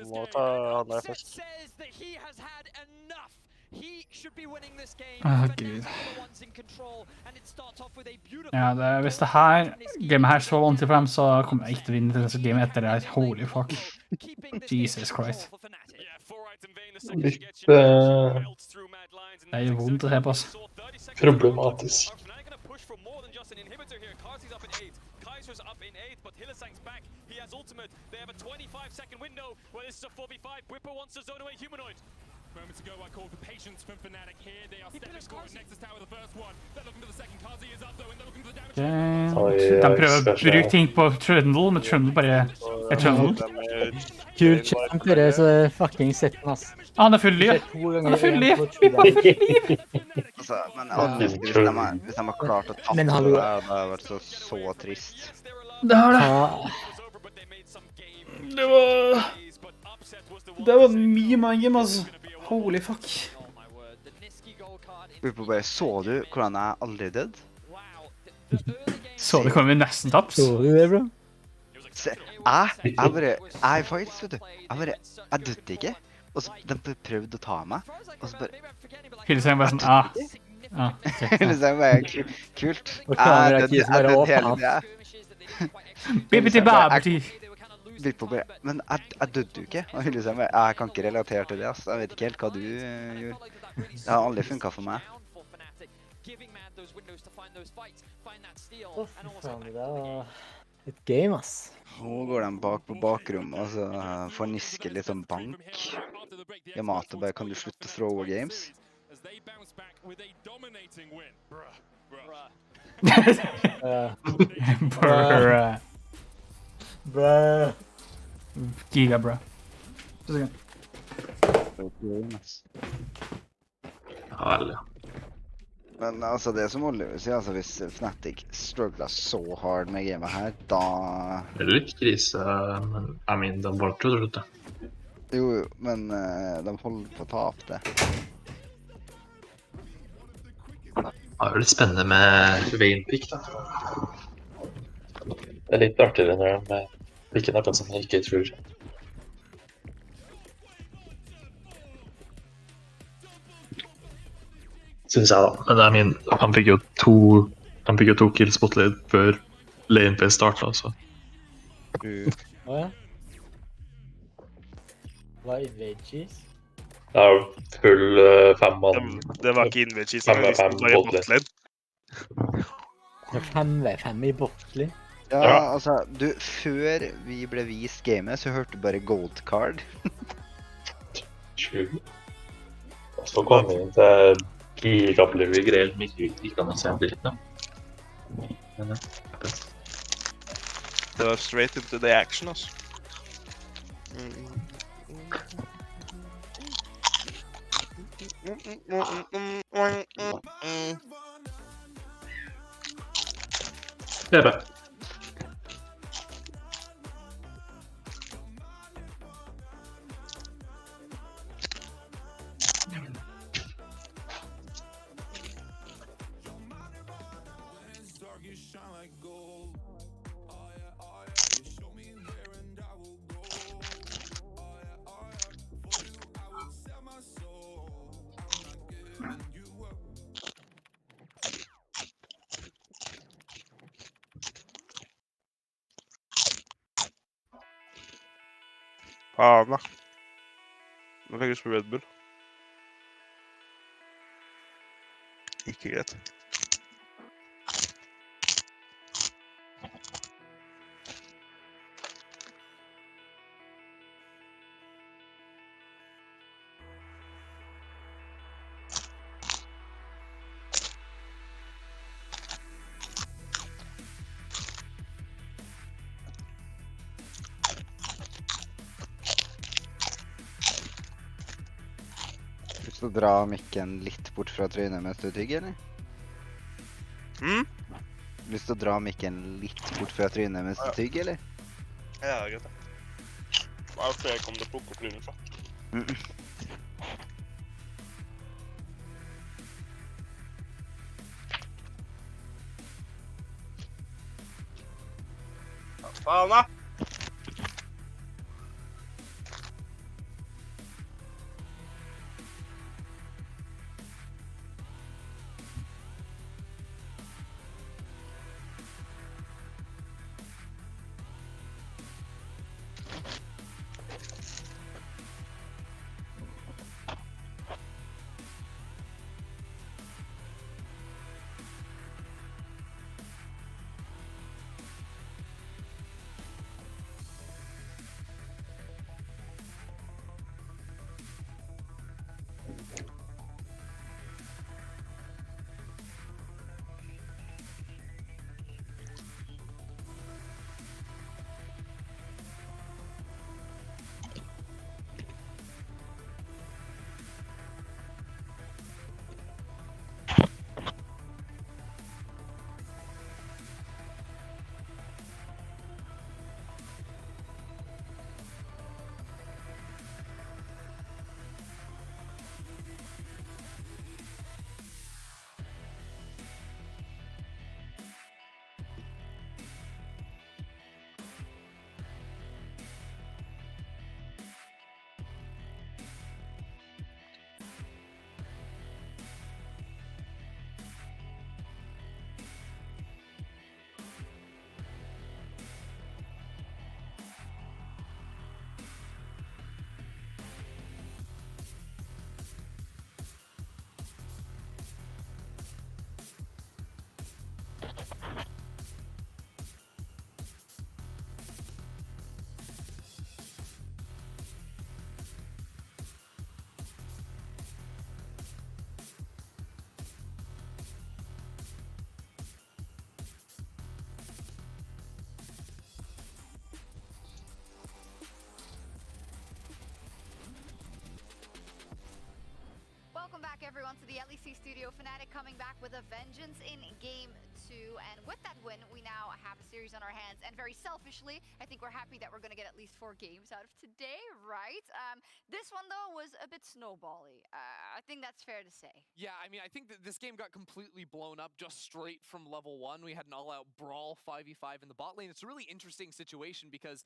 Må ta han der først. He should be winning this game. Gud. The ones in control, and it starts off with a beautiful... Ja, hvis det her gamet her er så vanskelig for dem, så kommer jeg ikke til å vinne til dette gamet etter det her. Holy fuck. Jesus Christ. Litt Det er jo vondt å se på oss. problematisk. Kaiser's up in 8, but Hillesang's back. He has ultimate. They have a 25-second window where this is a 4v5. Whipper wants to zone away Humanoid. Moments ago, I called for patience from Fnatic here. They are stepping forward. Nexus Tower, the first one. They're looking for the second. Kazi is up though, and they're looking for the damage. De prøver å bruke ting på Trundle, men Trundle bare er Trundle. Kult kjent dere, så fucking sett den, ass. Han er full liv! Han er full liv! Altså, men hvis de har klart å tappe det, det har vært så trist. Det har det. Det var mye mange, altså. Holy fuck. Så du hvordan jeg aldri død? Så du hvordan vi nesten tapt? Så du det, bro? Jeg fights, vet du. Jeg dødde ikke. Og så de prøvde å ta meg. Og så bare... Hillesang bare sånn, Hillesang bare kult. Jeg dødde hele tiden. Bibbidi-babbidi. Men jeg dødde jo ikke. Og Hillesang bare, jeg kan ikke relatere til det, ass. Jeg vet ikke helt hva du gjør. Det har aldri funket for meg. Faen, det var et game, ass. Nå går de bak på bakrommet, og så får Niske litt sånn bank. Yamato bare, kan du slutte å throw over games? Bruh. Giga, bro. Herlig. Men altså, det som Oliver sier, altså hvis Fnatic struggler så hard med gamet her, da... Det er litt krise, men jeg mener, de valgte jo det. Jo, men de holder på å tape det. Det er litt spennende med Vayne-pick, da. Det er litt artigere når de pikker noe som jeg ikke tror. Synes jeg, da. Men det er min... Han fikk jo to kills mot lane før lane play startet, så. Hva? Hva er veggies? Det er full 5-mann. Det var ikke inventories, det var liksom bare botlane. 5v5 i botlane? Ja, altså, før vi ble vist gamet, så hørte du bare gold card. True. Og så kom vi inn til gigablue-greier som ikke kan se en dritt, da. Det var straight into the action, altså. Det er bra. Faen, da. Nå fikk jeg lyst på Red Bull. Ikke greit. Så dra mikken litt bort fra trynet mens du tygger, eller? Lyst til å dra mikken litt bort fra trynet mens du tygger, eller? Ja, greit. Hva er det jeg kom til å plukke opp lyden fra? Faen, da! Welcome back, everyone, to the LEC studio. Fnatic coming back with a vengeance in Game 2, and with that win, we now have a series on our hands. And very selfishly, I think we're happy that we're going to get at least 4 games out of today, right? This one, though, was a bit snowbally. I think that's fair to say. Yeah, I mean, I think that this game got completely blown up just straight from level 1. We had an all-out brawl 5v5 in the bot lane. It's a really interesting situation because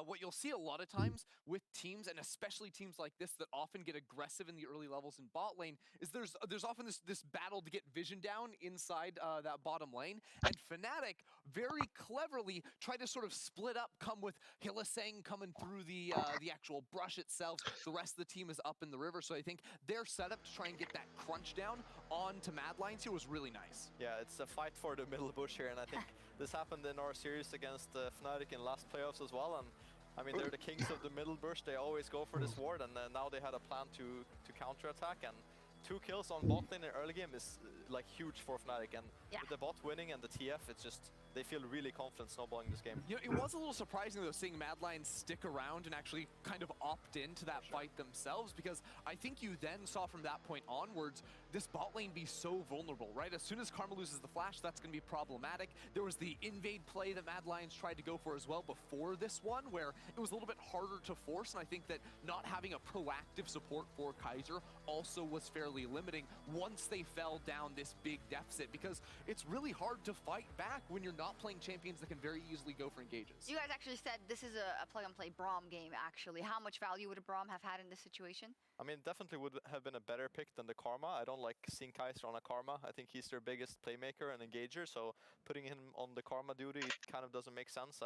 what you'll see a lot of times with teams, and especially teams like this that often get aggressive in the early levels in bot lane, is there's often this battle to get vision down inside that bottom lane. And Fnatic very cleverly tried to sort of split up, come with Hylissang coming through the actual brush itself. The rest of the team is up in the river, so I think their setup to try and get that crunch down onto Mad Lions here was really nice. Yeah, it's a fight for the middle bush here, and I think this happened in our series against Fnatic in last playoffs as well. And I mean, they're the kings of the middle bush. They always go for this ward, and now they had a plan to counter-attack. And 2 kills on bot lane in early game is like huge for Fnatic, and with the bot winning and the TF, it's just they feel really confident snowballing this game. You know, it was a little surprising though seeing Mad Lions stick around and actually kind of opt into that fight themselves, because I think you then saw from that point onwards this bot lane be so vulnerable, right? As soon as Karma loses the flash, that's going to be problematic. There was the invade play that Mad Lions tried to go for as well before this one, where it was a little bit harder to force, and I think that not having a proactive support for Kaiser also was fairly limiting once they fell down this big deficit, because it's really hard to fight back when you're not playing champions that can very easily go for engages. You guys actually said this is a plug-and-play Braum game, actually. How much value would a Braum have had in this situation? I mean, definitely would have been a better pick than the Karma. I don't like seeing Kaiser on a Karma. I think he's their biggest playmaker and engager, so putting him on the Karma duty kind of doesn't make sense.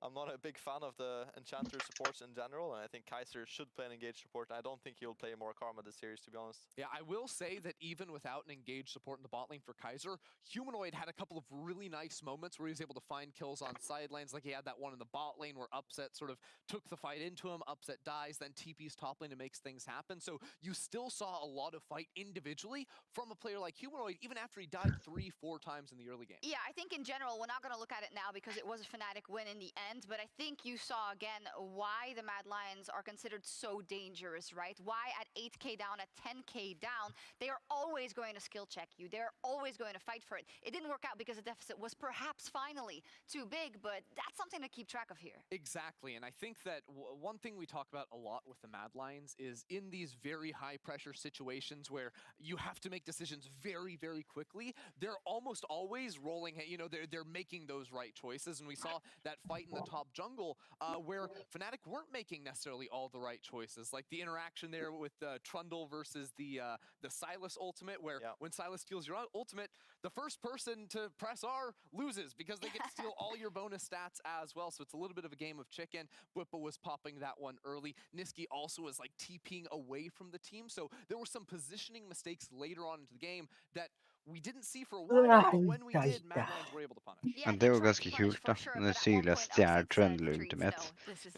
I'm not a big fan of the Enchanter supports in general, and I think Kaiser should play an engaged support, and I don't think he'll play more Karma this series, to be honest. Yeah, I will say that even without an engaged support in the bot lane for Kaiser, Humanoid had a couple of really nice moments where he was able to find kills on side lanes, like he had that one in the bot lane where Upset sort of took the fight into him, Upset dies, then TP's top lane and makes things happen. So you still saw a lot of fight individually from a player like Humanoid, even after he died 3-4 times in the early game. Yeah, I think in general, we're not going to look at it now because it was a Fnatic win in the end, but I think you saw again why the Mad Lions are considered so dangerous, right? Why at 8k down, at 10k down, they are always going to skill check you. They're always going to fight for it. It didn't work out because the deficit was perhaps finally too big, but that's something to keep track of here. Exactly, and I think that one thing we talk about a lot with the Mad Lions is in these very high pressure situations where you have to make decisions very, very quickly, they're almost always rolling, you know, they're making those right choices, and we saw that fight in the top jungle where Fnatic weren't making necessarily all the right choices, like the interaction there with Trundle versus the Sylas ultimate, where when Sylas steals your ultimate, the first person to press R loses because they get to steal all your bonus stats as well. So it's a little bit of a game of chicken. Whippa was popping that one early. Niski also was like TPing away from the team. So there were some positioning mistakes later on into the game that we didn't see for a while, but when we did, Mad Lions were able to punish. Men det var ganska kul då, när Sylas stjäl Trundle Ultimate.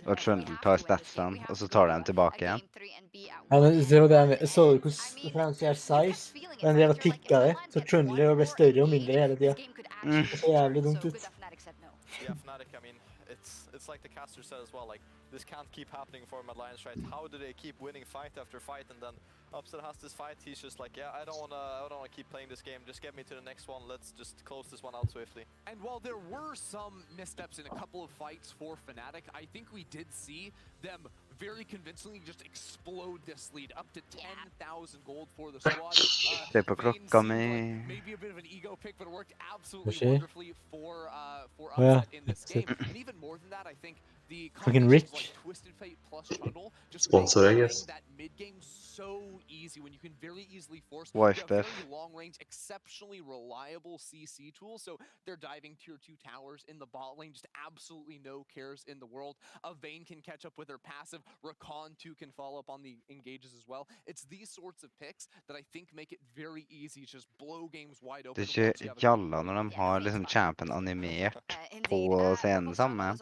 Och Trundle tar statsen, och så tar den tillbaka igen. Ja, men det var det med, så hvordan Frank er size, men det var tickare, så Trundle ble større og mindre hele tiden. Det så jævlig dumt ut. Yeah, Fnatic, I mean, it's like the caster said as well, like, this can't keep happening for Mad Lions, right? How do they keep winning fight after fight, and then Upset has this fight, he's just like, yeah, I don't wanna keep playing this game, just get me to the next one, let's just close this one out swiftly. And while there were some missteps in a couple of fights for Fnatic, I think we did see them very convincingly just explode this lead up to 10,000 gold for the squad. Se på klockan med... Maybe a bit of an ego pick, but it worked absolutely wonderfully for Upset in this game. And even more than that, I think the fucking rich like Twisted Fate plus Trundle just sponsor, I guess. that mid game so easy when you can very easily force Wife very Beth. long range, exceptionally reliable CC tool. So they're diving tier 2 towers in the bot lane, just absolutely no cares in the world. A Vayne can catch up with her passive. Rakan 2 can follow up on the engages as well. It's these sorts of picks that I think make it very easy to just blow games wide open. Det är ju jalla när de har liksom champion animerat på scenen samma.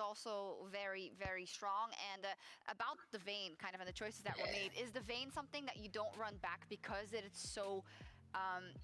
Very strong, and about the Vayne kind of and the choices that were made, is the Vayne something that you don't run back because it's so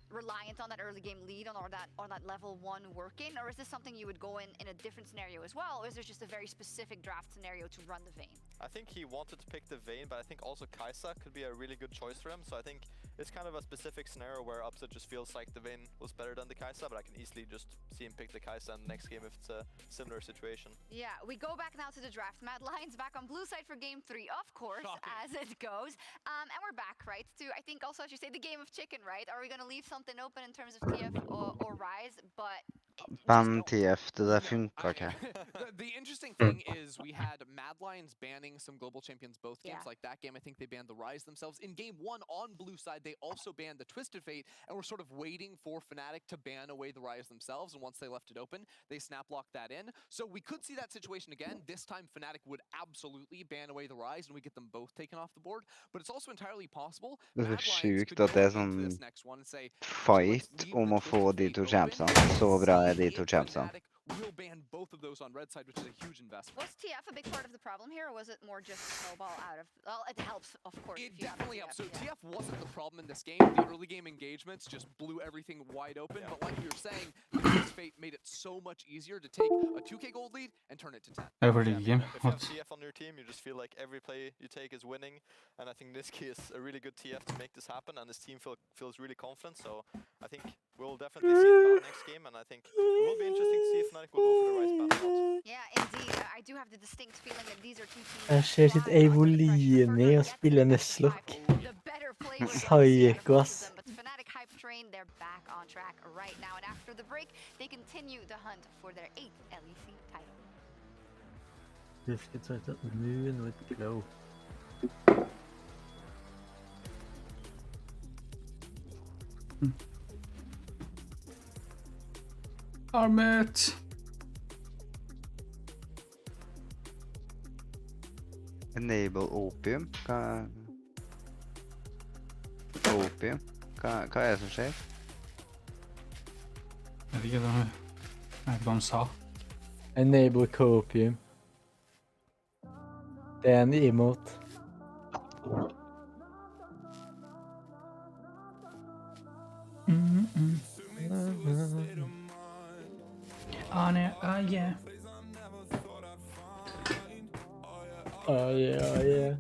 reliant on that early game lead on that level 1 working, or is this something you would go in a different scenario as well, or is there just a very specific draft scenario to run the Vayne? I think he wanted to pick the Vayne, but I think also Kai'Sa could be a really good choice for him, so I think it's kind of a specific scenario where Upset just feels like the Vayne was better than the Kai'Sa, but I can easily just see him pick the Kai'Sa in the next game if it's a similar situation. Yeah, we go back now to the draft. Mad Lions back on blue side for game 3, of course, as it goes. And we're back, right, to, I think also, as you say, the game of chicken, right? Are we going to leave something open in terms of TF or Rise? But Ban TF, det där funkar inte. The interesting thing is we had Mad Lions banning some global champions both games. Like that game, I think they banned the Rise themselves. In game 1 on blue side, they also banned the Twisted Fate, and we're sort of waiting for Fnatic to ban away the Rise themselves, and once they left it open, they snap locked that in. So we could see that situation again. This time Fnatic would absolutely ban away the Rise, and we get them both taken off the board. But it's also entirely possible Det är så sjukt att det är sån fight om att få de to champsen. Så bra är de to champsen. Will ban both of those on red side, which is a huge investment. Was TF a big part of the problem here, or was it more just snowball out of... Well, it helps, of course. It definitely helps. So TF wasn't the problem in this game. The early game engagements just blew everything wide open. But like you were saying, this Fate made it so much easier to take a 2k gold lead and turn it to 10. If you have TF on your team, you just feel like every play you take is winning. And I think Niski is a really good TF to make this happen, and his team feels really confident. So I think we'll definitely see it back next game, and I think it will be interesting to see if Fnatic will go for the Rise ban or not. Yeah, indeed. I do have the distinct feeling that these are two teams. Jeg ser sitt Eivolini og spiller Nuzlocke. Psycho, ass. But Fnatic hype train, they're back on track right now. And after the break, they continue to hunt for their 8th LEC title. Biscuits are the moon with glow. Armet. Enable opium? Opium? Hva er det som skjer? Jeg vet ikke hva han sa. Enable copium. Det er en emote. Yeah. Oh yeah.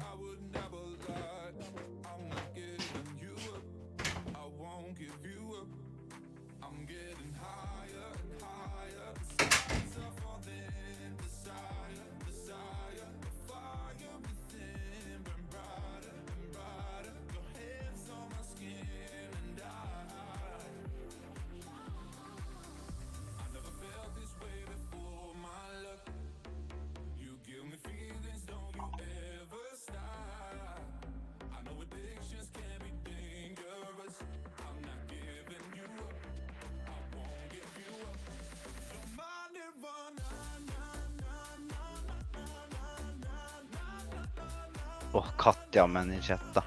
Kattjammen i chat da.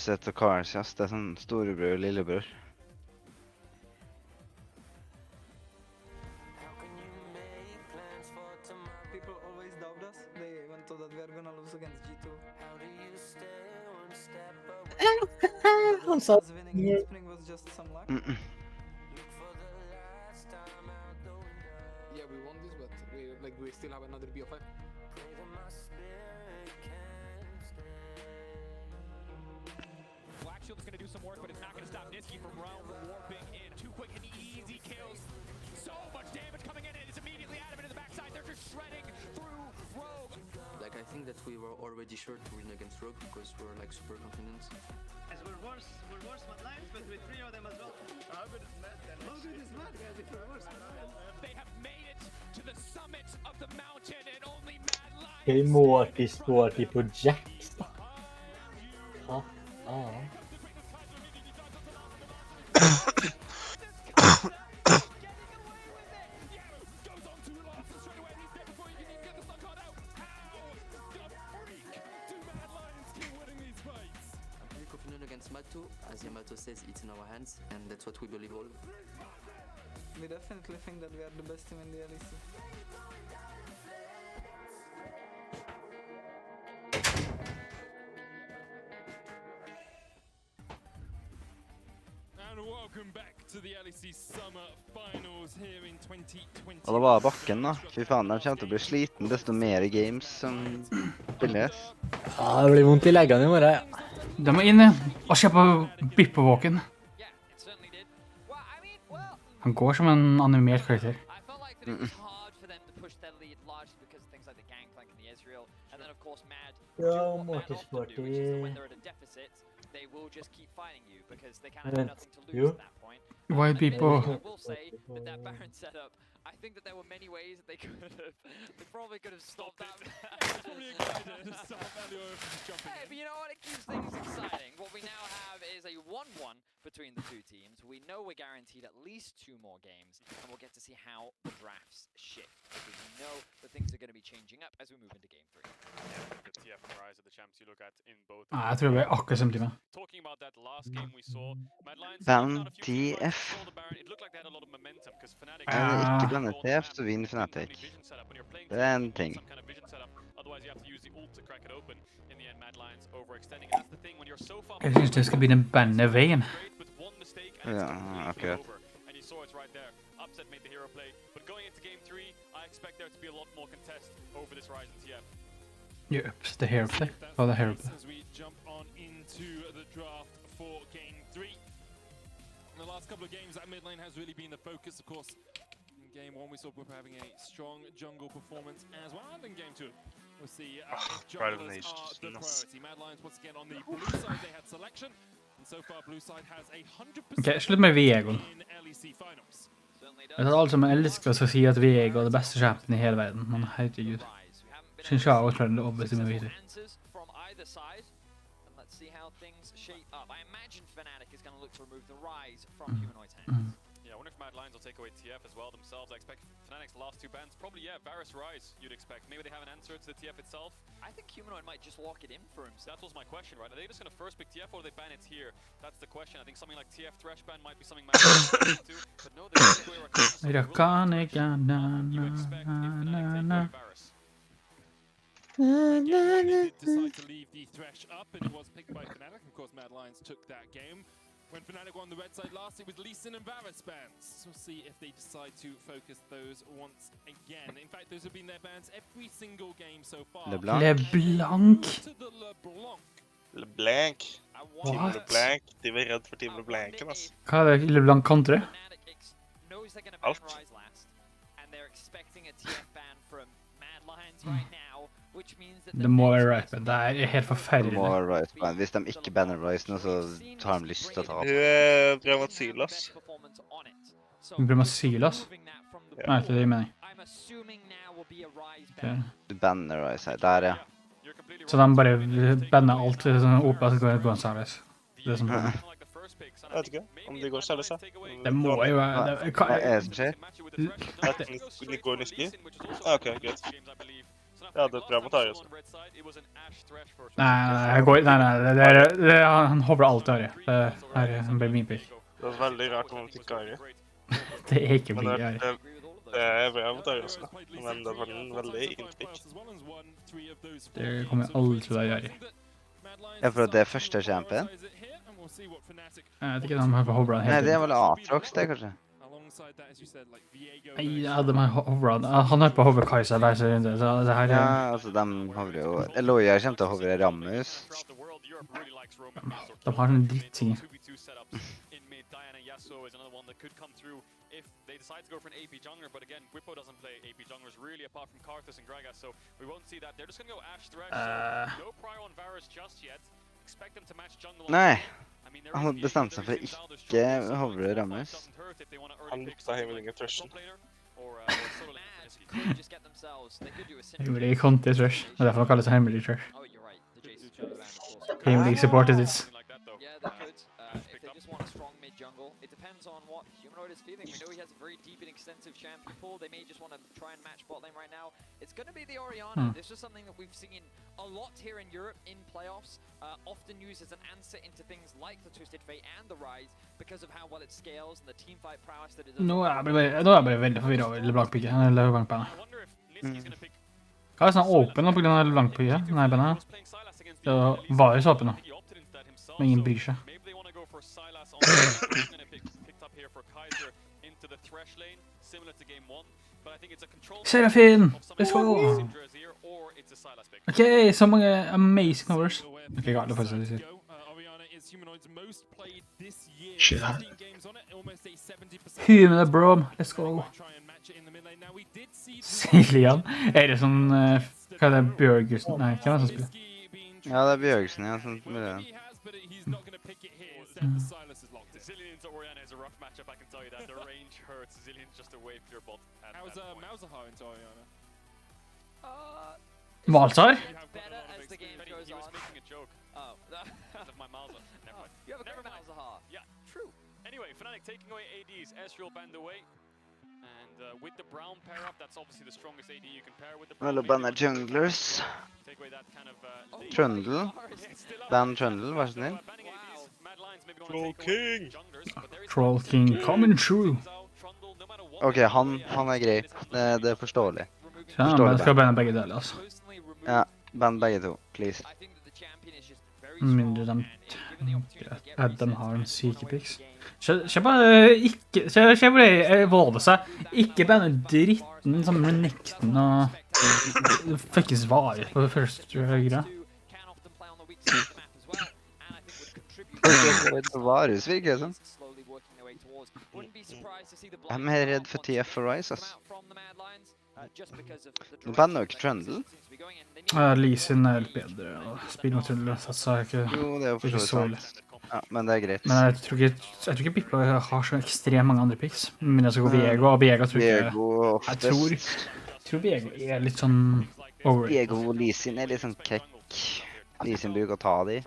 Upset og Cars, yes. Det sånn storebror og lillebror. People always doubt us. They even thought that we are gonna lose against G2. Han sa Us winning in spring was just some luck. Yeah, we won this, but we still have another BO5. Black Shield's going to do some work, but it's not going to stop Niski from warping in. Too quick and easy kills. So much damage coming in, and it's immediately out of it in the backside. They're just shredding through Rogue. Like, I think that we were already sure to win against Rogue because we're like super confident. As we're worse Mad Lions, but with 3 of them as well. How good is Mad then? How good is Mad, guys, if we're worse Mad Lions? They have made it to the summit of the mountain, and only Mad Lions... Hur Morty står de på Jax då? Ja. I'm pretty confident against Mato. As Yamato says, it's in our hands, and that's what we believe all. We definitely think that we are the best team in the LEC. And welcome back to the LEC Summer Finals here in 2020. Og det var bakken da. Fy faen, de kommer til å bli sliten desto mer games som spilles. Ja, det blir vondt i leggene i morgen, ja. De må inn og se på Bippo-walken. Han går som en animert karakter. Ja, Morty Sporty. They will just keep fighting you because they kind of have nothing to lose Jo. at that point. White Bippo. I will say with that Baron setup, I think that there were many ways that they could have, they probably could have stopped that. Hey, but you know what? It keeps things exciting. What we now have is a 1-1 between the two teams. We know we're guaranteed at least 2 more games, and we'll get to see how the drafts shift. Because we know that things are going to be changing up as we move into Game 3. Yeah, the TF and Rise are the champs you look at in both. Nei, jeg tror det blir akkurat samtidig. Talking about that last game we saw, Mad Lions Ban TF. it looked like they had a lot of momentum because Fnatic Ikke blande TF, så vinner Fnatic. Det er en ting. some kind of vision setup. Otherwise you have to use the ult to crack it open. In the end, Mad Lions overextending, and that's the thing when you're so far. Jeg synes det skal bli den bende veien. With one mistake and it's Ja, completely akkurat. over. And you saw it's right there. Upset made the hero play, but going into Game 3, I expect there to be a lot more contest over this Rise and TF. Yep, the hero play. Oh, the hero play. As we jump on into the draft for Game 3. In the last couple of games, that mid lane has really been the focus, of course. In Game 1, we saw Whipper having a strong jungle performance as well. And in Game 2, we'll see if junglers are the priority. Mad Lions, once again, on the blue side, they had selection. And so far, blue side has a 100% Ok, slutt med Viego. in LEC Finals. Jeg tror alle som elsker å si at Viego er det beste champion i hele verden, men herregud. Shinshao tror jeg det overbeviste meg videre. Answers from either side, and let's see how things shape up. I imagine Fnatic is going to look to remove the Rise from Humanoid's hands. Yeah, I wonder if Mad Lions will take away TF as well themselves. I expect Fnatic's last 2 bans, probably, yeah, Varus Rise, you'd expect. Maybe they have an answer to the TF itself. I think Humanoid might just lock it in for himself. That was my question, right? Are they just going to first pick TF or do they ban it here? That's the question. I think something like TF Thresh ban might be something Mad Lions will do, but no, they take away Rakan, so they will you expect if Fnatic take away Varus. Again, they did decide to leave the Thresh up, and it was picked by Fnatic. Of course, Mad Lions took that game. When Fnatic won the red side last, it was Lee Sin and Varus bans. So we'll see if they decide to focus those once again. In fact, those have been their bans every single game so far. LeBlanc. LeBlanc? To the LeBlanc. LeBlanc. Team What? LeBlanc. De var redd for Team LeBlancen, altså. Hva er det LeBlanc kontre? Knows they're going to ban Alt. Rise last, and they're expecting a TF ban from Mad Lions right now, which means that Det må være right, men det er helt Det forferdelig. må være Rise ban. Hvis de ikke banner Rise nå, så har de lyst til å ta opp. Drev mot Silas. Vi blir med Silas? Nei, det er det jeg mener. I'm assuming now will be a Rise Ok. ban. Du banner Rise her. Der, ja. Så de bare banner alt sånn oppe, så går en Saris. Det er som Jeg vet ikke om de går Silas, ja. Det må jo være... Hva er det som skjer? De går Niski? Ah, ok, greit. Ja, det tror jeg må ta i også. Nei, jeg går... Nei, han håper alt det her. Han blir min pick. Det er veldig rart om han pikker Ari. Det er ikke bli Ari. Det er bra med Ari også, men det var en veldig innpick. Det kommer aldri til å være Ari. Ja, for det er første champion? Jeg vet ikke om han har Hobran Nei, helt det er vel Atrox det, kanskje? Nei, ja, de har Hobran. Han har på Hobran Kaiser hver sin runde, så det her... Ja, altså, de hovrer jo... Eloya kommer til å hovre Rammus. De har sånne drittting. If they decide to go for an AP jungler, but again, Whippo doesn't play AP junglers really apart from Karthus and Gragas, so we won't see that. They're just going to go Ashe Thresh, so no prio on Varus just yet. Expect them to match jungle. Nei, han har bestemt seg for ikke hovre Rammus. Han lukta hemmelig Thrushen. Jeg gjorde det i Conti Thresh, og derfor kalles det hemmelig Thresh. Hemmelig supported this. If they just want a strong mid jungle, it depends on what Humanoid is feeling. We know he has a very deep and extensive champion pool. They may just want to try and match bot lane right now. It's going to be the Orianna. This is something that we've seen a lot here in Europe in playoffs, often used as an answer into things like the Twisted Fate and the Rise because of how well it scales and the teamfight prowess that it does. Nå er jeg bare veldig forvirret over LeBlanc-pigget, eller LeBlanc-bandet. Hva er sånn åpen på grunn av LeBlanc-pigget? Nei, bandet. Det var jo så åpen nå. Men ingen bryr seg. Serafin! Let's go! Ok, så mange amazing covers. Ok, galt det faktisk jeg sier. Shit. Humene bro, let's go. Siljan? Er det sånn... Hva er det? Bjørgersen? Nei, hva er det som spiller? Ja, det er Bjørgersen, ja, sånn spiller den. Zillion's Orianna is a rough matchup, I can tell you that. The range hurts. Zillion's just a way pure bot. How's Malzahar into Orianna? Malzahar? Better as the game goes on. He was making a joke. Oh. Of my Malza. Never mind. You have a great Malzahar. Yeah, true. Anyway, Fnatic taking away ADs. Ezreal banned away. And with the Brown pair up, that's obviously the strongest AD you can pair with the Brown. Eller banne junglers. Trundle. Ban Trundle, vær så snill. Troll King! Troll King coming true. Ok, han er grei. Det er forståelig. Ja, men jeg skal banne begge deler, altså. Ja, ban begge to, please. Mindre de har en syke pics. Skal bare ikke... Skal bare evolve seg. Ikke banne dritten sammen med nekten og... Fuckings varer på det første greia. Varus virker det sånn. Jeg er mer redd for TF og Rise, ass. Nå banner jo ikke Trundle. Lee sin er litt bedre å spille mot Trundle, så jeg ikke... Jo, det er jo for så vidt sant. Ja, men det er greit. Men jeg tror ikke Bipla har så ekstremt mange andre picks. Men jeg skal gå Viego, og Viego tror ikke... Viego oftest. Jeg tror Viego er litt sånn... Viego og Lee sin er litt sånn kekk. Lee sin bruker å ta de.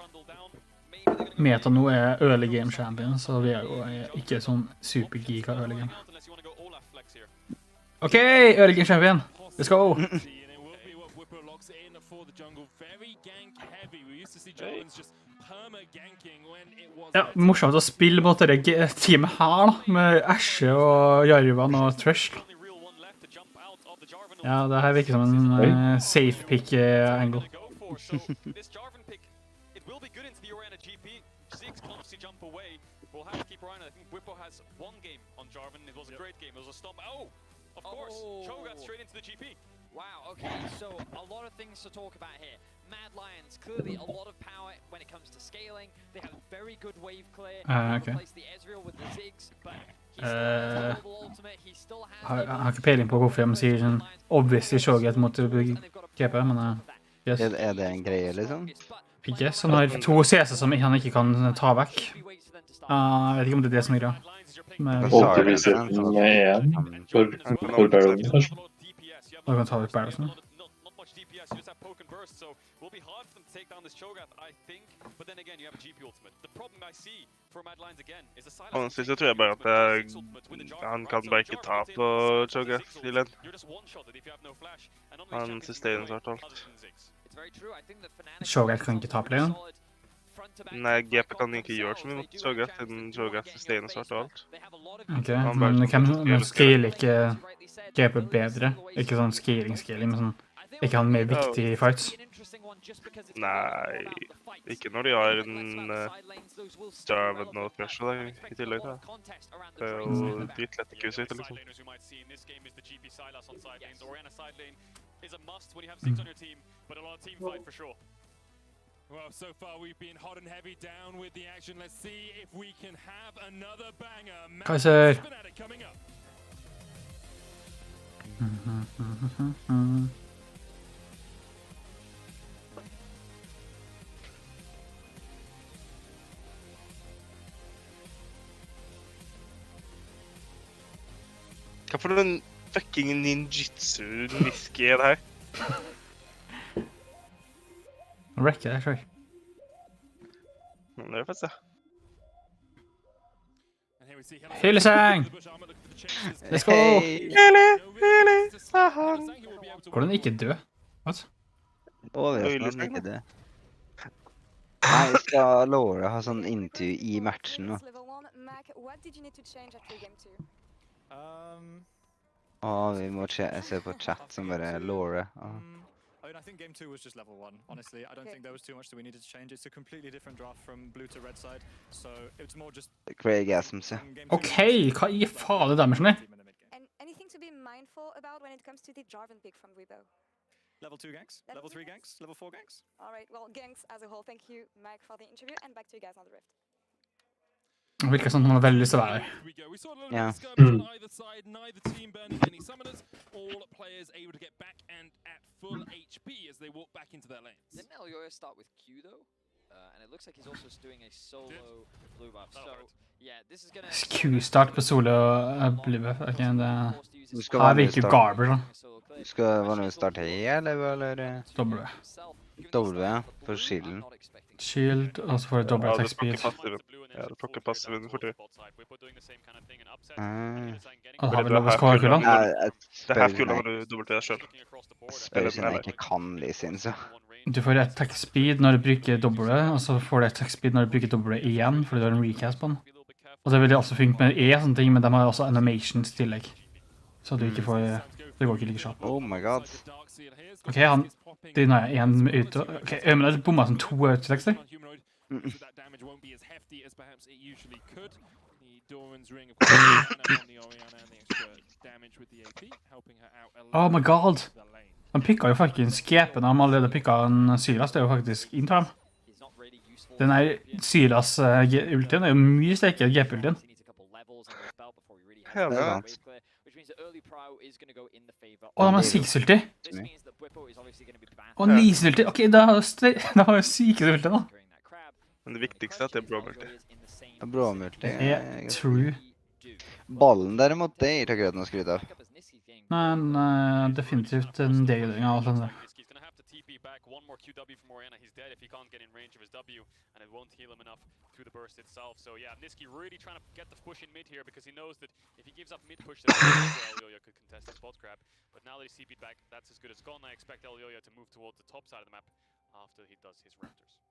Meta nå er early game champion, så Viego er ikke sånn super-giga early game. Ok, early game champion! Let's go! Ja, morsomt å spille mot dette teamet her da, med Ashe og Jarvan og Thresh. Ja, det her virker som en safe pick angle. Ziggs can obviously jump away. We'll have to keep our eye on it. I think Whippo has one game on Jarvan. It was a great game. It was a stomp. Oh! Of course. Cho'Gath straight into the GP. Wow, okay, so a lot of things to talk about here. Mad Lions, clearly a lot of power when it comes to scaling. They have a very good wave clear. Okay. Replace the Ezreal with the Ziggs, but he still has a global ultimate. He still has... Jeg har ikke peiling på hvorfor de sier sånn obviously Cho'Gath mot GP, men yes. Er det en greie, liksom? Ikke, så han har to CS som han ikke kan ta vekk. Jeg vet ikke om det er det som er greia. Overvisningen med en for Baron, kanskje? Og du kan ta vekk Baron. guys. You just have poke and burst, so it will be hard for them to take down this Cho'Gath, I think. But then again, you have a GP ultimate. The problem I see for Mad Lions again is the silence. Honestly så tror jeg bare at han kan bare ikke ta på Cho'Gath i ledd. Han sustainer svart alt. Cho'Gath kan ikke ta på lane. Nei, GP kan ikke gjøre så mye mot Cho'Gath, siden Cho'Gath sustainer svart og alt. Ok, men hvem scaler ikke GP bedre? Ikke sånn scaling, men sånn, ikke han mer viktig i fights? Nei, ikke når de har en Jarvan og Thresh i tillegg da. Det er jo dritlett ikke å sitte liksom. Well, so far we've been hot and heavy down with the action. Let's see if we can have another banger. Kaiser. Fnatic coming up. Hva for en fucking ninjutsu-niski er det her? Wrecker det, tror jeg. Det er faktisk det. Hylesang! Let's go! Hvordan ikke dø? What? Overraskende han ikke dø. Nei, skal Laura ha sånn intervju i matchen nå? Vi må se på chat som bare Laura. I mean, I think game 2 was just level 1, honestly. I don't think there was too much that we needed to change. It's a completely different draft from blue to red side, so it's more just... Craig Asmus, ja. Ok, hva i faen er damagen der? Anything to be mindful about when it comes to the Jarvan pick from Rebo? Level 2 ganks, level 3 ganks, level 4 ganks. Alright, well, ganks as a whole. Thank you, Mike, for the interview, and back to you guys on the Rift. Det virker som han har veldig lyst til å være her. Ja. Either side, neither team burning any summoners. All players able to get back and at full HP as they walk back into their lanes. Didn't Elioya start with Q though? And it looks like he's also doing a solo blue buff. So yeah, this is gonna Q-start på solo blue buff. Ok, det her virker jo garbage da. Skal Vanlig starte eller? W. W, ja. For shielden. Shield, og så får jeg dobbelt attack speed. Ja, det plukker passiven fortere. Og har vi lov å skåre kula? Det her kula når du dobbelt deg selv. Spør siden jeg ikke kan Lee-sin, så. Du får attack speed når du bruker W, og så får du attack speed når du bruker W igjen, fordi du har en recast på den. Og det vil også funke med E, sånne ting, men de har også animations i tillegg. Så du ikke får... Det går ikke like kjapt. Oh my god. Ok, den har jeg en ute. Ok, men det er bommet som 2 autotekster. Oh my god! Han pikket jo faktisk Skepen, han allerede pikket en Sylas, det er jo faktisk intime. Den her Sylas-ultien er jo mye sterkere GP-ultien. Ja, det er sant. Å, de har Six-ulti! Å, Nis-ulti! Ok, da har jeg syke-ulti da. Men det viktigste er at det er bra-multi. Bra-multi. True. Ballen derimot, det er ikke akkurat noe skryt av. Nei, definitivt en degradering av alt det. One more QW from Oriana, he's dead if he can't get in range of his W, and it won't heal him enough through the burst itself. So yeah, Niski really trying to get the push in mid here because he knows that if he gives up mid push, then Elioya could contest the spot grab. But now that he's CP'd back, that's as good as gone. I expect Elioya to move towards the top side of the map after he does his Raptors.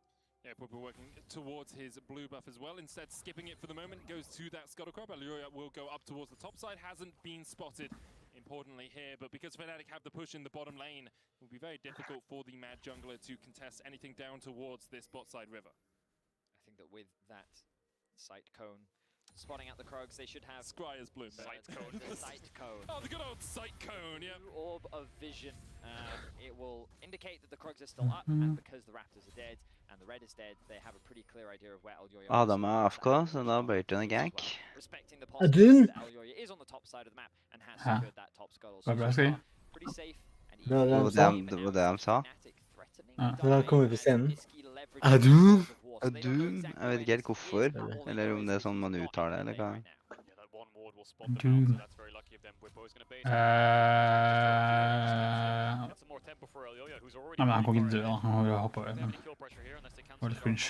Yeah, Purple working towards his blue buff as well. Instead, skipping it for the moment, goes to that Scuttle Crab. Elioya will go up towards the top side. Hasn't been spotted, importantly here, but because Fnatic have the push in the bottom lane, it will be very difficult for the Mad Jungler to contest anything down towards this bot side river. I think that with that sight cone spotting out the Krogs, they should have Scryer's bloom. Sight cone. Sight cone. Oh, the good old sight cone, yeah. Orb of vision. It will indicate that the Krogs are still up, and because the Raptors are dead and the red is dead, they have a pretty clear idea of where Elioya is. Adam er AFK, så da blir det en gank. Respecting the possibility that Elioya is on the top side of the map and has secured that top scuttle. So pretty safe. Det var det de sa. Så da kommer vi på scenen. Adun? Adun? Jeg vet ikke helt hvorfor, eller om det er sånn man uttaler, eller hva? Doom. Nei, men han kan ikke dø da. Han må jo hoppe over, men det var litt cringe.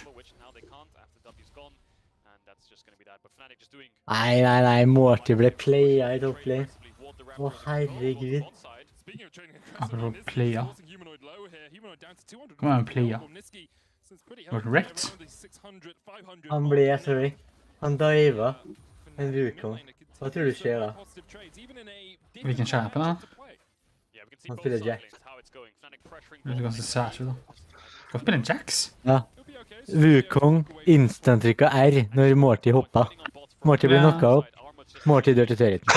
Nei, Morty ble playa I topplane. Å, herregud. Akkurat playa. Hva er en playa? Var det wrecked? Han ble så wrecked. Han diva. En Wukong. Hva tror du skjer da? Hvilken champion da? Han spiller Jax. Det er ganske sært ut da. Skal spille en Jax? Ja. Wukong instant-trykket R når Morty hoppa. Morty ble knocka opp. Morty dør til tørrheten.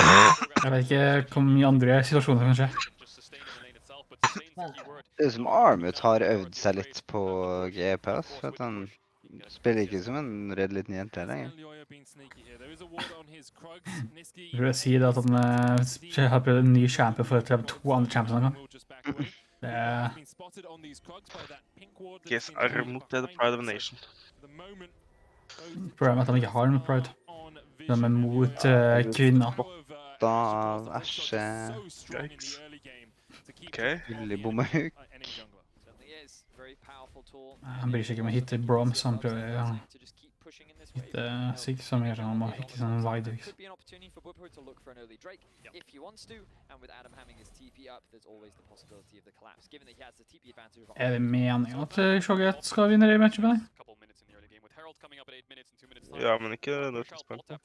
Jeg vet ikke hvor mye andre situasjoner kanskje. Det som Armut har øvd seg litt på GPS, for at han spiller ikke som en redd liten jente lenger. Jeg vil si det at han har prøvd en ny champion for å treffe 2 andre champions en gang. Det GSR mot The Pride of a Nation. Problemet er at han ikke har en Pride. De er mot kvinner. Da æsje. Ok. Lille bommehuk. Han blir ikke med å hitte Brom, så han prøver å hitte Sig, som gjør han må hitte sånn wide. Er det meningen at Shoget skal vinne det matchupet? Ja, men ikke det tidspunktet.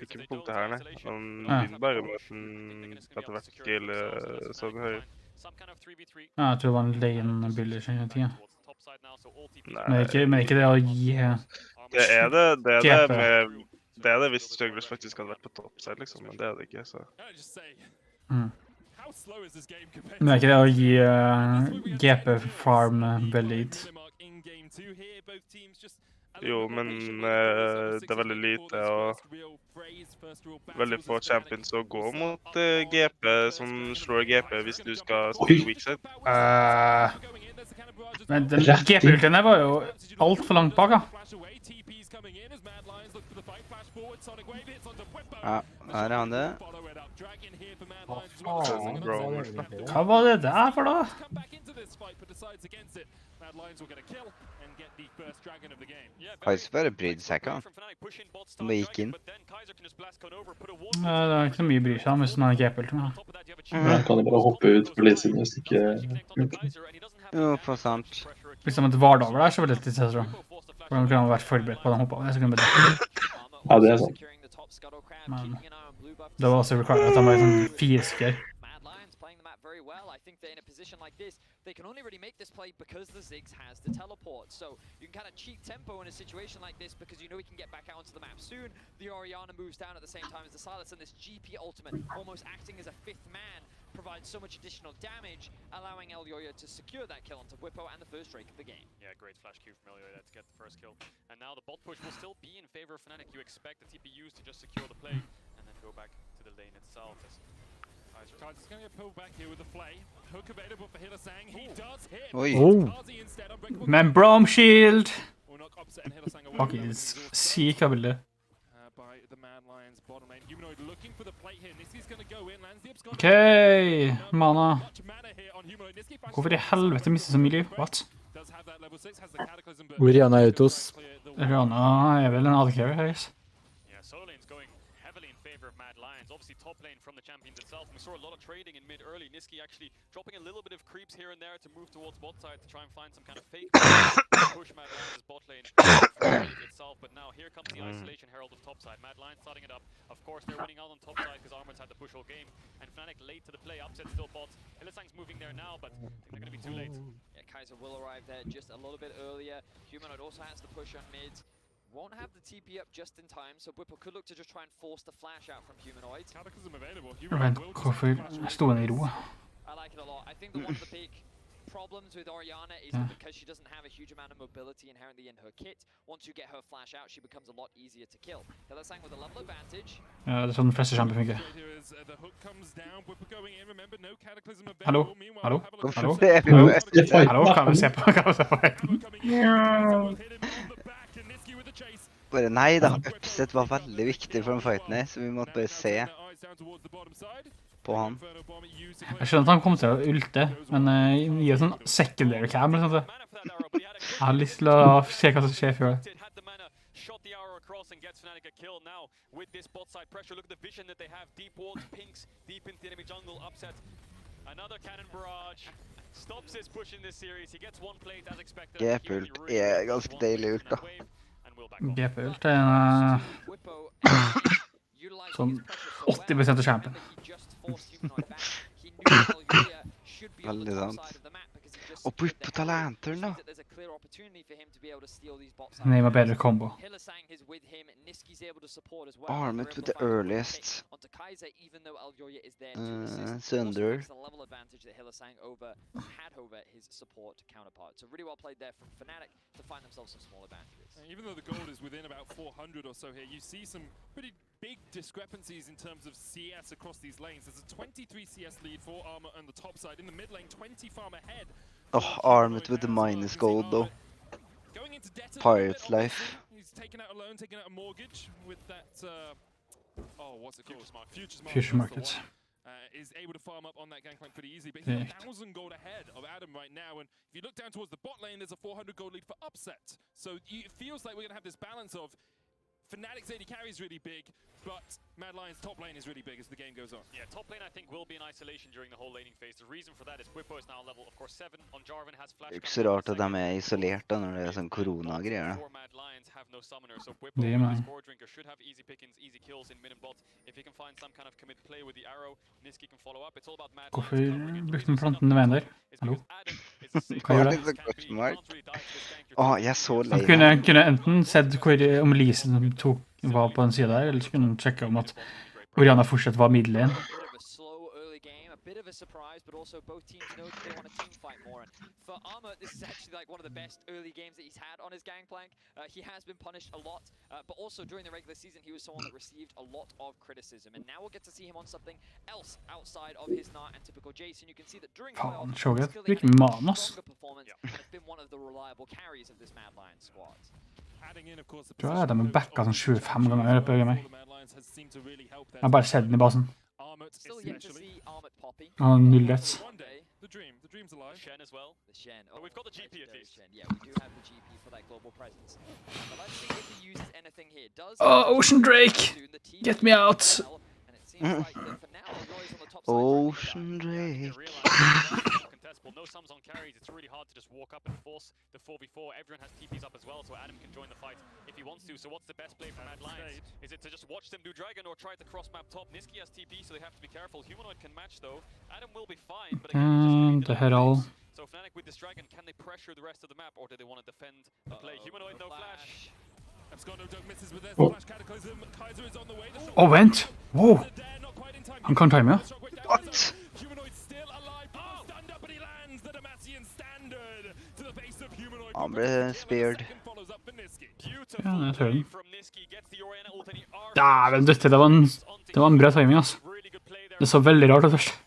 Ikke på punktet her, nei. Han vinner bare med den etter hvert skille sånn høy. Ja, jeg tror det var en lane-builder, skjønner jeg ting. Nei. Men ikke det å gi Det er det hvis Strugglers faktisk hadde vært på toppside, liksom, men det er det ikke, så. Men det er ikke det å gi GP farm lead. Jo, men det er veldig lite og veldig få champions å gå mot GP som slår GP hvis du skal spille weakside. Men den GP-ulten var jo alt for langt bak, da. Ja, her er han det. Hva var det der for da? Kaiser bare brydde seg ikke, han. Han bare gikk inn. Det er ikke så mye bryr seg om hvis man er GP-ulten, da. Jeg kan jo bare hoppe ut på ledsiden hvis det ikke... Jo, for sant. Hvis det var et vardager der, så var det litt til, tror jeg. Hvordan kunne han vært forberedt på at han hoppet av det, så kunne han bare... Ja, det er sant. Men det var også required at han var sånn 4 stykker. They can only really make this play because the Ziggs has the teleport. So you can kind of cheat tempo in a situation like this because you know he can get back out onto the map soon. The Orianna moves down at the same time as the Silas, and this GP ultimate, almost acting as a 5th man, provides so much additional damage, allowing Elyoya to secure that kill onto Whippo and the first Drake of the game. Yeah, great flash Q from Elyoya to get the first kill. And now the bot push will still be in favor of Fnatic. You expect the TPUs to just secure the play and then go back to the lane itself. Kaiser's going to get pulled back here with the flay. Hook available for Hillasang. He does hit. Men Brom Shield! Fucking syk av bildet. Ok, mana. Hvorfor i helvete mister så mye liv? What? Orianna Autos. Orianna er vel en AD-carry, I guess. Obviously top lane from the champions itself. We saw a lot of trading in mid early. Niski actually dropping a little bit of creeps here and there to move towards bot side to try and find some kind of fake push Mad Lion's bot lane itself. But now here comes the isolation herald of top side. Mad Lion starting it up. Of course they're winning out on top side because Armor's had the push all game. And Fnatic late to the play, upset still bots. Hillasang's moving there now, but I think they're going to be too late. Yeah, Kaiser will arrive there just a little bit earlier. Humanoid also has the push on mid. Won't have the TP up just in time, so Whipple could look to just try and force the flash out from Humanoid. Cataclysm available. Vent, hvorfor stod han i ro? I like it a lot. I think that one of the big problems with Orianna is that because she doesn't have a huge amount of mobility inherently in her kit, once you get her flash out, she becomes a lot easier to kill. Hillasang with a level advantage. Ja, det er sånn de fleste champion funker. Hallo? Hallo? Hallo? Hallo? Kan du se på? Kan du se på? Bare nei da, upset var veldig viktig for den fighten her, så vi måtte bare se. på han. Jeg skjønner at han kommer til å ulte, men gi oss en secondary cam, eller sånt. Jeg har lyst til å se hva som skjer før det. Shot the arrow across and gets Fnatic a kill now with this bot side pressure. Look at the vision that they have. Deep walks, pinks, deep into the enemy jungle, upset. Another cannon barrage. Stops his push in this series. He gets one plate as expected. GP-ult ganske deilig ult da. GP-ult en sånn 80% av champion. Veldig sant. Og på talenteren da. Name a better combo. Armet with the earliest. Sunder. Even though the gold is within about 400 or so here, you see some pretty big discrepancies in terms of CS across these lanes. There's a 23 CS lead for Armor on the top side. In the mid lane, 20 farm ahead. Oh, Armet with the minus gold though. Pirate's life. He's taken out a loan, taken out a mortgage with that, oh, what's it called? Future Market. Is able to farm up on that gangplank pretty easily, but he's 1,000 gold ahead of Adam right now, and if you look down towards the bot lane, there's a 400 gold lead for Upset. So it feels like we're going to have this balance of Fnatic's AD carry is really big, but Mad Lions' top lane is really big as the game goes on. Yeah, top lane I think will be in isolation during the whole laning phase. The reason for that is Bwipo is now level, of course, 7 on Jarvan, has flash. Det er ikke så rart at de isolert da når det sånn korona-greier da. Mad Lions have no summoner, so Det Bwipo, man. the score drinker, should have easy pickings, easy kills in mid and bot. If he can find some kind of commit play with the arrow, Niski can follow up. It's all about Mad Hvorfor Lions. brukte den planten veien der? Hallo? Hva gjør det? Jeg så lei. Han kunne enten sett om Lise var på den siden der, eller så kunne han sjekke om at Orianna fortsatt var middelen. Bit of a surprise, but also both teams know that they want a team fight more. And for Armor, this is actually like one of the best early games that he's had on his Gangplank. He has been punished a lot, but also during the regular season, he was someone that received a lot of criticism. And now we'll get to see him on something else outside of his not and typical Jason. You can see that during Faen, Shoget, virker man, ass. and has been one of the reliable carries of this Mad Lions squad. Tror jeg de har backa sånn 25 ganger i løpet av meg. Jeg har bare sett den i basen. Still yet to see Armut popping. Han har null rett. The dream's alive. Shen as well. The Shen. But we've got the GP at least. Yeah, we do have the GP for that global presence. But let's see if he uses anything here. Does Oh, Ocean Drake! Get me out! and it seems like that for now, Roy's on the top side. Ocean Drake. No sums on carries, it's really hard to just walk up and force the 4v4. Everyone has TPs up as well, so Adam can join the fight if he wants to. So what's the best play for Mad Lions? Is it to just watch them do Dragon or try to cross-map top? Niski has TP, so they have to be careful. Humanoid can match though. Adam will be fine, but again, The Herald. so Fnatic with this Dragon, can they pressure the rest of the map, or do they want to defend the play? Humanoid, no flash. Abscondo Doug misses with their flash cataclysm. Kaiser is on the way. Oh, vent! Wow! Han kan time, ja. What? Humanoid still alive. Stunned up, but he lands the Demacian standard to the base of Humanoid. Han ble speared. Ja, jeg tror den. Dæven, dette, det var en bra timing, altså. Det så veldig rart ut først.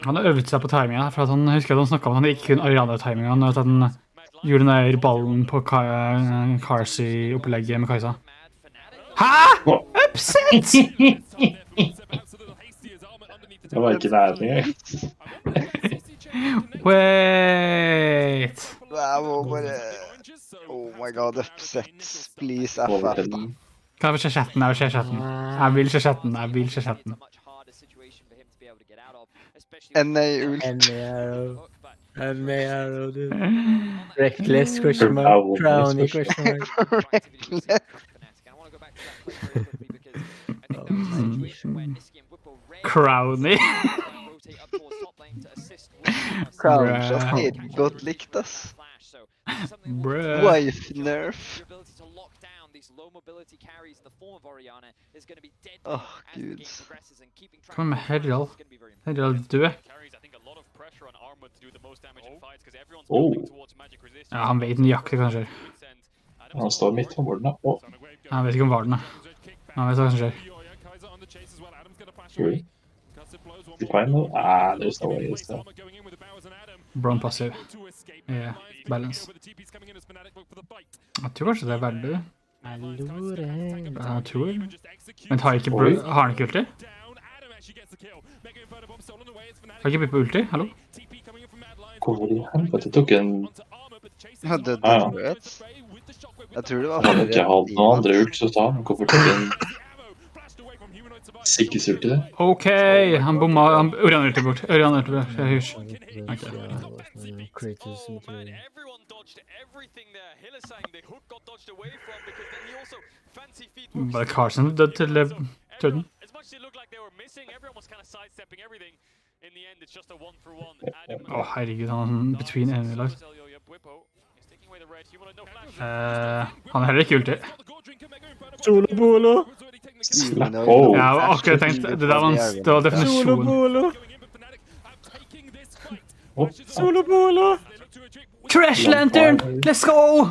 Han har øvet seg på timingen, for at han husker at han snakket om at han ikke kunne Ariana-timingen, og at han gjorde den der ballen på Carsey-opplegget med Kajsa. Hæ?! Upset! Det var ikke nær engang. Wait! Jeg må bare... Oh my god, upset. Please, FF. Kan jeg få se chatten? Jeg vil se chatten. Jeg vil se chatten. Jeg vil se chatten. NA-ult. NA-arrow, dude. Reckless, question mark. Crowny, question mark. Reckless. Crowny. Crownshot er godt likt, ass. Bruh. Wife nerf. Åh, gud. Hva med Herald? Herald død? Ja, han vet nøyaktig hva som skjer. Han står midt på borden da. Han vet ikke om Varden da. Han vet hva som skjer. Sure. Define though? Ah, there's no way it's that. Brown passive. Yeah, balance. Jeg tror kanskje det er verdt det. Jeg tror. Men har han ikke ulti? Har ikke Bippa ulti? Hallo? Hvorfor i helvete tok en... Ja, det vet. Jeg tror det var Han har ikke hatt noen andre ult, så ta. Hvorfor tok en... Sikkes-ulti det? Ok, han bomma. Orion ulti bort. Orion ulti bort. Jeg hyrs. Bare Carson død til tøden. Herregud, han between enemy lag. Han heller ikke ulti. Solo bolo! Ja, akkurat tenkt. Det var definisjonen. Solo bolo! Trash Lantern! Let's go!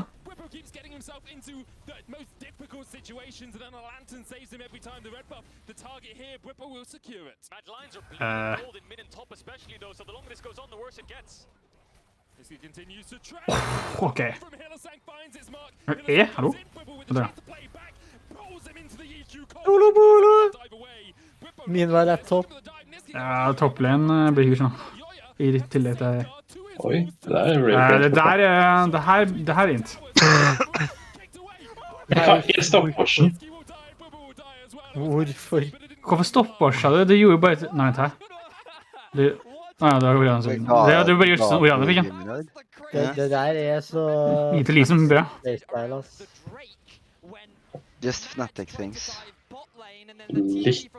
Ok. Hallo? Solo bolo! Min var laptop. Ja, topplane blir hyrs nå. I tillegg til... Oi, det er det her er int. Hva er stoppvarsen? Hvorfor? Hvorfor stoppvarsa du? Det gjorde jo bare... Nei, vent her. Det var Oriana som... Det hadde jo bare gjort sånn Oriana fikk, ja. Det der er så... Lite liksom bra. Just Fnatic things. Litt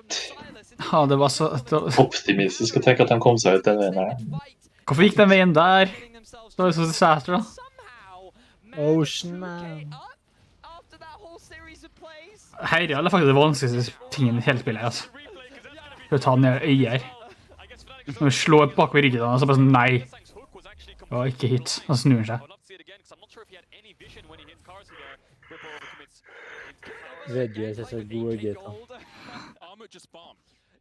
Ja, det var så... optimistisk å tenke at han kom seg ut den veien her. Hvorfor gikk den veien der? Det var jo så disaster da. Ocean Man. Herre, det er faktisk det vanskeligste tingen i hele spillet, altså. For å ta ned øyer. Når vi slår bak ved ryggen, og så bare sånn, nei. Det var ikke hit. Og så snur han seg. Reggie er så god gutta.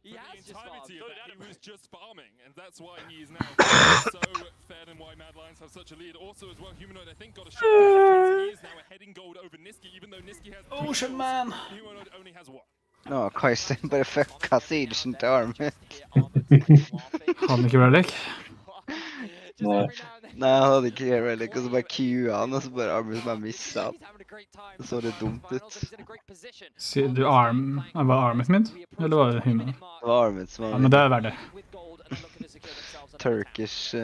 He has entirety of that, he was just farming, and that's why he is now so fed and why Mad Lions have such a lead. Also as well, Humanoid I think got a shot. He is now a heading gold over Niski, even though Niski has... Ocean Man! Humanoid only has what? Nå, Kajsen bare fucka Siegen til Armut. Hadde ikke Relic? Nei. Nei, han hadde ikke Relic, og så bare Q-a han, og så bare Armut bare missa han. Det så litt dumt ut. Sier du var Armut min? Eller var det Human? Det var Armut som var... Ja, men det er verdt det. Turkish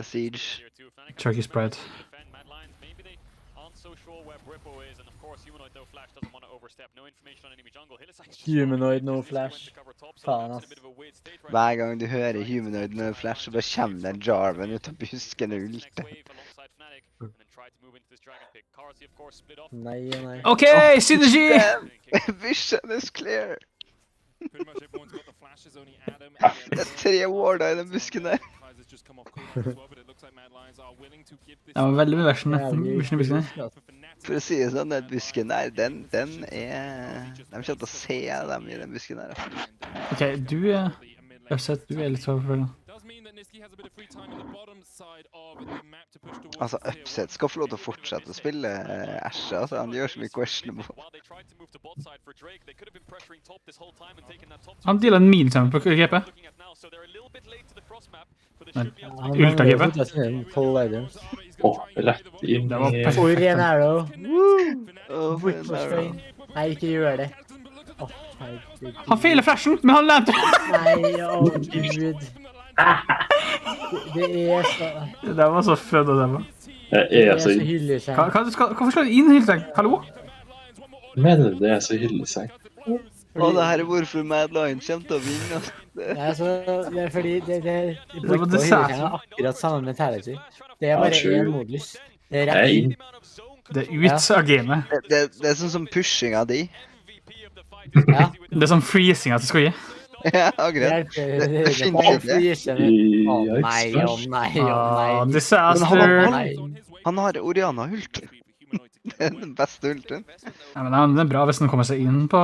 Siege. Turkish Pride. Humanoid no flash. Faen, ass. Hver gang du hører Humanoid no flash, så bare kommer det en Jarvan ut av busken og ulter. Nei, nei. Ok, synergy! Vision is clear! Det er 3 warder i den busken der. Det var veldig mye versen i busken der. For å si det sånn, den busken der, den er... De kommer til å se dem i den busken der. Ok, du er litt så forfølgende. Altså, Upset skal få lov til å fortsette å spille Ashe, altså. Han gjør så mye questionable. Han dealer en mil sammen på GP. Men, ulta GP. Rett inn i... For en arrow. Nei, ikke gjør det. Han feiler flashen, men han lente. Nei, Gud. Det er så... Det var så født av dem. Det er så hylleseng. Hvorfor slår du inn hylleseng? Hallo? Men det er så hylleseng. Å, det her er hvorfor Mad Lions kommer til å vinne. Det er fordi det Brick og hylleseng er akkurat samme mentality. Det er bare en modus. Det er rett inn. Det er ut av gamet. Det er sånn som pushing av de. Ja. Det er sånn freezing at du skal gi. Ja, greit. Det finnes ikke. Å nei. Disaster. Han har Oriana-hult. Det er den beste hulten. Ja, men det er bra hvis den kommer seg inn på...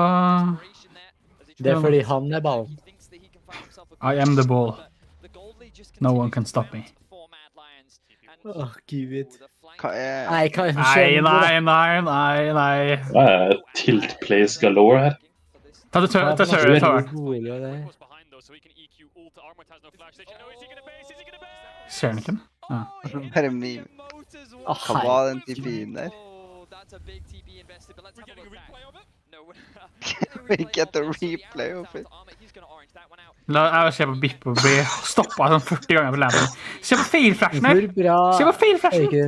Det er fordi han er ballen. I am the ball. No one can stop me. Åh, Gud. Nei, hva skjer med det? Nei. Tilt plays galore her. Ta det. Ser han ikke den? Ja. Bare meme. Hva var den TP-en der? We get a replay of it. Jeg ser på Bip og blir stoppet sånn 40 ganger på lampen. Se på feilflashen her! Se på feilflashen! Er ikke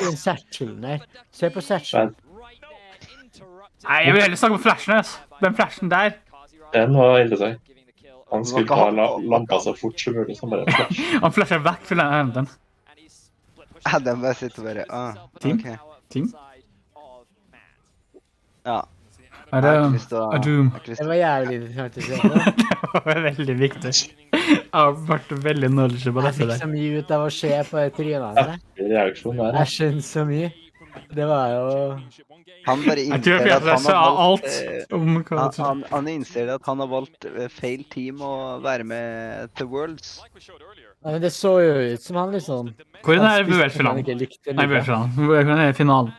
den satchelen her? Se på satchelen. Nei, jeg vil heller snakke om flashen her. Den flashen der. Den var interessant. Han skulle ta lampa så fort som mulig, som bare flash. Han flasher vekk for den. Den bare sitter og bare, Team? Ja. Er Doom? Det var jævlig interessant å se på. Det var veldig viktig. Jeg har vært veldig knowledgeable på dette der. Jeg fikk så mye ut av å se på trynene. Jeg skjønner så mye. Det var jo... Han bare innser at han har valgt feil team å være med til Worlds. Ja, men det så jo ut som han liksom... Hvor er den VL-finalen? Nei, VL-finalen. Hvor er finalen?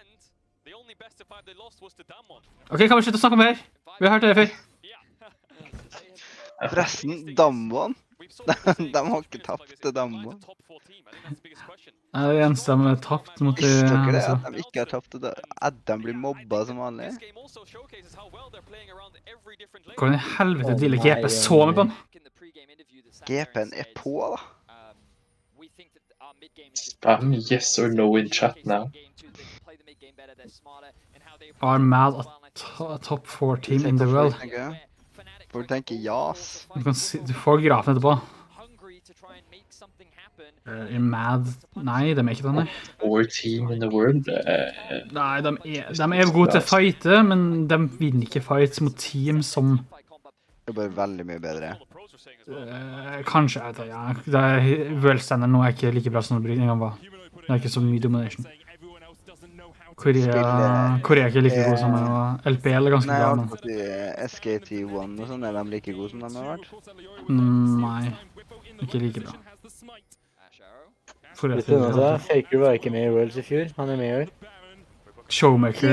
Ok, kan vi slutte å snakke om det her? Vi har hørt det før. Forresten, Damwon. De har ikke tapt til Damwon. Det er det eneste de har tapt mot... Visste dere det, at de ikke har tapt til Adam blir mobba som vanlig? Hvordan i helvete dealer GP så med på den? GP-en er på, da. Spam yes or no in chat now. Are mad at top 4 team in the world. For du tenker jas. Du får grafen etterpå. Er mad? Nei, de er ikke denne. 4 team in the world? Nei, de er gode til å fighte, men de vinner ikke fights mot team som... Det er bare veldig mye bedre. Kanskje, jeg vet ikke, ja. World-standard nå er ikke like bra som det en gang var. Det er ikke så mye domination. Korea er ikke like god som LPL er ganske bra nå. Nei, SKT1 og sånn, er de like gode som de har vært? Nei, ikke like bra. Faker var ikke med i Worlds i fjor, han er med i år. Showmaker,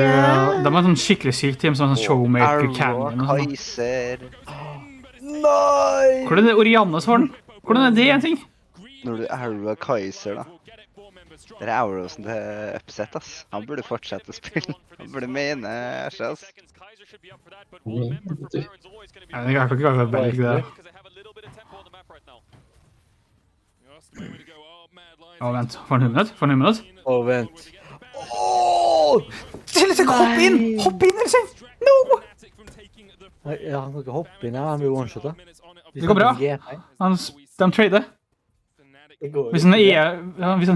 de har sånn skikkelig sykt team, sånn Showmaker, Canyon og sånn. Kaiser. Nei! Hvordan er Oriannes for den? Hvordan er det en ting? Når du Arrow Kaiser da. Det er Arrowsen til Upset, ass. Han burde fortsette å spille. Han burde mene seg, ass. Jeg kan ikke velge det. Vent. For en minutt? Vent. Hopp inn! Hopp inn, Elsen! No! Ja, han kan ikke hoppe inn, han blir one-shotet. Det går bra. De trader. Hvis han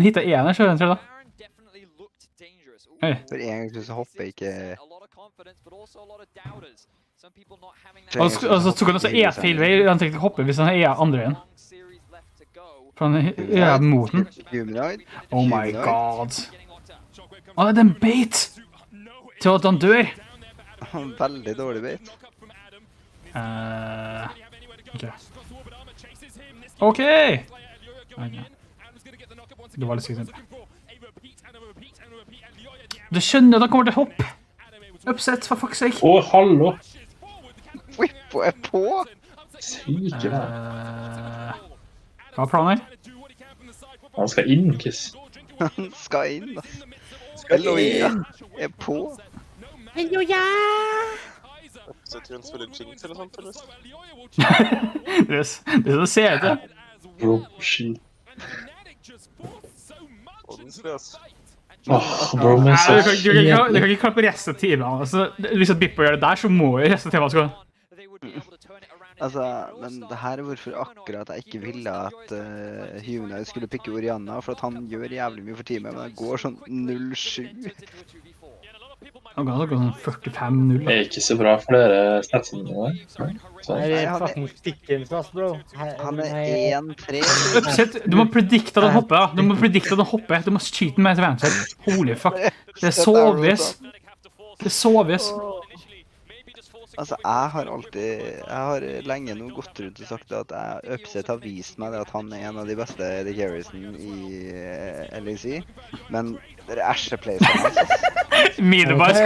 hittar en, så er det en trader. Hei. For en gang så hopper jeg ikke... Og så tok han også feil vei, han tenkte ikke hoppe hvis han andre igjen. For han mot den. Oh my god. Det er en bait! Til at han dør. Veldig dårlig bait. Ok! Det var litt sikkert. Du skjønner at han kommer til å hoppe! Upset, for fuck's sake! Hallo! Whippo er på! Syke da. Hva er planen her? Han skal inn, Kiss. Han skal inn, da. Eloia er på. Eloia! Så jeg tror han spiller Jinx eller sånt, eller? Det er sånn ser jeg til. Bro, shit. Bro, men så... Du kan ikke klappe resten av teamet. Hvis Bippo gjør det der, så må jo resten av teamet skal... Altså, men det her er hvorfor akkurat jeg ikke ville at Humanoid skulle pikke Orianna, for at han gjør jævlig mye for teamet, men det går sånn 0-7. Han kan gå sånn 45-0. Det er ikke så bra for dere statsene der. Det er fucking stikkens, ass, bro. Han er 1-3. Upset, du må predikte at han hopper, da. Du må predikte at han hopper. Du må skyte den med til venstre. Holy fuck. Det er så obvious. Det er så obvious. Altså, jeg har lenge nå gått rundt og sagt at Upset har vist meg det at han en av de beste Eddie Garrison i LEC, men det Asher-placerne hans, ass. Middelbart så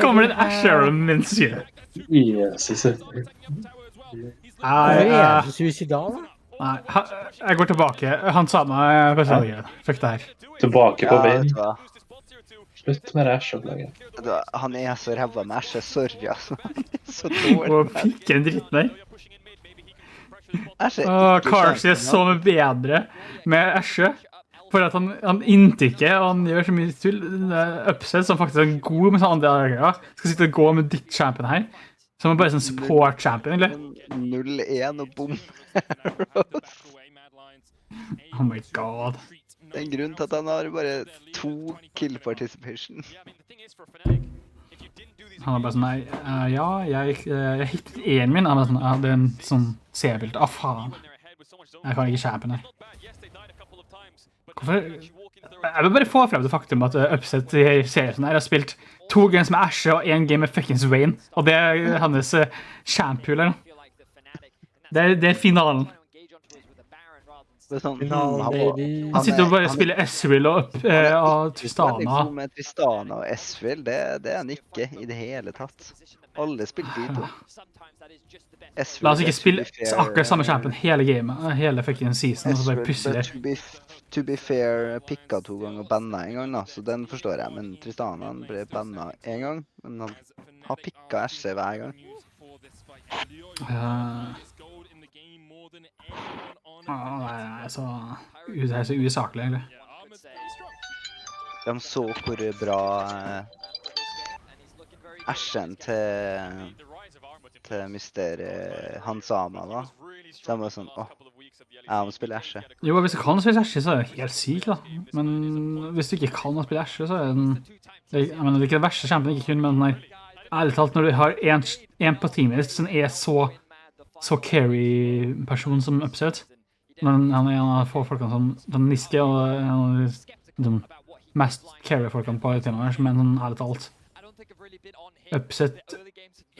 kommer det en Asher min side. Jesus. Så suicidal, da? Nei, jeg går tilbake. Han sa meg på salget. Fuck det her. Tilbake på veien. Vet du hva? Slutt med Asher-opplegget. Han så ræva med Asher, sorry, altså. Så dårlig. Og fikk en dritt der. Cars er så mye bedre med Asher. For at han inntikker, og han gjør så mye tull. Upset, som faktisk er god med sånne andre dager, skal sitte og gå med ditt champion her. Som er bare sånn support-champion, eller? 0-1 og bom. Oh my god. Det en grunn til at han har bare 2 kill participation. Han er bare sånn, ja, jeg hittet en min. Han er sånn, det er en sånn C-bild. Faen. Jeg kan ikke champion her. Hvorfor? Jeg vil bare få frem det faktum at Upset i serien her har spilt 2 games med Asher og 1 game med fuckings Wayne. Og det er hans champion her. Det er finalen. Han sitter og bare spiller Ezreal og Tristana. Han er god med Tristana og Ezreal, det er han ikke i det hele tatt. Alle spilte de to. La oss ikke spille akkurat samme champion hele gamet, hele fucking season, og så bare plutselig. To be fair, pikka 2 ganger og banna en gang da, så den forstår jeg. Men Tristana ble banna en gang, men han har pikka Asher hver gang. Nei, det er så usaklig, egentlig. De så hvor bra Asheren til Mysterie Hansama da. Så de var sånn, jeg må spille Asher. Jo, hvis du kan spille Asher, så er det helt sykt da. Men hvis du ikke kan spille Asher, så er det jeg mener, det er ikke det verste champion ikke kun, men ærlig talt, når du har en på teamet som er så carry-person som Upset, men han er en av få folkene som Niske, og en av de mest carry-folkene på teamet, men sånn ærlig talt. Upset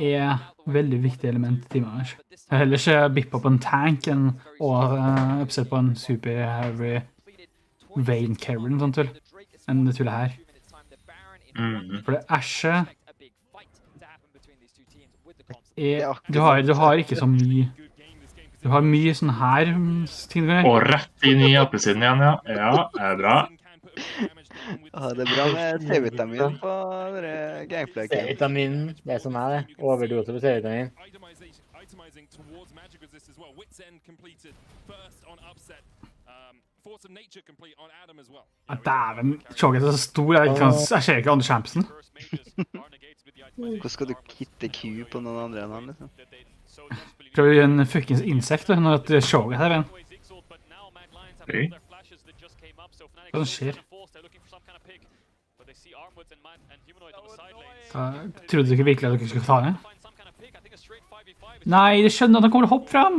er veldig viktig element i teamet. Jeg har heller ikke bippa på en tank enn å Upset på en super-heavy Vayne carry, enn det tullet her. For det Asher du har ikke så mye. Du har mye sånn her ting. Og rett inn i appelsiden igjen, ja. Ja, det er bra. Det er bra med C-vitamin på gameplay. C-vitamin, det som det. Overdose på C-vitamin. Dæven, Choget er så stor, jeg ser ikke andre championen. Hvordan skal du hitte Q på noen andre enn han, liksom? Prøv å gjøre en fuckings insekt, når det er Choget her igjen. Hva som skjer? Trodde du ikke virkelig at dere skulle ta det? Nei, det skjønner at han kommer til å hoppe frem!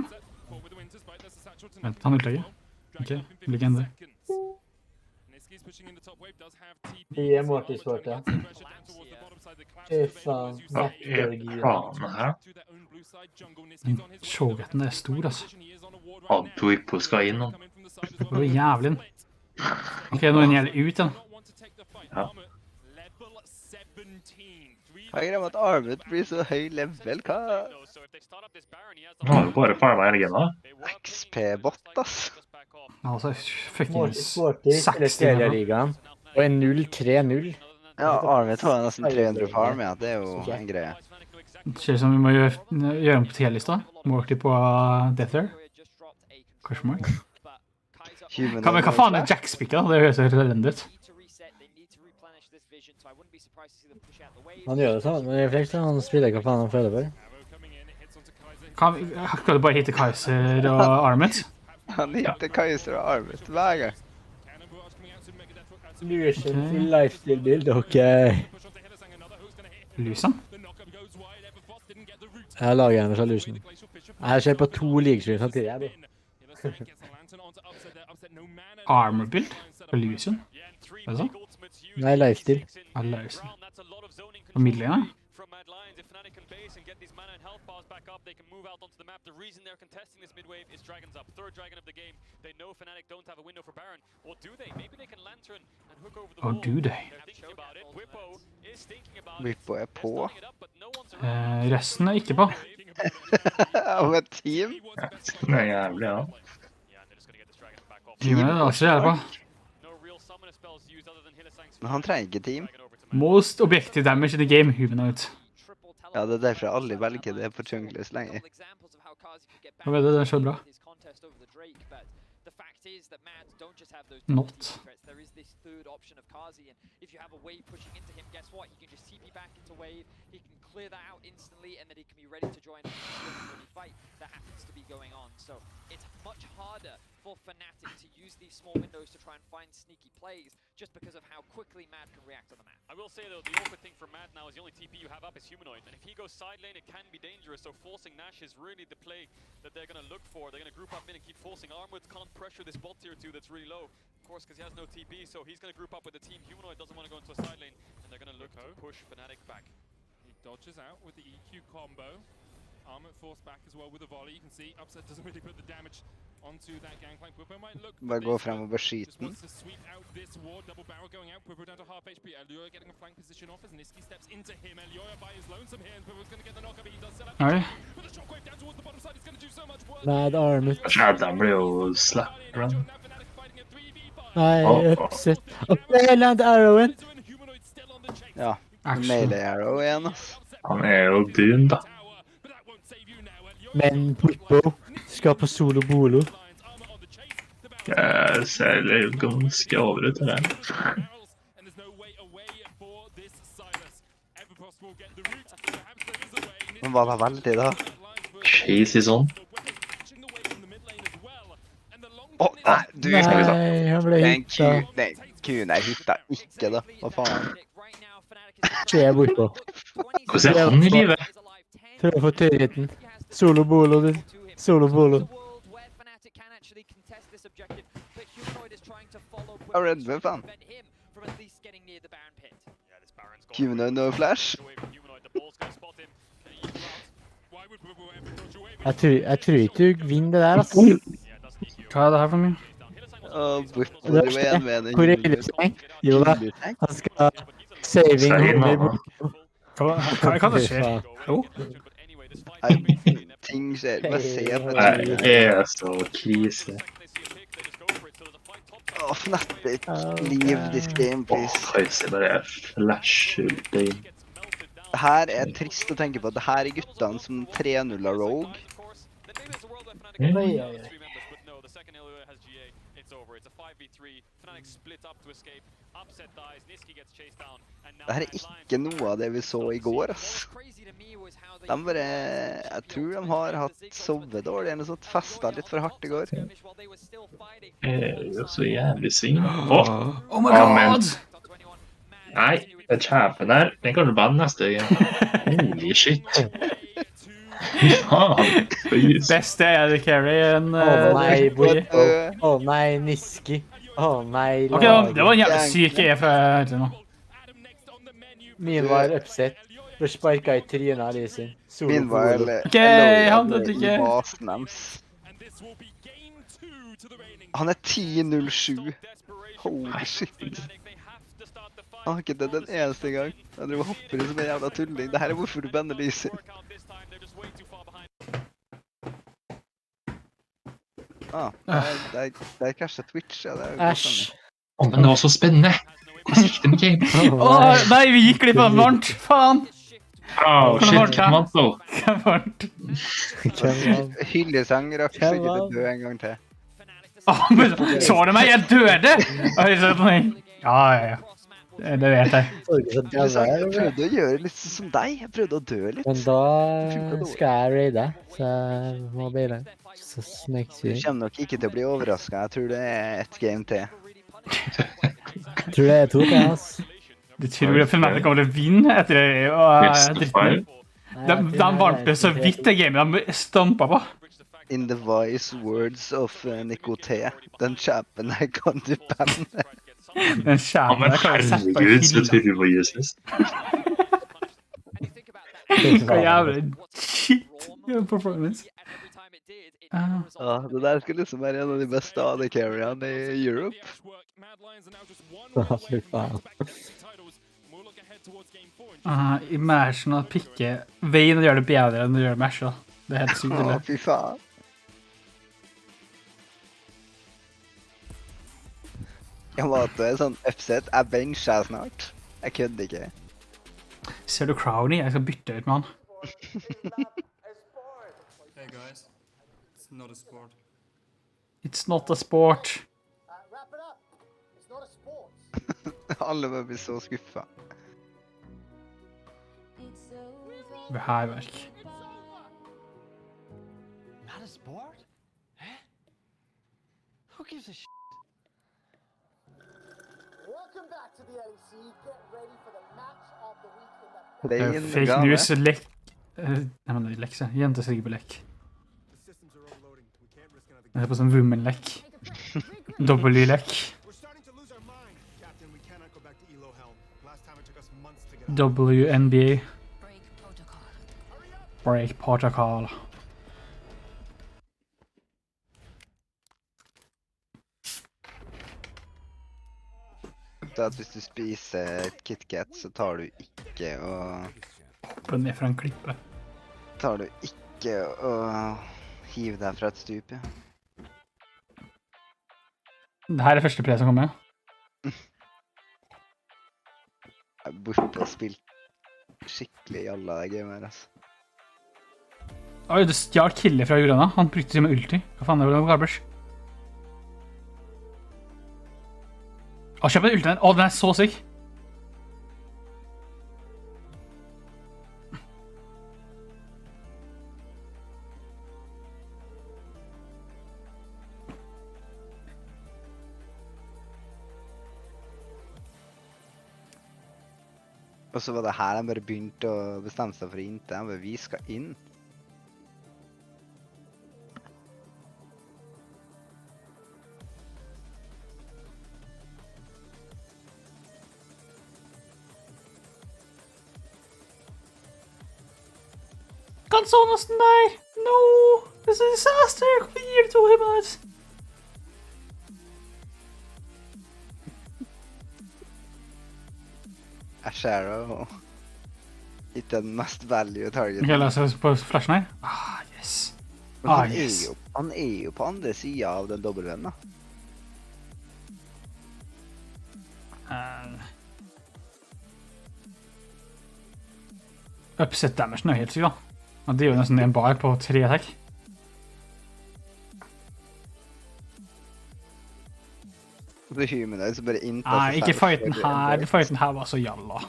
Vent, han ulter ikke. Ok, legende. De er Mortis-sportet. Faen, Shogeten er stor, altså. Adpoipo skal inn, han. Det var jævlig. Ok, nå er den gjelder ut, den. Ja. Hva er det med at Arvid blir så høy level? Hva? Nå har du bare farmet hele gena. XP-bot, ass. Altså, fucking Sportis, eller Telia-ligaen. Og en 0-3-0. Ja, Arvid har nesten 300 farm, ja. Det er jo en greie. Det ser ut som vi må gjøre om på Telia-lista. Morty på Deather. Kanskje Mark. Hva faen er Jack-spikket da? Det høres helt elendig ut. Han gjør det sånn, men refleks, han spiller hva faen han føler for. Skal du bare hitte Kaiser og Armet? Han hitter Kaiser og Armet hver gang. Lucian, full lifestyle-bild, ok. Lucian? Jeg har laget en fra Lucian. Jeg har sett på 2 league-stream samtidig, jeg, bro. Armor-bild? På Lucian? Hva er det sånn? Nei, lifestyle. Ja, lifestyle. Og midlene? Mad Lions, if Fnatic can base and get these mana and health bars back up, they can move out onto the map. The reason they're contesting this mid wave is Dragons up. Third dragon of the game. They know Fnatic don't have a window for Baron. Or do they? Maybe they can Lantern and hook over the wall. Or do they? They're thinking about it. Whippo is thinking about it. Whippo på. Resten ikke på. Av et team? Det jævlig, ja. Teamet er også jævlig på. Men han trenger ikke team. Most objective damage in the game, Humanoid. Ja, det derfor jeg aldri velger det på junglers lenger. Hva vet du, det er så bra. Is that Mad don't just have those Not. threats. There is this third option of Kazi, and if you have a wave pushing into him, guess what? He can just TP back into wave. He can clear that out instantly, and then he can be ready to join any fight that happens to be going on. So it's much harder for Fnatic to use these small windows to try and find sneaky plays, just because of how quickly Mad can react on the map. I will say though, the awkward thing for Mad now is the only TP you have up is Humanoid, and if he goes side lane, it can be dangerous. So forcing Nash is really the play that they're going to look for. They're going to group up in and keep forcing. Armwoods can't pressure this bot tier 2 that's really low, of course, because he has no TP. So he's going to group up with the team. Humanoid doesn't want to go into a side lane, and they're going to look to push Fnatic back. He dodges out with the EQ combo. Armor forced back as well with a volley. You can see Upset doesn't really put the damage onto that gangplank. Whippo might look. Bare gå frem og bare skyte den. Wants to sweep out this ward. Double barrel going out. Whippo down to half HP. Elioya getting a flank position off as Niski steps into him. Elioya by his lonesome here. Whippo's going to get the knock up. He does set up. Oi. But the shockwave down towards the bottom side is going to do so much work. Mad Armut. Adam blir jo slapperen. Nei, upset. Og Land Arrowen. Ja, melee arrow igjen, ass. Han er jo dun, da. Men Whippo skal på solo bolo. Jeg ser litt ganske over ut til det. Men var det veldig da? Cheesy sånn. Nei, du Nei, han ble hitta. Nei, Q-en er hitta ikke da. Hva faen? Se Whippo. Hvordan er han i livet? Prøv å få tørrheten. Solo bolo, du. Solo bolo. Jeg er redd med faen. Q-en no flash. Jeg tror ikke du vinner det der, ass. Hva er det her for mye? Whippo, du er en med Hvor er Hillesang? Jo da, han skal saving hodet. Hva det skjer? Jo. Ting skjer. Bare se at Det er så krise. Fnatic, leave this game, please. Kajse bare flasher ut det inn. Det her er trist å tenke på. Det her er guttene som 3-0 av Rogue. Det her er ikke noe av det vi så i går, ass. De bare, jeg tror de har hatt sovet dårlig, eller sånt, festet litt for hardt i går. Det er jo så jævlig sving. Oh my god! Nei, det kjæpen der, den kan du banne neste gang. Holy shit. Faen, Beste er det carry en... Åh nei, Niski. Åh nei, Ok, det var en jævlig syk fra egentlig nå. Min var upset. Ble sparket i trynet av Lysen. Min var Ok, han døde ikke. basen deres. Han er 10-0-7. Holy shit. Han har ikke dødd en eneste gang. Han driver og hopper i som en jævla tulling. Det her er hvorfor du banner Lysen. Det er kanskje Twitch, ja. Æsj. Men det var så spennende. Hvordan gikk det med game? Nei, vi gikk glipp av varmt. Faen. Shit, hvem vant nå? Hvem vant? Hyllesang rakk sikkert å dø en gang til. Men så du meg? Jeg døde! Ja. Det vet jeg. Jeg prøvde å gjøre litt som deg. Jeg prøvde å dø litt. Men da skal jeg raide, så jeg må bare så Du kommer nok ikke til å bli overrasket. Jeg tror det er et game til. Jeg tror det er 2 til, ass. Du tror at Fnatic kommer til å vinne etter dritten? De vant det så vidt det gamet de stampet på. In the wise words of Nico T. Den kjæpen her kan du banne. Den kjæpen her kan du sette på Herregud, så tror du var useless. Hva jævlig shit performance. Det der skulle liksom være en av de beste AD-carrierne i Europe. Fy faen. Immersion og pikke veien og gjør det bedre enn å gjøre Mash. Det helt sykt. Fy faen. Jeg måtte sånn upset. Jeg bencher snart. Jeg kødder ikke. Ser du Crowley? Jeg skal bytte ut med han. Hey guys, it's not a sport. It's not a sport. Alle må bli så skuffa. Det her verk. Not a sport? Huh? Who gives a shit? Welcome back to the LEC. Get ready for the match of the week in the Fake news, lekk. Nei, men det er lekk, så. Jenter ser ikke på lekk. Jeg ser på sånn women-lekk. W-lekk. WNBA. Break protocol. Så at hvis du spiser et KitKat, så tar du ikke og... På ned fra en klippe. Tar du ikke og hiver deg fra et stup, ja. Det her er første pre som kommer, ja. Jeg er borte og spilt skikkelig i alle de gamer, altså. Oi, det stjal killer fra Jurana. Han brukte seg med ulti. Hva faen er det garbage? Å, kjøp en ulti der. Å, den er så syk. Og så var det her de bare begynte å bestemme seg for å inte. De bare, vi skal inn. Kan Sonasten der? No! This is a disaster! Hva gir du til Himmels? Ashara ikke den mest value target. Ok, la oss på flashen her. Ah, yes. Men han er jo på andre siden av den W-en, da. Upset damage er helt sykt, da. Og det er jo nesten en bar på 3 attack. Det er humanoid som bare inntar Nei, ikke fighten her. Fighten her var så jalla.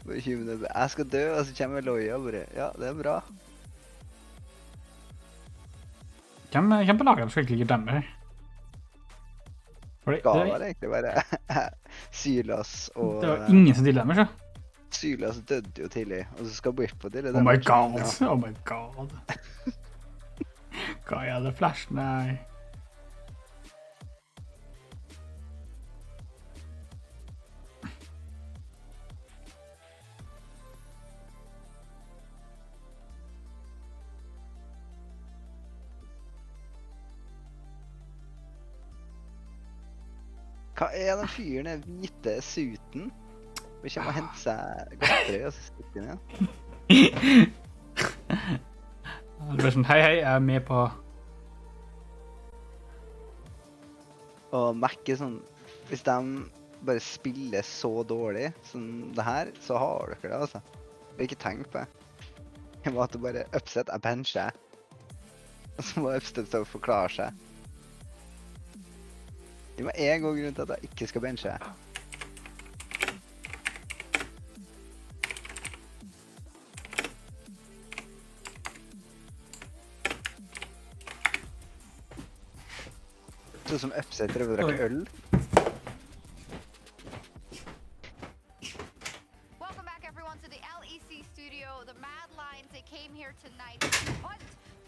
Bare humanoid bare, jeg skal dø, og så kommer Loya og bare, ja, det er bra. Hvem på laget skal ikke ligge damage? Skal vel egentlig være Sylas og... Det var ingen som dealer damage, ja. Sylas døde jo tidlig, og så skal Bippo deale damage. Oh my god, oh my god. Hva er det flash? Nei. Hva er den fyren, den hvite suiten? Vi kommer og hente seg godteri, og så stikker den igjen. Det blir sånn, hei, jeg er med på... Og Mac er sånn, hvis de bare spiller så dårlig som det her, så har dere det, altså. Og ikke tenk på det. Jeg måtte bare upset, jeg bencher. Og så må upset stå og forklare seg. Det var en god grunn til at jeg ikke skal benche. Sånn som upset prøver å drikke øl. Welcome back everyone to the LEC studio. The Mad Lions, they came here tonight to hunt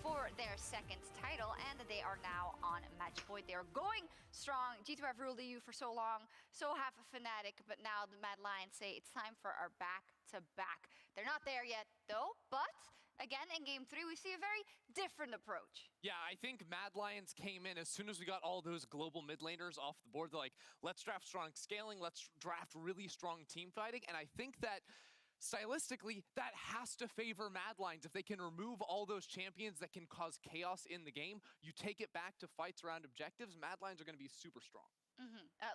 for their second title, and they are now on match point. They are going strong. G2 have ruled the EU for so long, so have Fnatic, but now the Mad Lions say it's time for our back-to-back. They're not there yet, though, but again, in Game 3, we see a very different approach. Yeah, I think Mad Lions came in as soon as we got all those global mid laners off the board. They're like, let's draft strong scaling, let's draft really strong team fighting, and I think that stylistically, that has to favor Mad Lions. If they can remove all those champions that can cause chaos in the game, you take it back to fights around objectives, Mad Lions are going to be super strong.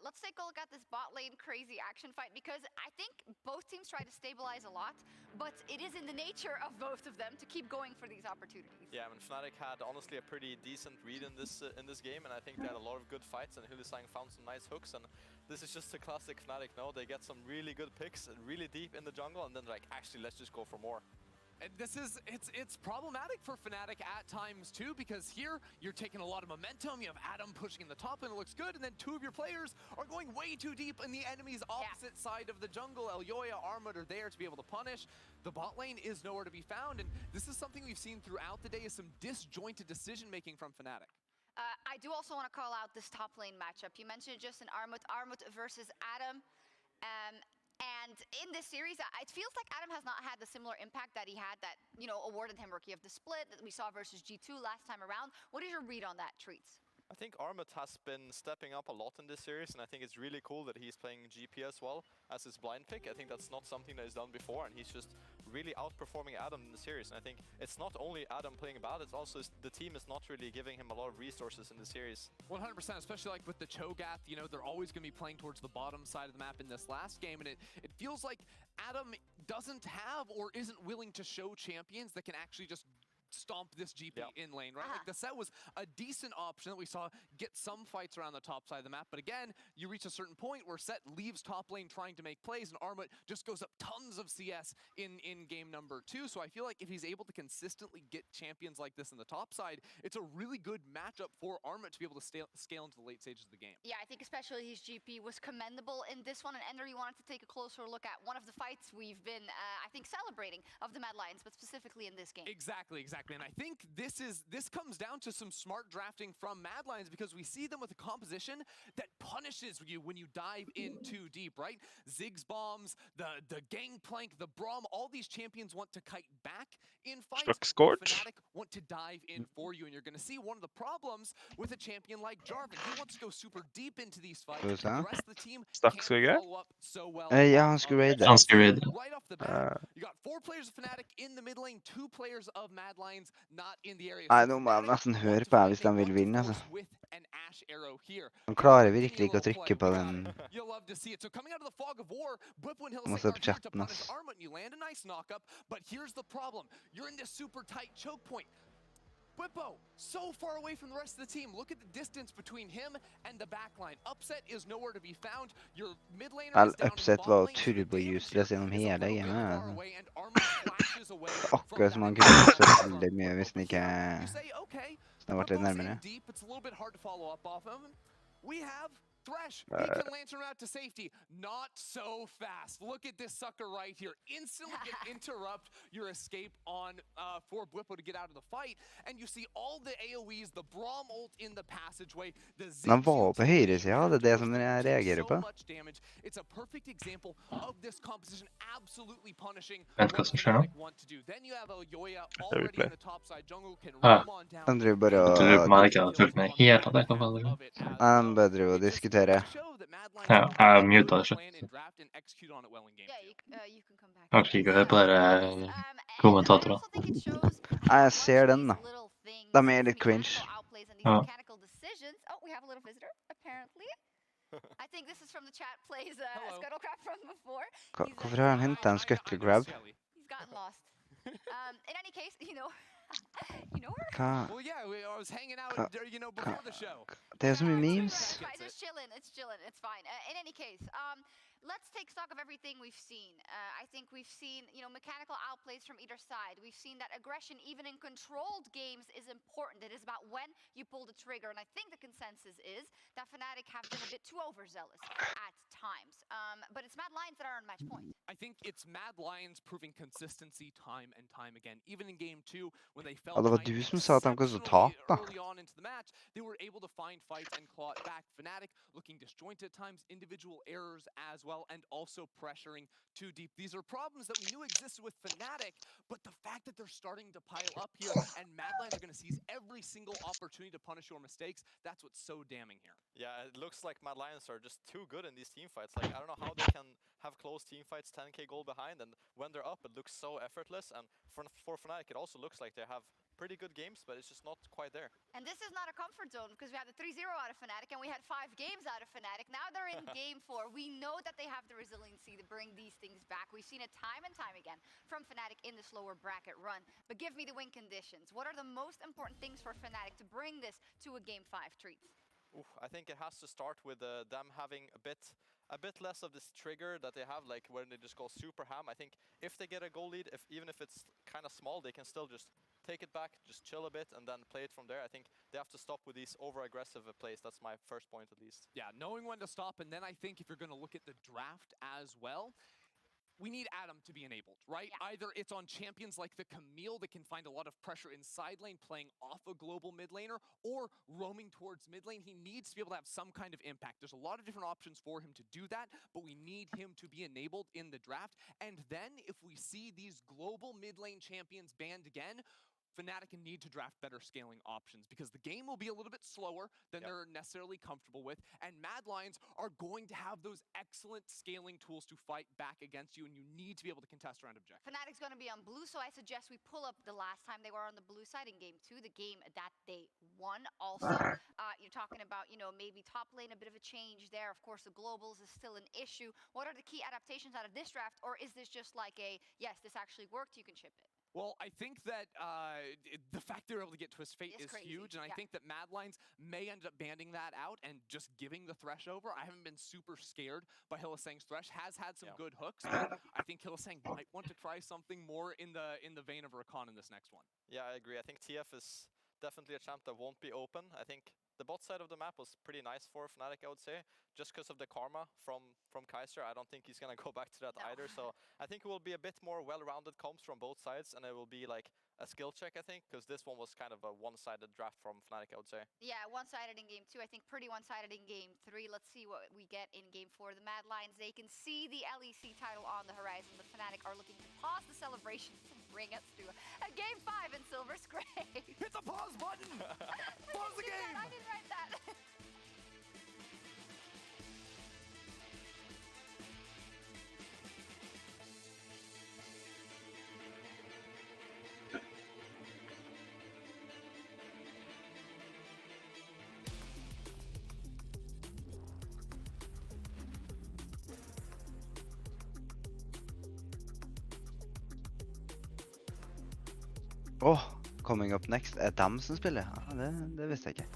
Let's take a look at this bot lane crazy action fight, because I think both teams try to stabilize a lot, but it is in the nature of both of them to keep going for these opportunities. Yeah, I mean, Fnatic had honestly a pretty decent read in this game, and I think they had a lot of good fights, and Hylissang found some nice hooks, and this is just a classic Fnatic, no? They get some really good picks, really deep in the jungle, and then like, actually, let's just go for more. And this is, it's problematic for Fnatic at times too, because here you're taking a lot of momentum, you have Adam pushing in the top and it looks good, and then two of your players are going way too deep in the enemy's opposite side of the jungle. Elyoya, Armut are there to be able to punish. The bot lane is nowhere to be found, and this is something we've seen throughout the day, is some disjointed decision making from Fnatic. I do also want to call out this top lane matchup. You mentioned just an Armut versus Adam. And in this series, it feels like Adam has not had the similar impact that he had that, you know, awarded him Rookie of the Split that we saw versus G2 last time around. What is your read on that, Treats? I think Armut has been stepping up a lot in this series, and I think it's really cool that he's playing GP as well as his blind pick. I think that's not something that he's done before, and he's just really outperforming Adam in the series. And I think it's not only Adam playing bad, it's also the team is not really giving him a lot of resources in the series. 100%, especially like with the Cho'Gath, you know, they're always going to be playing towards the bottom side of the map in this last game, and it feels like Adam doesn't have or isn't willing to show champions that can actually just stomp this GP in lane, right? Like the set was a decent option that we saw get some fights around the top side of the map, but again, you reach a certain point where set leaves top lane trying to make plays, and Armut just goes up tons of CS in game number 2. So I feel like if he's able to consistently get champions like this in the top side, it's a really good matchup for Armut to be able to scale into the late stages of the game. Yeah, I think especially his GP was commendable in this one, and Ender, you wanted to take a closer look at one of the fights we've been, I think, celebrating of the Mad Lions, but specifically in this game. Exactly. And I think this comes down to some smart drafting from Mad Lions, because we see them with a composition that punishes you when you dive in too deep, right? Ziggs bombs, the Gangplank, the Braum, all these champions want to kite back in fights. Fnatic want to dive in for you, and you're going to see one of the problems with a champion like Jarvan. He wants to go super deep into these fights. The rest of the team can't follow up so well. Ja, han skulle raide. Right off the bat, you got 4 players of Fnatic in the mid lane, 2 players of Mad Lions not in the area. Nei, nå må de nesten høre på hvis de vil vinne, altså. De klarer virkelig ikke å trykke på den. Må se på chatten, ass. You land a nice knockup, but here's the problem. You're in this super tight choke point. Bwipo, so far away from the rest of the team. Look at the distance between him and the backline. Upset is nowhere to be found. Your mid laner is down. Upset var turbo useless gjennom hele gamet. Akkurat som han kunne så veldig mye hvis han ikke vært litt nærmere. It's a little bit hard to follow up off him. We have Thresh, he can lantern out to safety. Not so fast. Look at this sucker right here. Instantly can interrupt your escape on for Bwipo to get out of the fight. And you see all the AoEs, the Braum ult in the passageway. Han var på høyre siden, det det som jeg reagerer på. It's a perfect example of this composition absolutely punishing what Fnatic want to do. Then you have Elyoya already in the top side jungle, can roam on down. Han driver bare Jeg tror man ikke hadde fulgt med helt av det. Han bare driver og diskuterer. Ja, jeg muta det slutt. Jeg orker ikke å høre på dere kommentatorene. Jeg ser den da. De litt cringe. Ja. Oh, we have a little visitor, apparently. I think this is from the chat plays Scuttle Crab from before. Hvorfor har han hentet en Scuttle Crab? He's gotten lost. In any case, you know her? Hva? Well, yeah, I was hanging out, you know, before the show. Det så mye memes. It's chilling, it's fine. In any case, let's take stock of everything we've seen. I think we've seen, mechanical outplays from either side. We've seen that aggression, even in controlled games, is important. It is about when you pull the trigger. And I think the consensus is that Fnatic have been a bit too overzealous at times. But it's Mad Lions that are on match point. I think it's Mad Lions proving consistency time and time again. Even in game 2, when they fell Ja, det var behind du som sa att de kunde exceptionally tapa. early on into the match, they were able to find fights and claw it back. Fnatic looking disjointed at times, individual errors as well, and also pressuring too deep. These are problems that we knew existed with Fnatic, but the fact that they're starting to pile up here and Mad Lions are going to seize every single opportunity to punish your mistakes, that's what's so damning here. Yeah, it looks like Mad Lions are just too good in these team fights. Like, I don't know how they can have close team fights 10k goal behind, and when they're up, it looks so effortless. And for Fnatic, it also looks like they have pretty good games, but it's just not quite there. And this is not a comfort zone because we had the 3-0 out of Fnatic and we had 5 games out of Fnatic. Now they're in game 4. We know that they have the resiliency to bring these things back. We've seen it time and time again from Fnatic in the slower bracket run. But give me the win conditions. What are the most important things for Fnatic to bring this to a game 5 treat? I think it has to start with them having a bit less of this trigger that they have, like when they just go super ham. I think if they get a goal lead, even if it's kind of small, they can still just take it back, just chill a bit, and then play it from there. I think they have to stop with these over-aggressive plays. That's my first point, at least. Yeah, knowing when to stop, and then I think if you're going to look at the draft as well, we need Adam to be enabled, right? Yeah. Either it's on champions like the Camille that can find a lot of pressure in side lane, playing off a global mid laner, or roaming towards mid lane. He needs to be able to have some kind of impact. There's a lot of different options for him to do that, but we need him to be enabled in the draft. And then if we see these global mid lane champions banned again, Fnatic need to draft better scaling options because the game will be a little bit slower than they're necessarily comfortable with, and Mad Lions are going to have those excellent scaling tools to fight back against you, and you need to be able to contest around objectives. Fnatic's going to be on blue, so I suggest we pull up the last time they were on the blue side in game 2, the game that they won also. You're talking about, maybe top lane, a bit of a change there. Of course, the globals is still an issue. What are the key adaptations out of this draft, or is this just like yes, this actually worked, you can ship it? Well, I think that the fact they're able to get Twist Fate is crazy. huge, and I think that Mad Lions may end up banding that out and just giving the Thresh over. I haven't been super scared by Hylissang's Thresh. Has had some good hooks, but I think Hylissang might want to try something more in the vein of Rakan in this next one. Yeah, I agree. I think TF is definitely a champ that won't be open. I think the bot side of the map was pretty nice for Fnatic, I would say, just because of the karma from Kaiser. I don't think he's going to go back to that either. So I think it will be a bit more well-rounded comps from both sides, and it will be like a skill check, I think, because this one was kind of a one-sided draft from Fnatic, I would say. Yeah, one-sided in game 2. I think pretty one-sided in game 3. Let's see what we get in game 4. The Mad Lions, they can see the LEC title on the horizon. The Fnatic are looking to pause the celebrations and bring us to a game 5 in Silver's grave. Hit the pause button! Pause the game! I didn't write that. Coming up next er dem som spiller. Ja, det visste jeg ikke.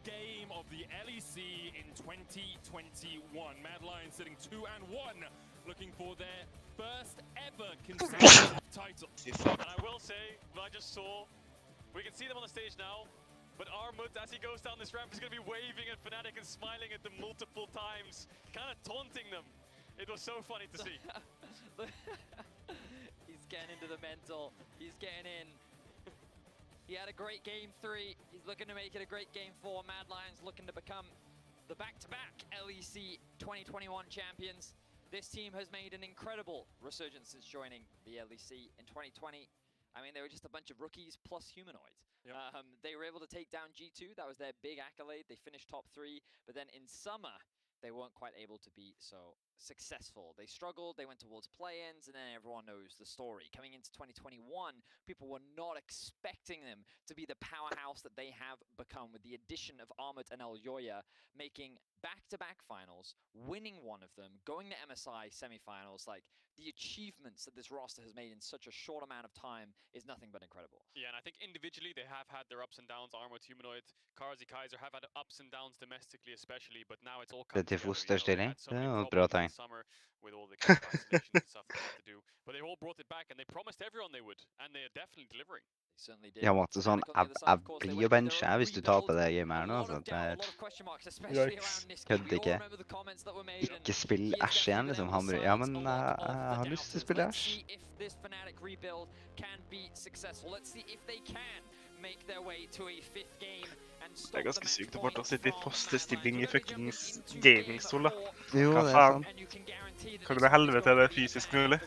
game of the LEC in 2021. Mad Lions sitting 2-1, looking for their first ever consecutive title. And I will say, what I just saw, we can see them on the stage now, but Armut, as he goes down this ramp, is going to be waving at Fnatic and smiling at them multiple times, kind of taunting them. It was so funny to see. He's getting into the mental. He's getting in. He had a great game 3. He's looking to make it a great game 4. Mad Lions looking to become the back-to-back LEC 2021 champions. This team has made an incredible resurgence since joining the LEC in 2020. I mean, they were just a bunch of rookies plus humanoids. Yep. They were able to take down G2. That was their big accolade. They finished top 3, but then in summer, they weren't quite able to be so successful. They struggled, they went towards play-ins, and then everyone knows the story. Coming into 2021, people were not expecting them to be the powerhouse that they have become with the addition of Armut and Elyoya, making back-to-back finals, winning one of them, going to MSI semifinals. Like, the achievements that this roster has made in such a short amount of time is nothing but incredible. Yeah, and I think individually they have had their ups and downs. Armut, Humanoid, Karzi, Kaiser have had ups and downs domestically especially, but now it's all come Det är together. fosterstilling. Had so Det many var ett bra problems in tegn. the summer with all the kind of isolations and stuff they had to do, but they all brought it back and they promised everyone they would, and they are definitely delivering. Jeg måtte sånn, jeg blir jo bencha hvis du tar på det gamet her nå, så det kødder ikke. Ikke spill Ashe igjen, liksom. Ja, men jeg har lyst til å spille Ashe. Det er ganske sykt å bare sitte i fosterstilling i fuckings gamingstol, da. Jo, Hva det er faen? sant. Kan det helvete er det fysisk mulig?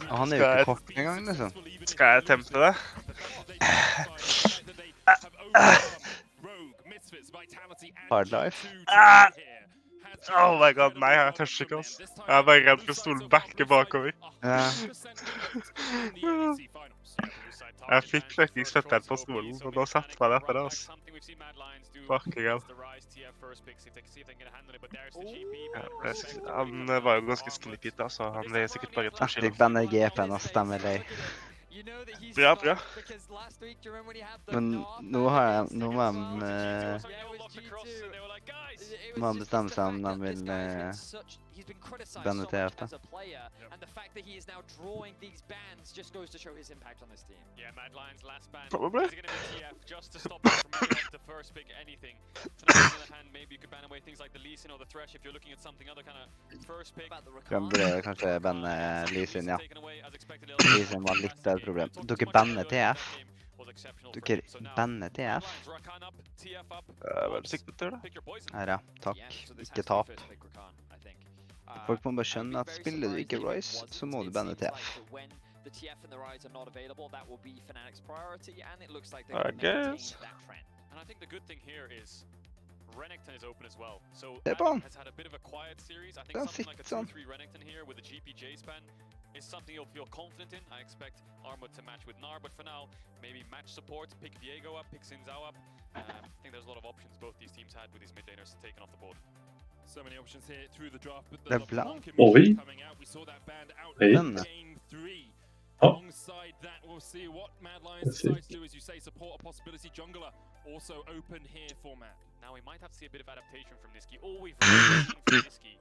Og han er jo ikke kort engang, liksom. Skal jeg tempe det? Hard life. Oh my god, nei, jeg tør ikke, ass. Jeg er bare redd for stolen backer bakover. Ja. Jeg fikk faktisk fettel på stolen, og da setter meg det etter det, ass. Fucking hell. Han var jo ganske sklippet, da, så han er sikkert bare Jeg fikk bandet GP-en og stemmer lei. Bra, bra. Men nå må de bestemme seg om de vil bande TF, da. Probably. De burde kanskje bande Lysin, ja. Lysin var litt av et problem. Dere banner TF? Dere banner TF? Hva er du sikker på det? Her, ja. Takk. Ikke tap. Folk må bare skjønne at spiller du ikke Royce, så må du banne TF. I guess. And I think the good thing here is Renekton is open as well. So Det er bra. has had a bit of a quiet series. I think Den something like a sitter sånn. 2-3 Renekton here with a GPJ span is something you'll feel confident in. I expect Armut to match with Gnar, but for now, maybe match support, pick Viego up, pick Sinzao up. I think there's a lot of options both these teams had with these mid laners taken off the board. So many options here through the draft, but Det the er bra. LeBlanc Oi. commission coming out. We saw that band out in Spennende. game 3. Ja. Alongside that, we'll see what Mad Lions decide to do, as you say, support a possibility. Jungler also open here for Mad. Now we might have to see a bit of adaptation from Niski. All we've really seen from Niski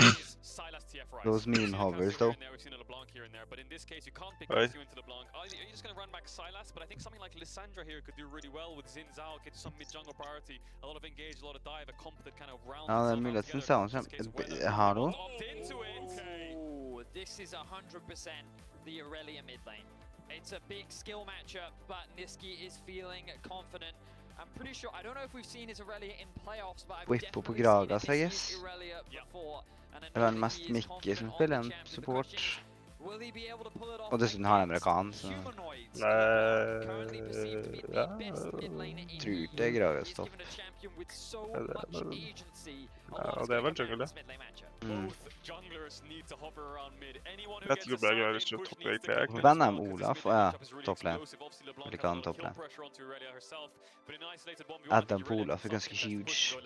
is Sylas TF Rise. Those meme hovers, though. We've seen a LeBlanc here and there, but in this case, you can't pick Right. Niski into LeBlanc. Are you just going to run back Sylas? But I think something like Lissandra here could do really well with Xin Zhao, get some mid-jungle priority, a lot of engage, a lot of dive, a comp that kind of rounds Ja, det er itself mulig out at den together. sa In this case, han Weather har noe. opt into it. Ooh, this is 100% the Aurelia mid lane. It's a big skill matchup, but Niski is feeling confident. I'm pretty sure, I don't know if we've seen his Aurelia in playoffs, but I've Whippo på definitely Gragas, seen I it. guess. This is Aurelia before, and I Det know er that mest he is Mickey confident som on spiller the en champ. The support. question, will he be able to pull it off Og dessuten har han against amerikan, så humanoids? Currently perceived to be the best mid laner in tror EU. ikke det er Gragas He's topp. given a champion with so Ja, det er much vel- agency. Ja, og det er vel jungle, det. Mid lane matchup. Mm. Both jungler Jeg tror bare jeg har lyst til å toppe egentlig. Hvor bandet er Olaf? Ja, topplane. Vil ikke ha en topplane. Adam på Olaf er ganske huge.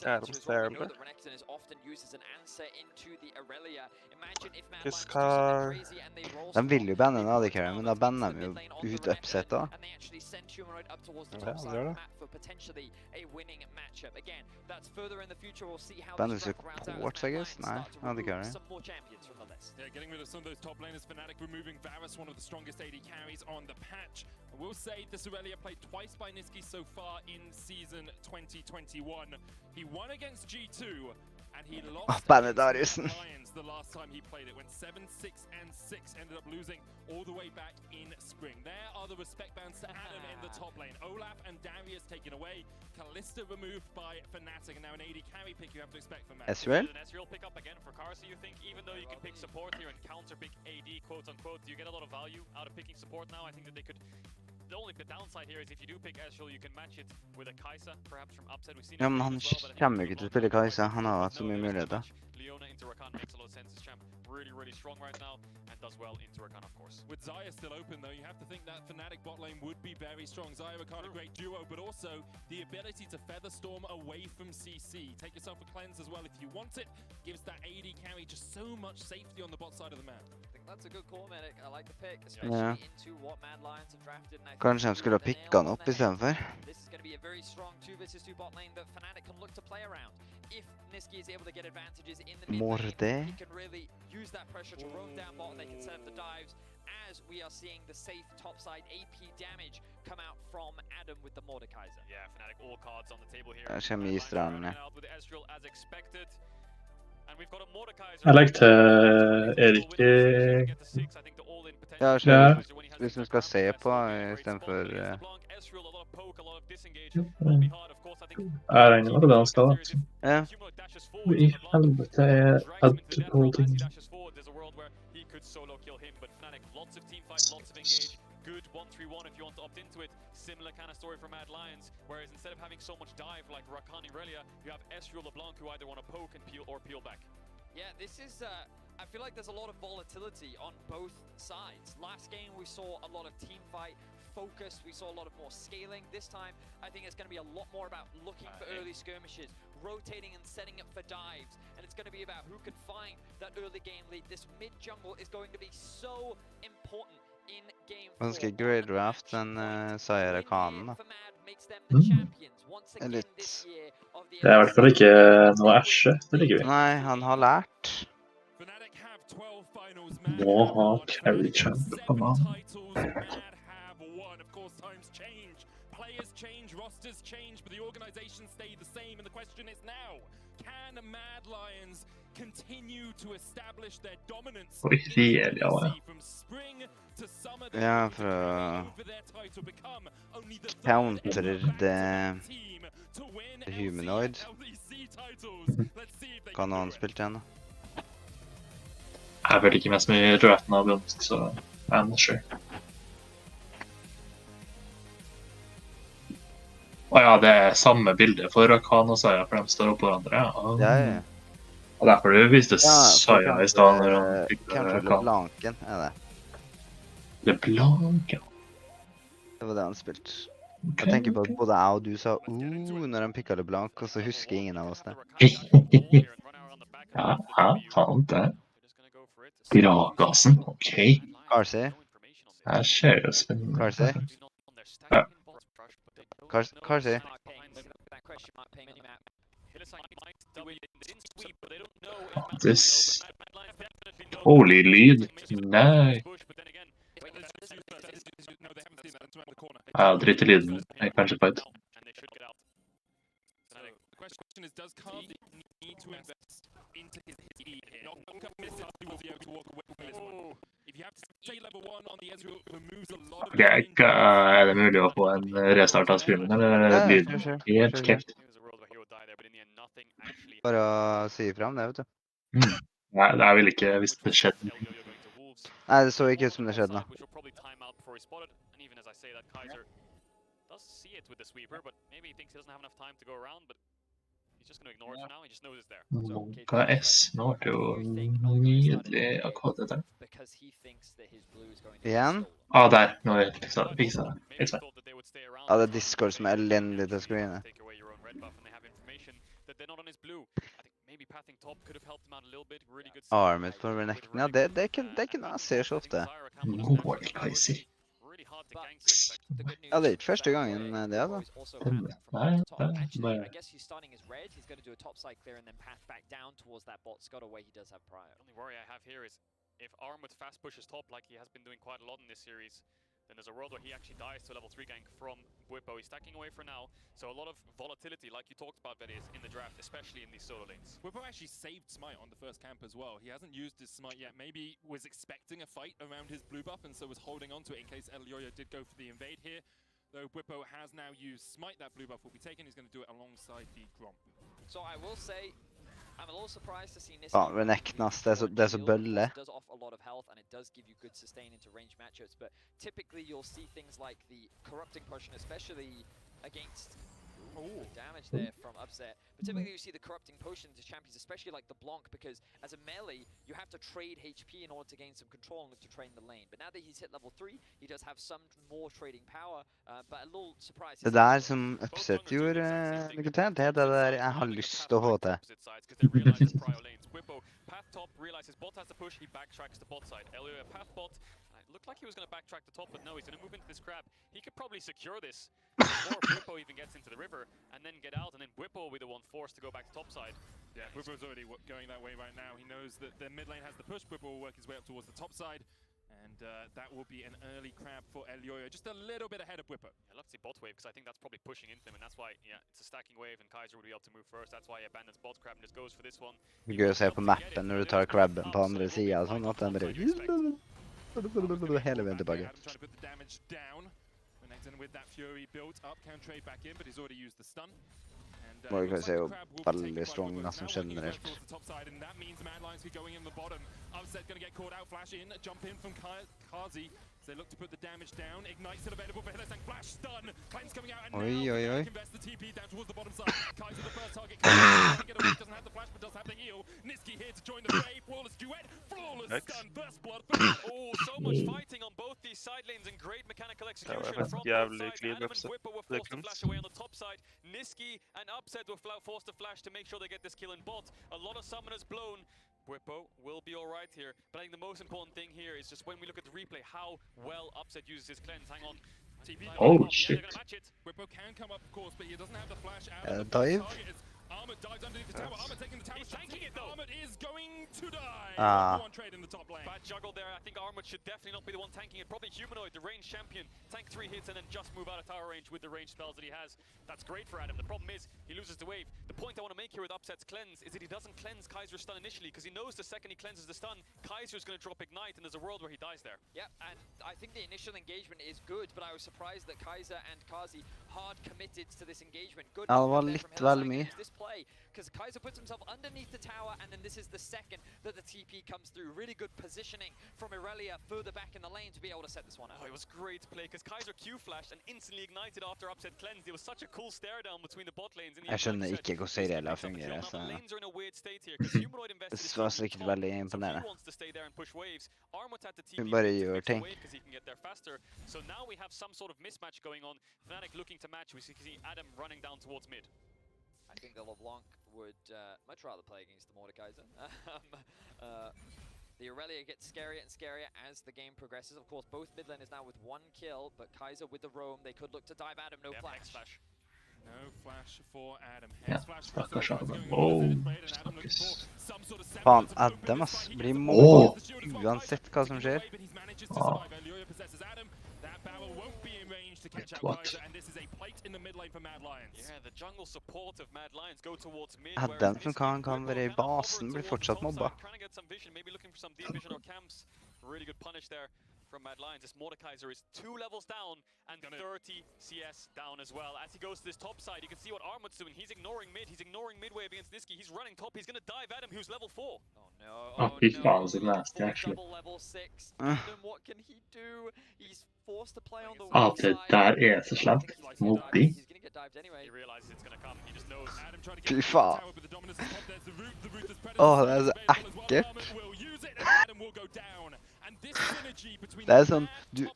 Adam Sterne. Hva... De vil jo banne en AD-carry, men da banner de jo ut upset da. Ja, det gjør det. Banner support, I guess? Nei, AD-carry. Yeah, getting rid of some of those top laners. Fnatic removing Varus, one of the strongest AD carries on the patch. I will say this Aurelia played twice by Niski so far in season 2021. He won against G2, and he lost against Lions the last time he played it. Went 7-6 and 6, ended up losing all the way back in spring. There are the respect bands to Adam in the top lane. Olaf and Darius taken away. Kalista removed by Fnatic, and now an AD carry pick you have to expect from Matt. Ezreal? Ezreal pick up again for Karsa, you think? Even though you can pick support here and counter pick AD, quote unquote, do you get a lot of value out of picking support now? I think that they could... The only downside here is if you do pick Ezreal, you can match it with a Kai'Sa, perhaps from upset. We've seen Ja, men han kommer jo ikke til å spille Kai'Sa. Han har hatt så mye muligheter. Leona into Rakan makes a lot of sense. This champ really strong right now and does well into Rakan, of course. With Xayah still open though, you have to think that Fnatic bot lane would be very strong. Xayah Rakan, a great duo, but also the ability to feather storm away from CC. Take yourself a cleanse as well if you want it. Gives that AD carry just so much safety on the bot side of the map. I think that's a good call, Medic. I like the pick, especially into what Mad Lions have drafted. Kanskje de skulle ha pikket han opp I stedet for. This is going to be a very strong 2v2 bot lane that Fnatic can look to play around. If Niski is able to get advantages in the mid lane, he can really use that pressure to roam down bot. They can set up the dives as we are seeing the safe topside AP damage come out from Adam with the Mordekaiser. Yeah, Fnatic all cards on the table here. Jeg kommer I stranden. With Ezreal as expected. And we've got a Mordekaiser. Jeg likte Erik Ja, skjønner. Hvis vi skal se på I stedet for... Jeg regner med det han skal da. Ja. I helvete ad-holding. He could solo kill him, but Fnatic, lots of team fights, lots of engage. Good 1-3-1 if you want to opt into it. Similar kind of story for Mad Lions, whereas instead of having so much dive like Rakan Irelia, you have Ezreal LeBlanc who either want to poke and peel back. Yeah, this is, I feel like there's a lot of volatility on both sides. Last game we saw a lot of team fight, focus, we saw a lot of more scaling. This time, I think it's going to be a lot more about looking for early skirmishes, rotating and setting up for dives, and it's going to be about who can find that early game lead. This mid jungle is going to be so important in game 4. Ganske great draft, den Xayah Rakan da. Litt... Det I hvert fall ikke noe Ashe, det ligger vi. Nei, han har lært. Må ha carry champ på man. Players change, rosters change, but the organization stay the same, and the question is now, can Mad Lions continue to establish their dominance Oi, reell, ja. Ja, for å counter the humanoid. Hva har han spilt igjen da? Jeg føler ikke mest med draften av Bjørnsk, så I'm not sure. Åja, det samme bildet for Rakan og Xayah, for de står oppe på hverandre. Ja. Og derfor du viste Xayah I stedet når han fikk Kanskje LeBlancen det. LeBlanc, ja. Det var det han spilte. Jeg tenker på at både jeg og du sa når han pikket LeBlanc, og så husker ingen av oss det. Ja, faen det. Piragassen, ok. Karsi. Her ser det spennende. Karsi. Ja. Karsi. This... Holy lyd. Nei. Ja, dritt I lyden. Jeg kanskje fight. Okay, det mulig å få en restart av streamen, eller blir det helt kjeft? Bare å si frem det, vet du. Nei, jeg vil ikke hvis det skjedde. Nei, det så ikke ut som det skjedde nå. He's just going to ignore it for now. He just knows it's there. Monka S. Nå ble det jo nydelig AKD der. Igjen? Der. Nå er det fiksa det. Helt feil. Ja, det er Discord som er elendig til å screene. Armut på Renekton. Ja, det kunne jeg se så ofte. Kaiser. Ja, det er ikke første gangen det, altså. Nei, I guess he's starting as red. He's going to do a topside clear and then path back down towards that bot. Scott away, he does have prior. The only worry I have here is if Armut fast pushes top like he has been doing quite a lot in this series, then there's a world where he actually dies to a level 3 gank from Whippo. He's stacking away for now, so a lot of volatility, like you talked about, Vedis, in the draft, especially in these solo lanes. Whippo actually saved Smite on the first camp as well. He hasn't used his Smite yet. Maybe was expecting a fight around his blue buff and so was holding on to it in case Elioyo did go for the invade here. Though Whippo has now used Smite, that blue buff will be taken. He's going to do it alongside the Gromp. So I will say, I'm a little surprised to see Niski. Ja, Renekton, det er så bølle. Does offer a lot of health and it does give you good sustain into range matchups, but typically you'll see things like the corrupting push, and especially against good damage there from Upset. But typically you see the corrupting potion to champions, especially like the Blanc, because as a melee, you have to trade HP in order to gain some control and look to train the lane. But now that he's hit level 3, he does have some more trading power, but a little surprise. Det der som Upset gjorde, det er det der jeg har lyst til å få til. Path top, realizes bot has to push, he backtracks the bot side. Elioyo path bot. Looked like he was going to backtrack the top, but no, he's going to move into this crab. He could probably secure this before Whippo even gets into the river, and then get out, and then Whippo will be the one forced to go back to top side. Yeah, Whippo's already going that way right now. He knows that the mid lane has the push. Whippo will work his way up towards the top side, and that will be an early crab for Elioyo, just a little bit ahead of Whippo. I love to see bot wave, because I think that's probably pushing into him, and that's why, yeah, it's a stacking wave, and Kaiser would be able to move first. That's why he abandons bot crab and just goes for this one. Det er gøy å se på mappen når du tar crabben på andre siden, sånn at den bare hele veien tilbake. Må jo se jo veldig strong som generelt. They look to put the damage down. Ignite still available for Hillis and flash stun. Cleanse coming out and now invest the TP down towards the bottom side. Kaiser the first target. Doesn't get away, doesn't have the flash, but does have the heal. Niski here to join the fray. Flawless duet. Flawless stun. First blood. Oh, so much fighting on both these side lanes and great mechanical execution from both sides. Adam and Whippo were forced to flash away on the top side. Niski and Upset were forced to flash to make sure they get this kill in bot. A lot of summoners blown. Whippo will be alright here, but I think the most important thing here is just when we look at the replay, how well Upset uses his cleanse. Hang on. TP. Oh, shit. Whippo can come up, of course, but he doesn't have the flash out. Dive? Armut dives underneath the tower. Armut taking the tower. He's tanking it though. Armut is going to die. One trade in the top lane. Bad juggle there. I think Armut should definitely not be the one tanking it. Probably Humanoid, the range champion. Tank 3 hits and then just move out of tower range with the range spells that he has. That's great for Adam. The problem is he loses the wave. The point I want to make here with Upset's cleanse is that he doesn't cleanse Kaiser's stun initially, because he knows the second he cleanses the stun, Kaiser's going to drop Ignite, and there's a world where he dies there. Yeah, and I think the initial engagement is good, but I was surprised that Kaiser and Kazi hard committed to this engagement. Good det var litt vel mye. This play, because Kaiser puts himself underneath the tower, and then this is the second that the TP comes through. Really good positioning from Irelia further back in the lane to be able to set this one out. Oh, it was great play, because Kaiser Q-flashed and instantly ignited after Upset cleansed. It was such a cool stare down between the bot lanes. Jeg skjønner ikke hvordan Irelia fungerer, så det var sikkert veldig imponerende. Hun bare gjør ting. So now we have some sort of mismatch going on. Fnatic looking to match. We see Adam running down towards mid. I think the LeBlanc would much rather play against the Mordekaiser. The Irelia gets scarier and scarier as the game progresses. Of course, both mid laners now with 1 kill, but Kaiser with the roam, they could look to dive Adam, no flash. No flash for Adam. Stakkars Adam. Snakkes. Faen, Adam ass, blir mobba uansett hva som skjer. Adam som kan være i basen, blir fortsatt mobba. Really good punish there from Mad Lions. This Mordekaiser is 2 levels down and 30 CS down as well. As he goes to this top side, you can see what Armut's doing. He's ignoring mid. He's ignoring mid wave against Niski. He's running top. He's going to dive at him. He was level 4. Oh Oh, fy faen, så nasty, actually. Det der så slemt. Mobbing. Fy faen. Åh, det så ekkelt. Det sånn, du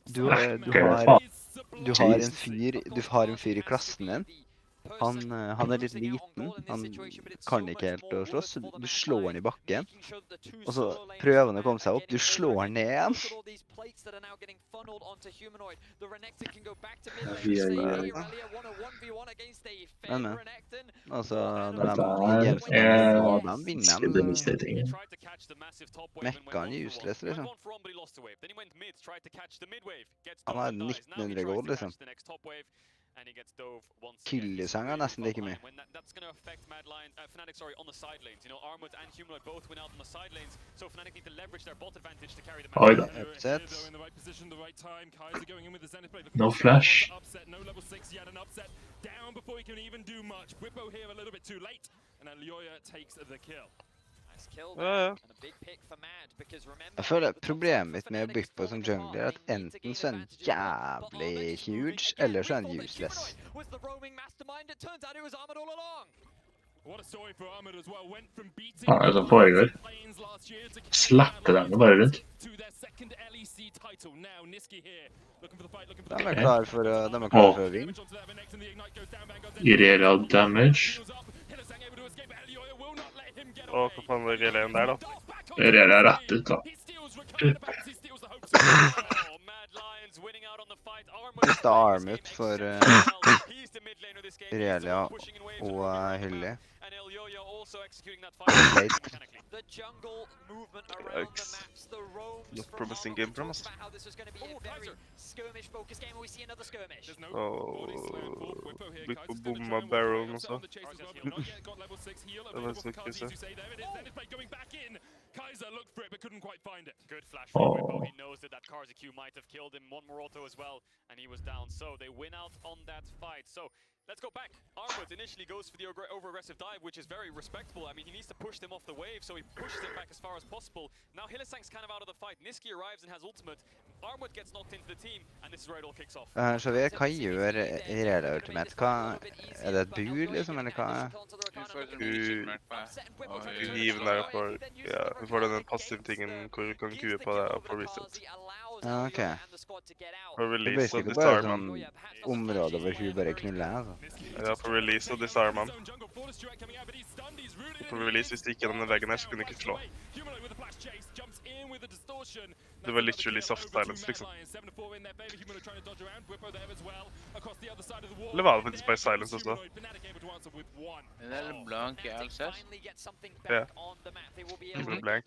har en fyr I klassen din. Han litt liten, han kan ikke helt å slåss, så du slår han I bakken, og så prøver han å komme seg opp, du slår han ned igjen. Men, altså, når de gjenstår dem, vinner de, mekka han useless, liksom. Han har 1900 gold, liksom. Killesang nesten like mye. Oi da. Upset. No flash. Jeg føler problemet mitt med Bippo som jungler at enten så han jævlig huge, eller så han useless. Det som foregår? Slapper dem bare rundt. De klar for å vinne. Real damage. Hva faen var Real der da? Real rett ut da. Siste arm ut for Relia og Hilly. Not promising game from us. Bippo bomma Baron også. Det var så krise. Kaiser looked for it but couldn't quite find it. Good flash from Bippo. He knows that Karza Q might have killed him. One more auto as well, and he was down. So they win out on that fight. So let's go back. Armwood initially goes for the over-aggressive dive, which is very respectable. I mean, he needs to push them off the wave, so he pushes them back as far as possible. Now Hylissang's kind of out of the fight. Niski arrives and has ultimate. Armwood gets knocked into the team, and this is where it all kicks off. Så hva gjør Relia ultimate? Det et bur, liksom, eller hva? Hun hiver der for, ja, hun får den passive tingen hvor du kan kue på det og få reset. Ja, ok. For Det release blir og ikke bare disarm sånn område hvor hun bare knuller, altså. Ja, for release og disarm han. For release, hvis det ikke er denne veggen her, så kunne du ikke slå. Det var literally soft silence, liksom. Eller var det faktisk bare silence også? Det er blank I LCS. Ja. Det ble blank.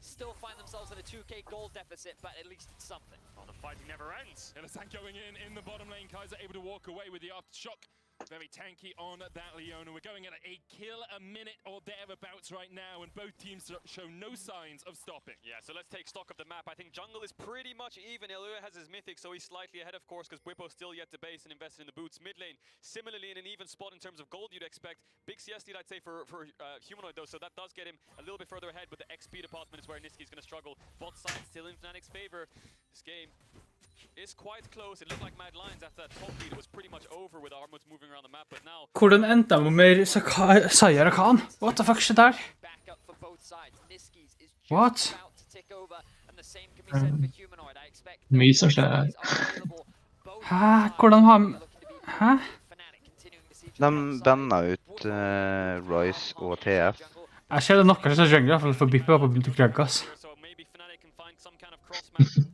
Still find themselves in a 2k gold deficit, but at least it's something. Oh, the fighting never ends. Hylissang going in the bottom lane. Kaiser able to walk away with the aftershock. Very tanky on that Leona. We're going at a kill a minute or thereabouts right now, and both teams show no signs of stopping. Yeah, so let's take stock of the map. I think jungle is pretty much even. Elua has his mythic, so he's slightly ahead, of course, because Bippo's still yet to base and invested in the boots. Mid lane, similarly in an even spot in terms of gold you'd expect. Big CS lead, I'd say, for Humanoid, though, so that does get him a little bit further ahead, but the XP department is where Niski's going to struggle. Bot side still in Fnatic's favor. This game is quite close. It looked like Mad Lions after that top lead was pretty much over with Armut moving around the map, but now Hvordan endte de med Sayar og Khan? What the fuck skjedde der? What? Mye som skjer. Hæ? Hvordan har de... Hæ? De banna ut Royce og TF. Jeg ser det nok som jungler, I hvert fall for Bippo var på begynt å krøgge, ass.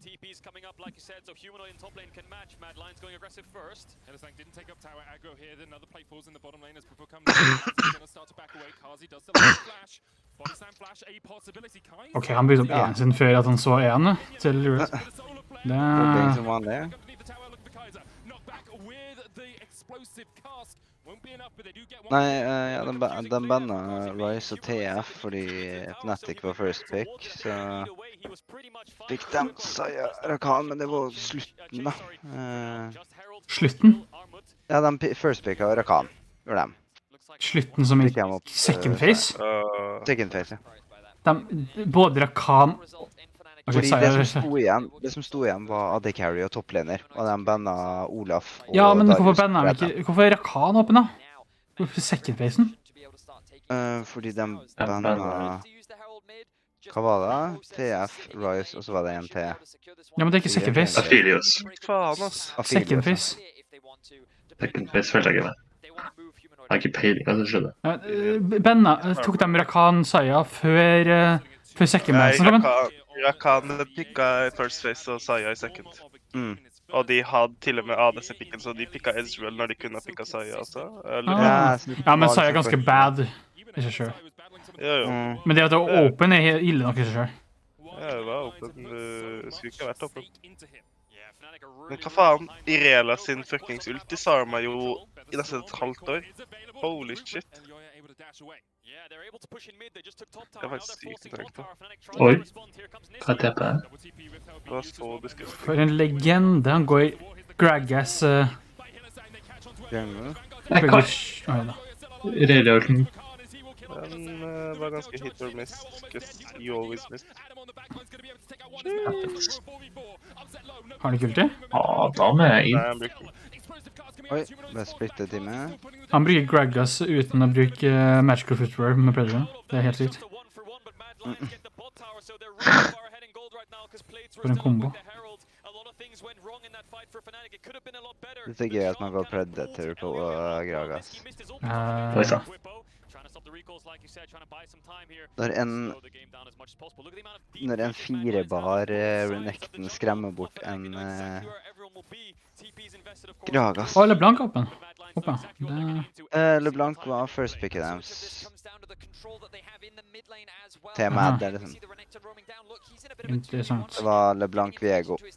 TP's coming up, like you said, so Humanoid in top lane can match. Mad Lions going aggressive first. Hylissang didn't take up tower aggro here, then another play falls in the bottom lane as Bippo comes in. He's going to start to back away. Kazi does still have a flash. Body slam flash, a possibility. Kaiser. Ok, han bygde opp en sin før at han så en til Lewis. Det Hopping som vanlig. Nei, ja, de banna Royce og TF fordi Fnatic var first pick, så fikk de Sayar og Khan, men det var slutten da. Slutten? Ja, de first pick av Rakan, gjorde de. slutten som i second phase. Second phase, ja. Både Rakan Fordi det som sto igjen var AD Carry og topplaner, og de banna Olaf og Ja, men hvorfor Darius. banna de ikke? Hvorfor er Rakan åpen da? Hvorfor second phasen? Fordi de banna... Hva var det? TF, Rise, og så var det en til. Ja, men det er ikke second phase. Aphelios. Faen, ass. Second phase. Second phase følte jeg ikke med. Jeg har ikke peiling hva som skjedde. Benna, tok de Rakan Saya før second phase? Nei, Rakan pikka i first phase og Saya i second. Og de hadde til og med ADC-pikken, så de pikka Ezreal når de kunne pikka Saya også. Ja, men Saya er ganske bad i seg selv. Men det at det er åpen er ille nok i seg selv. Ja, det var åpen. Det skulle ikke vært åpen. Men hva faen? Irelia sin fuckings ult, de sarma jo i nesten et halvt år. Holy shit. Det var faktisk sykt å tenke på. Oi, hva er TP? Det var så diskusjon. For en legende, han går Gragas... Irelia-ulten. Den var ganske hit or miss, because you always miss. Har han ikke ulti? Ja, da må jeg inn. Nei, han brukte den. Oi, ble splittet i med. Han bruker Gragas uten å bruke Magical Footwear med Predator. Det er helt sykt. For en kombo. Det er gøy at man går Predator på Gragas. Oi, så. Når en 4-bar Renekton skremmer bort en Gragas. Å, LeBlanc åpen. LeBlanc var first picket deres. Til Mad, det liksom. Interessant. Det var LeBlanc Viego. Det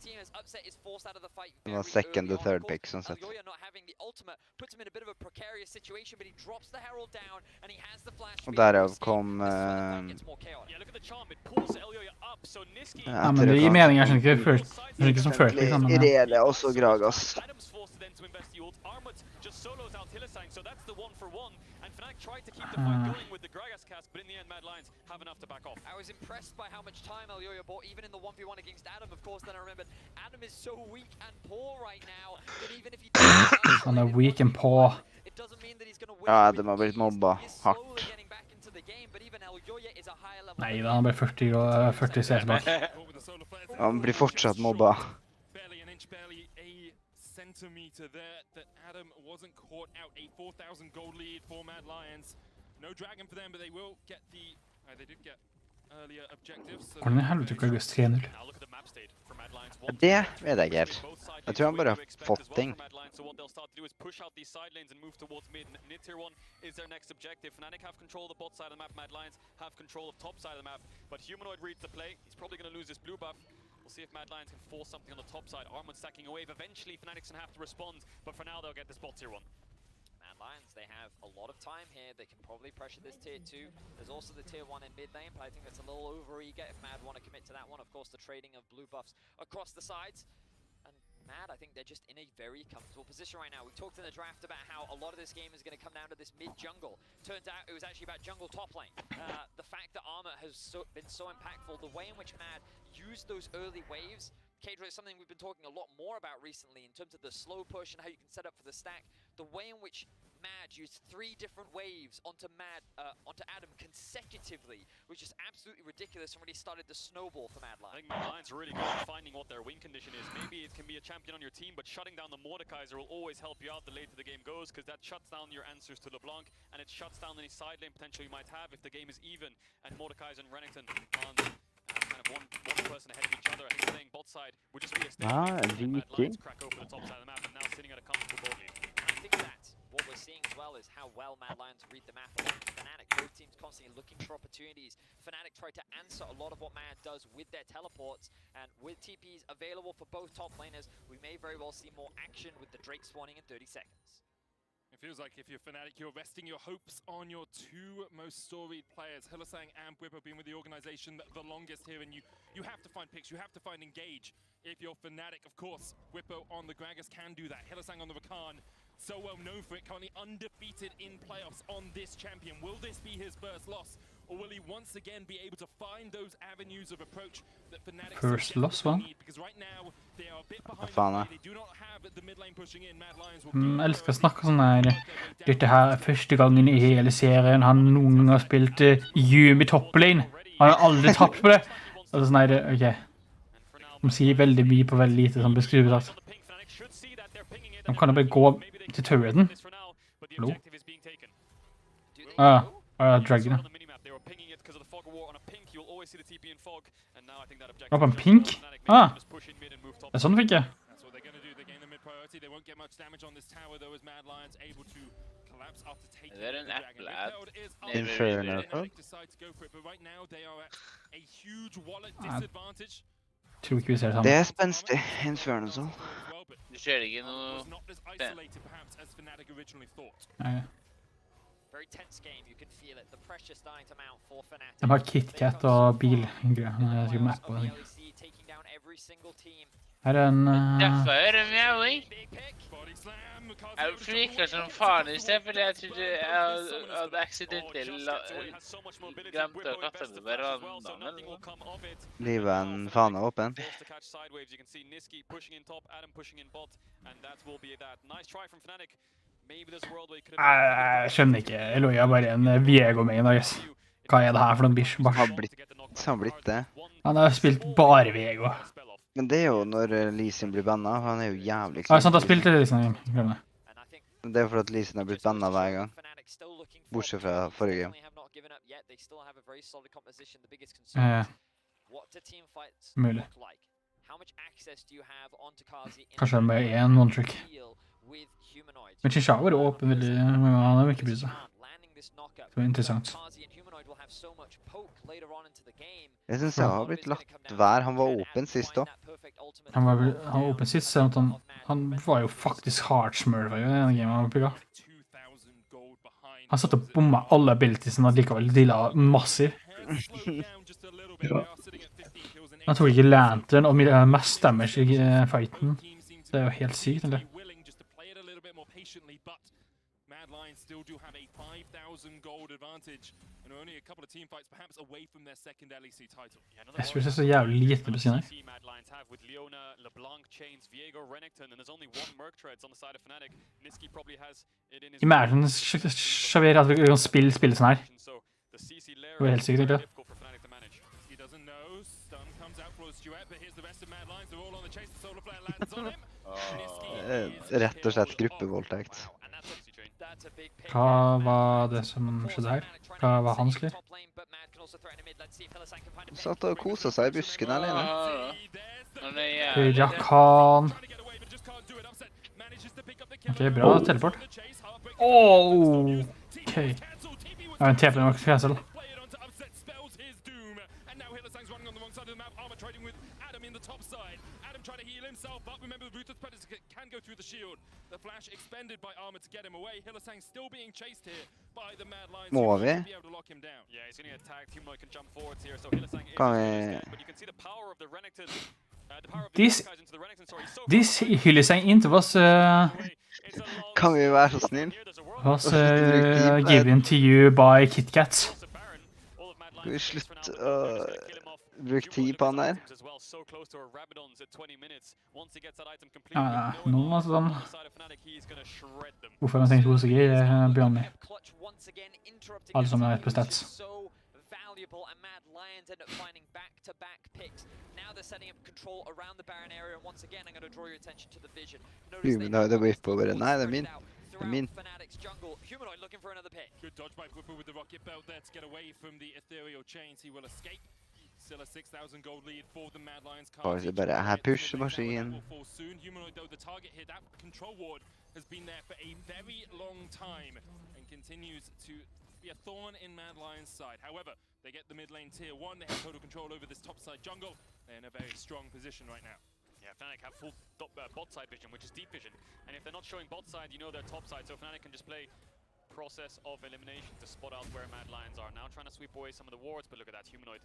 var second og third pick, sånn sett. Og derav kom... Ja, men det gir mening, jeg skjønner ikke som first pick. Irelia også Gragas. Tried to keep the fight going with the Gragas cast, but in the end, Mad Lions have enough to back off. I was impressed by how much time Elyoya bought, even in the 1v1 against Adam, of course. Then I remembered Adam is so weak and poor right now that even if he does, han er weak and poor. it doesn't mean that he's going to win. Ja, de har blitt mobba hardt. Nei, da han ble 40 CS bak. Han blir fortsatt mobba. Centimeter there that Adam wasn't caught out. A 4,000 gold lead for Mad Lions. No dragon for them, but they will get the... they did get earlier objectives. Hvordan i helvete kan jeg gusse 3-0? Det vet jeg ikke helt. Jeg tror han bare har fått ting. So what they'll start to do is push out these side lanes and move towards mid. Mid tier 1 is their next objective. Fnatic have control of the bot side of the map. Mad Lions have control of top side of the map. But Humanoid reads the play. He's probably going to lose his blue buff. We'll see if Mad Lions can force something on the top side. Armand stacking a wave. Eventually, Fnatic's going to have to respond. But for now, they'll get this bot tier 1. Mad Lions, they have a lot of time here. They can probably pressure this tier 2. There's also the tier 1 in mid lane, but I think that's a little over-eager if Mad want to commit to that one. Of course, the trading of blue buffs across the sides. And Mad, I think they're just in a very comfortable position right now. We talked in the draft about how a lot of this game is going to come down to this mid-jungle. Turns out it was actually about jungle top lane. The fact that Armor has been so impactful, the way in which Mad used those early waves, Kadra is something we've been talking a lot more about recently in terms of the slow push and how you can set up for the stack. The way in which Mad used 3 different waves onto Adam consecutively was just absolutely ridiculous and really started to snowball for Mad Lions. I think Mad Lions are really good at finding what their win condition is. Maybe it can be a champion on your team, but shutting down the Mordekaiser will always help you out the later the game goes, because that shuts down your answers to LeBlanc, and it shuts down any side lane potential you might have if the game is even, and Mordekaiser and Renekton on kind of one person ahead of each other. I think playing bot side would just be a statement. Mad Lions crack open the top side of the map and now sitting at a comfortable board lead. And I think that what we're seeing as well is how well Mad Lions read the map along with Fnatic. Both teams constantly looking for opportunities. Fnatic try to answer a lot of what Mad does with their teleports, and with TPs available for both top laners, we may very well see more action with the Drake spawning in 30 seconds. It feels like if you're Fnatic, you're resting your hopes on your 2 most storied players. Hylissang and Bwipo being with the organization the longest here, and you have to find picks, you have to find engage. If you're Fnatic, of course, Bwipo on the Gragas can do that. Hylissang on the Rakan so well known for it, currently undefeated in playoffs on this champion. Will this be his first loss, or will he once again be able to find those avenues of approach that Fnatic First loss, hva? need? Because right now they are a bit behind. They do not have the mid lane pushing in. Mad Lions will Jeg elsker å snakke sånn her. Dette her er første gangen i hele serien han noen gang har spilt Yumi toplane. Han har aldri tapt på det. Altså sånn her, ok. De sier veldig mye på veldig lite som beskriver det. De kan jo bare gå til turreten. Hallo? Dragon, ja. Var på en pink? Det er sånn fikk jeg. They are an apple ad. Inferno. Tror ikke vi ser det Det samme. er spenstig. Inferno. Du ser ikke noe... Nei. De har KitKat og bil. Jeg skal map på det. Her er en... Derfor er det mjauing. Jeg flikker som faen i sted, fordi jeg trodde jeg hadde accidentally glemt å katte det bare random. Livet er en fane åpen. Jeg skjønner ikke. Eloy er bare en Viego-main, I guess. Hva er det her for noen bish? Han har blitt det. Han har spilt bare Viego. Men det er jo når Lee Sin blir bannet, han er jo jævlig Ja, sant, han spilte det liksom. Det er for at Lee Sin har blitt bannet hver gang. Bortsett fra forrige gang. Mulig. Kanskje han bare er en one-trick. Men Chinchilla var åpen veldig, men han har ikke brydd seg. Det var interessant. Jeg synes han har blitt lagt vær. Han var åpen sist også. Han var åpen sist, selv om han var jo faktisk hardsmurva i denne gamen han pigga. Han satt og bomma alle abilitiesene og likevel deala massiv. Han tok ikke lantern og mest damage i fighten. Det er jo helt sykt, eller? Mad Lions still do have a 5,000 gold advantage and only a couple of team fights perhaps away from their second LEC title. Jeg synes det er så jævlig lite på siden her. Imagine Xavier at vi kan spille sånn her. Det var helt sykt, egentlig. Rett og slett gruppevoldtekt. Hva var det som skjedde her? Hva var hans liv? Satt og koset seg i busken alene. Rakan. Ok, bra teleport. Ok. Det er en TP nok cancel. Try to heal himself, but remember Ruthless Predator can go through the shield. The flash expended by Armor to get him away. Hylissang still being chased here by the Mad Lions. Må vi? Yeah, he's going to get tagged. Humanoid can jump forwards here, so Hylissang is Kan vi... but you can see the power of the Renekton. The power of the This guys into the Renekton, sorry. This Hylissang int Kan vi være så snill? was given to you by KitKat. Skal vi slutte å bruke tid på han der? Ja, noen var sånn. Hvorfor har jeg tenkt hos jeg bjørn med? Alle som er på stats. Humanoid er whip over. Nei, det er min. Det er min. Good dodge by Whipper with the rocket belt there to get away from the ethereal chains. He will escape. Still a 6,000 gold lead for the Mad Lions. Faktisk bare her push-maskin. Humanoid though, the target here, that control ward has been there for a very long time and continues to be a thorn in Mad Lions' side. However, they get the mid lane tier 1, they have total control over this top side jungle. They're in a very strong position right now. Yeah, Fnatic have full bot side vision, which is deep vision. And if they're not showing bot side, you know they're top side. So Fnatic can just play process of elimination to spot out where Mad Lions are. Now trying to sweep away some of the wards, but look at that. Humanoid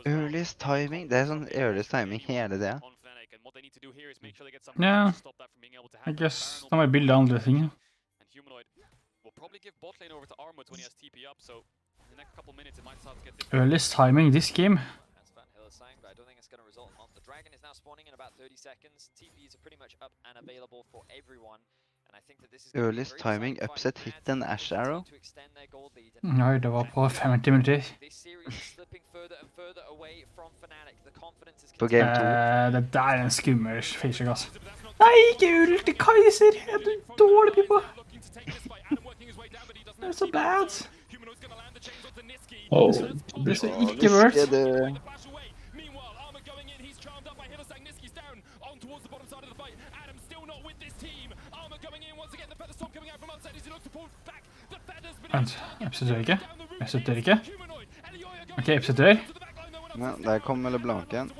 Earliest timing? Det sånn earliest timing hele det. Ja, I guess de har bildet andre ting. Earliest timing this game. Dragon is now spawning in about 30 seconds. TPs are pretty much up and available for everyone. And I think that this is going to be Earliest timing, upset, hit and Ash Arrow. to extend their gold lead. Nei, det var på 50 minutter. This series is slipping further and further away from Fnatic. The confidence is På game 2. Det der er en skummel faceshake, altså. Nei, ikke ult til Kaiser! Er du dårlig, Pippa? Det er så bad. Det er så ikke worth. Vent, Epset dør ikke? Epset dør ikke? Ok, Epset dør. Ja, der kom LeBlanc-en.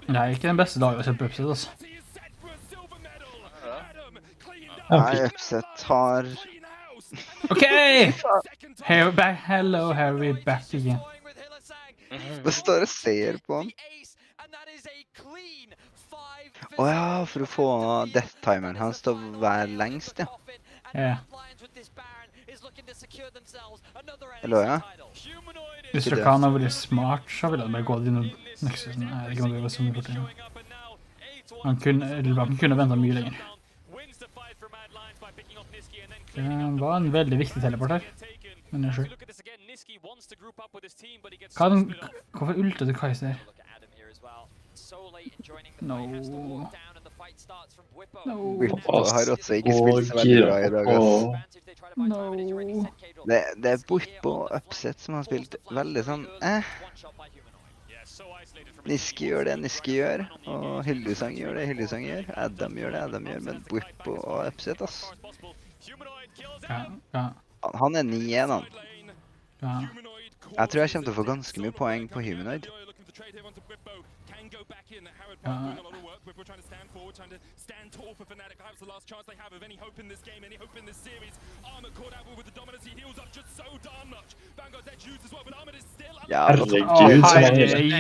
Det er ikke den beste dagen å se på Epset, altså. Nei, Epset har... Ok! Here we're back. Hello, here we're back again. Det står og ser på han. Åja, for å få death-timeren hans til å være lengst, ja. Ja. Eller ja? Hvis du kan ha vært smart, så ville han bare gått inn og Nexusen. Jeg vet ikke om det var så mye fort igjen. Han kunne ventet mye lenger. Det var en veldig viktig teleport her. Men jeg skjønner. Hvorfor ultet du Kaiser? No. Whippo har også ikke spilt så veldig bra i dag, ass. No. Det er Whippo og Upset som har spilt veldig sånn, Niski gjør det Niski gjør, og Hildesang gjør det Hildesang gjør, Adam gjør det Adam gjør, men Whippo og Upset, ass. Ja. Han er 9-1, han. Ja. Jeg tror jeg kommer til å få ganske mye poeng på Humanoid. Ja,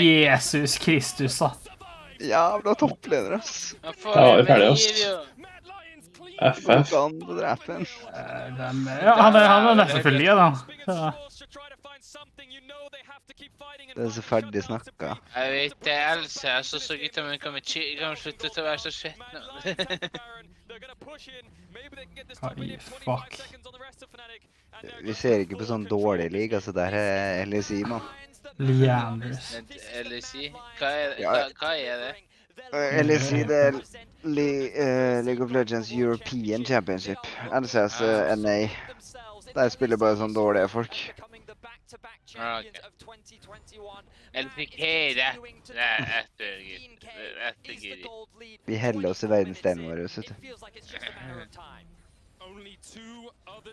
Jesus Kristus, da. Jævla toppleder, ass. Ja, det er ferdig, ass. FF. Han er nesten full i, da. Det er så ferdig snakka. Jeg vet det, Else. Jeg så gutta mine kan slutte til å være så skjett nå. Fuck. Vi ser ikke på sånn dårlig liga, så der er LSI, mann. Leanders. LSI? Hva er det? LSI, det er League of Legends European Championship. LCS NA. Der spiller bare sånn dårlige folk. LPK, det er ettergitt. Vi heller oss i verdensdelen vår, vet du.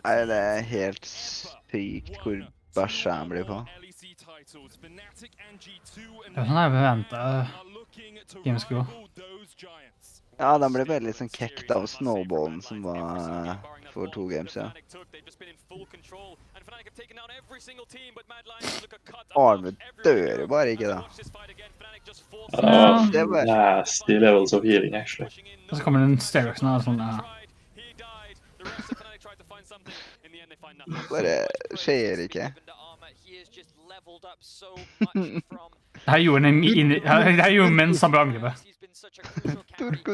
Nei, det er helt sykt hvor bæsja han blir på. Det er sånn jeg forventet Gamesco. Ja, de ble bare litt sånn kekt av snowballen som var for 2 games, ja. Arve dør jo bare ikke, da. Det var nasty levels of healing, actually. Og så kommer den Stereoxen av sånn, Bare skjer ikke. Det her gjorde mens han ble angrepet. Turko.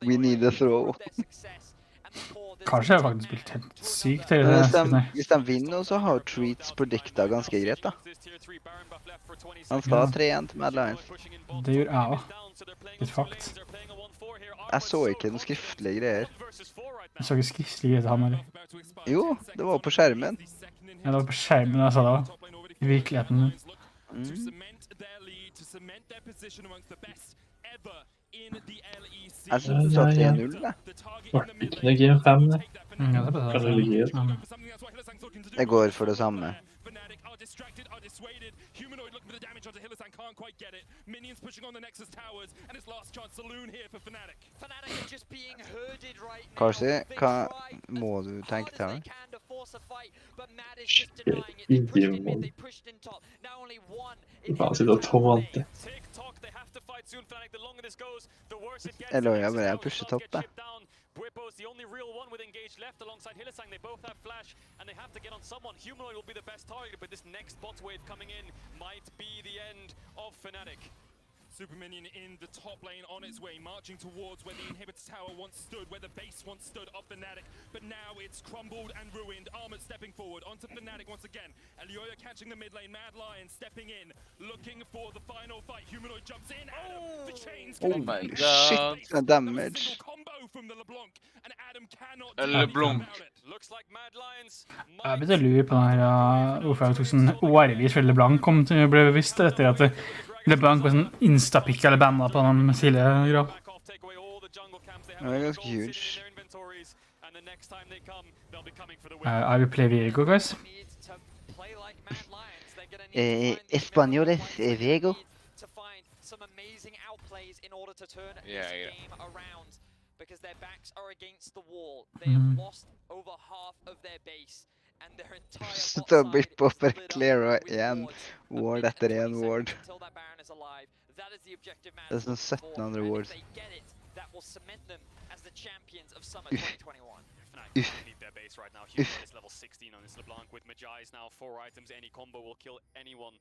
We need a throw. Kanskje jeg faktisk spilt helt sykt. Hvis de vinner, så har Treats predicta ganske greit, da. Han skal ha 3-1 til Mad Lions. Det gjør jeg også. Litt fakt. Jeg så ikke noen skriftlige greier. Jeg så ikke skriftlige greier til ham, eller? Jo, det var på skjermen. Ja, det var på skjermen jeg sa det også. I virkeligheten. Jeg synes du sa 3-0, da. Ikke noe game 5, det. Ja, det er Jeg går for det samme. distracted, are dissuaded. Humanoid looking for the damage onto Hylissang, can't quite get it. Minions pushing on the Nexus towers, and it's last chance saloon here for Fnatic. Fnatic are just being herded right now. Karsi, hva må du tenke til her? Bare sitte og tålte. Eller jeg pusher topp, da. Bwipo's the only real one with engaged left alongside Hylissang. They both have flash, and they have to get on someone. Humanoid will be the best target, but this next bot wave coming in might be the end of Fnatic. Super Minion in the top lane on its way, marching towards where the inhibitor tower once stood, where the base once stood of Fnatic, but now it's crumbled and ruined. Armored stepping forward onto Fnatic once again. Elioya catching the mid lane, Mad Lion stepping in, looking for the final fight. Humanoid jumps in, Adam, the chains Oh my god. Shit, damage. Combo from the LeBlanc, and Adam cannot do anything about it. Looks like Mad Lions. Jeg begynte å lure på den her, hvorfor jeg tok sånn årevis før LeBlanc kom til å bli bevisst etter at LeBlanc var sånn instapick eller bandet på den tidligere grad. Det er ganske huge. I will play Viego, guys. Españoles, Viego. Some amazing outplays in order to turn this game around, because their backs are against the wall. They have lost over half of their base, and their entire Stå bipp opp for clear igjen. Ward etter en ward. Det er sånn 1700 wards. That will cement them as the champions of Summer 2021. Need their base right now. Humanoid is level 16 on this LeBlanc with Magi's now 4 items. Any combo will kill anyone.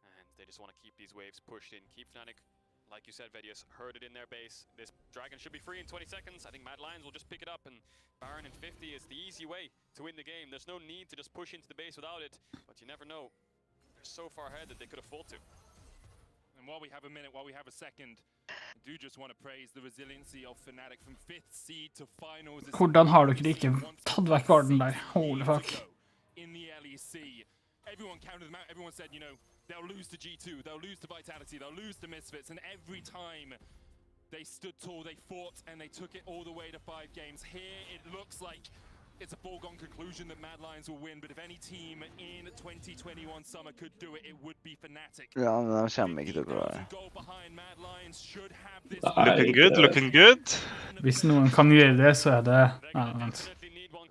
And they just want to keep these waves pushed in. Keep Fnatic, like you said, Vedius, herded in their base. This dragon should be free in 20 seconds. I think Mad Lions will just pick it up, and Baron in 50 is the easy way to win the game. There's no need to just push into the base without it, but you never know. They're so far ahead that they could afford to. And while we have a minute, while we have a second, I do just want to praise the resiliency of Fnatic from 5th seed to finals. Hvordan har dere ikke tatt vekk garden der? Holy fuck. In the LEC, everyone counted them out. Everyone said, you know, they'll lose to G2, they'll lose to Vitality, they'll lose to Misfits, and every time they stood tall, they fought, and they took it all the way to 5 games. Here, it looks like it's a foregone conclusion that Mad Lions will win, but if any team in 2021 summer could do it, it would be Fnatic. Ja, men de kommer ikke til å gå her. Looking good, looking good. Hvis noen kan gjøre det, så det... Nei, vent.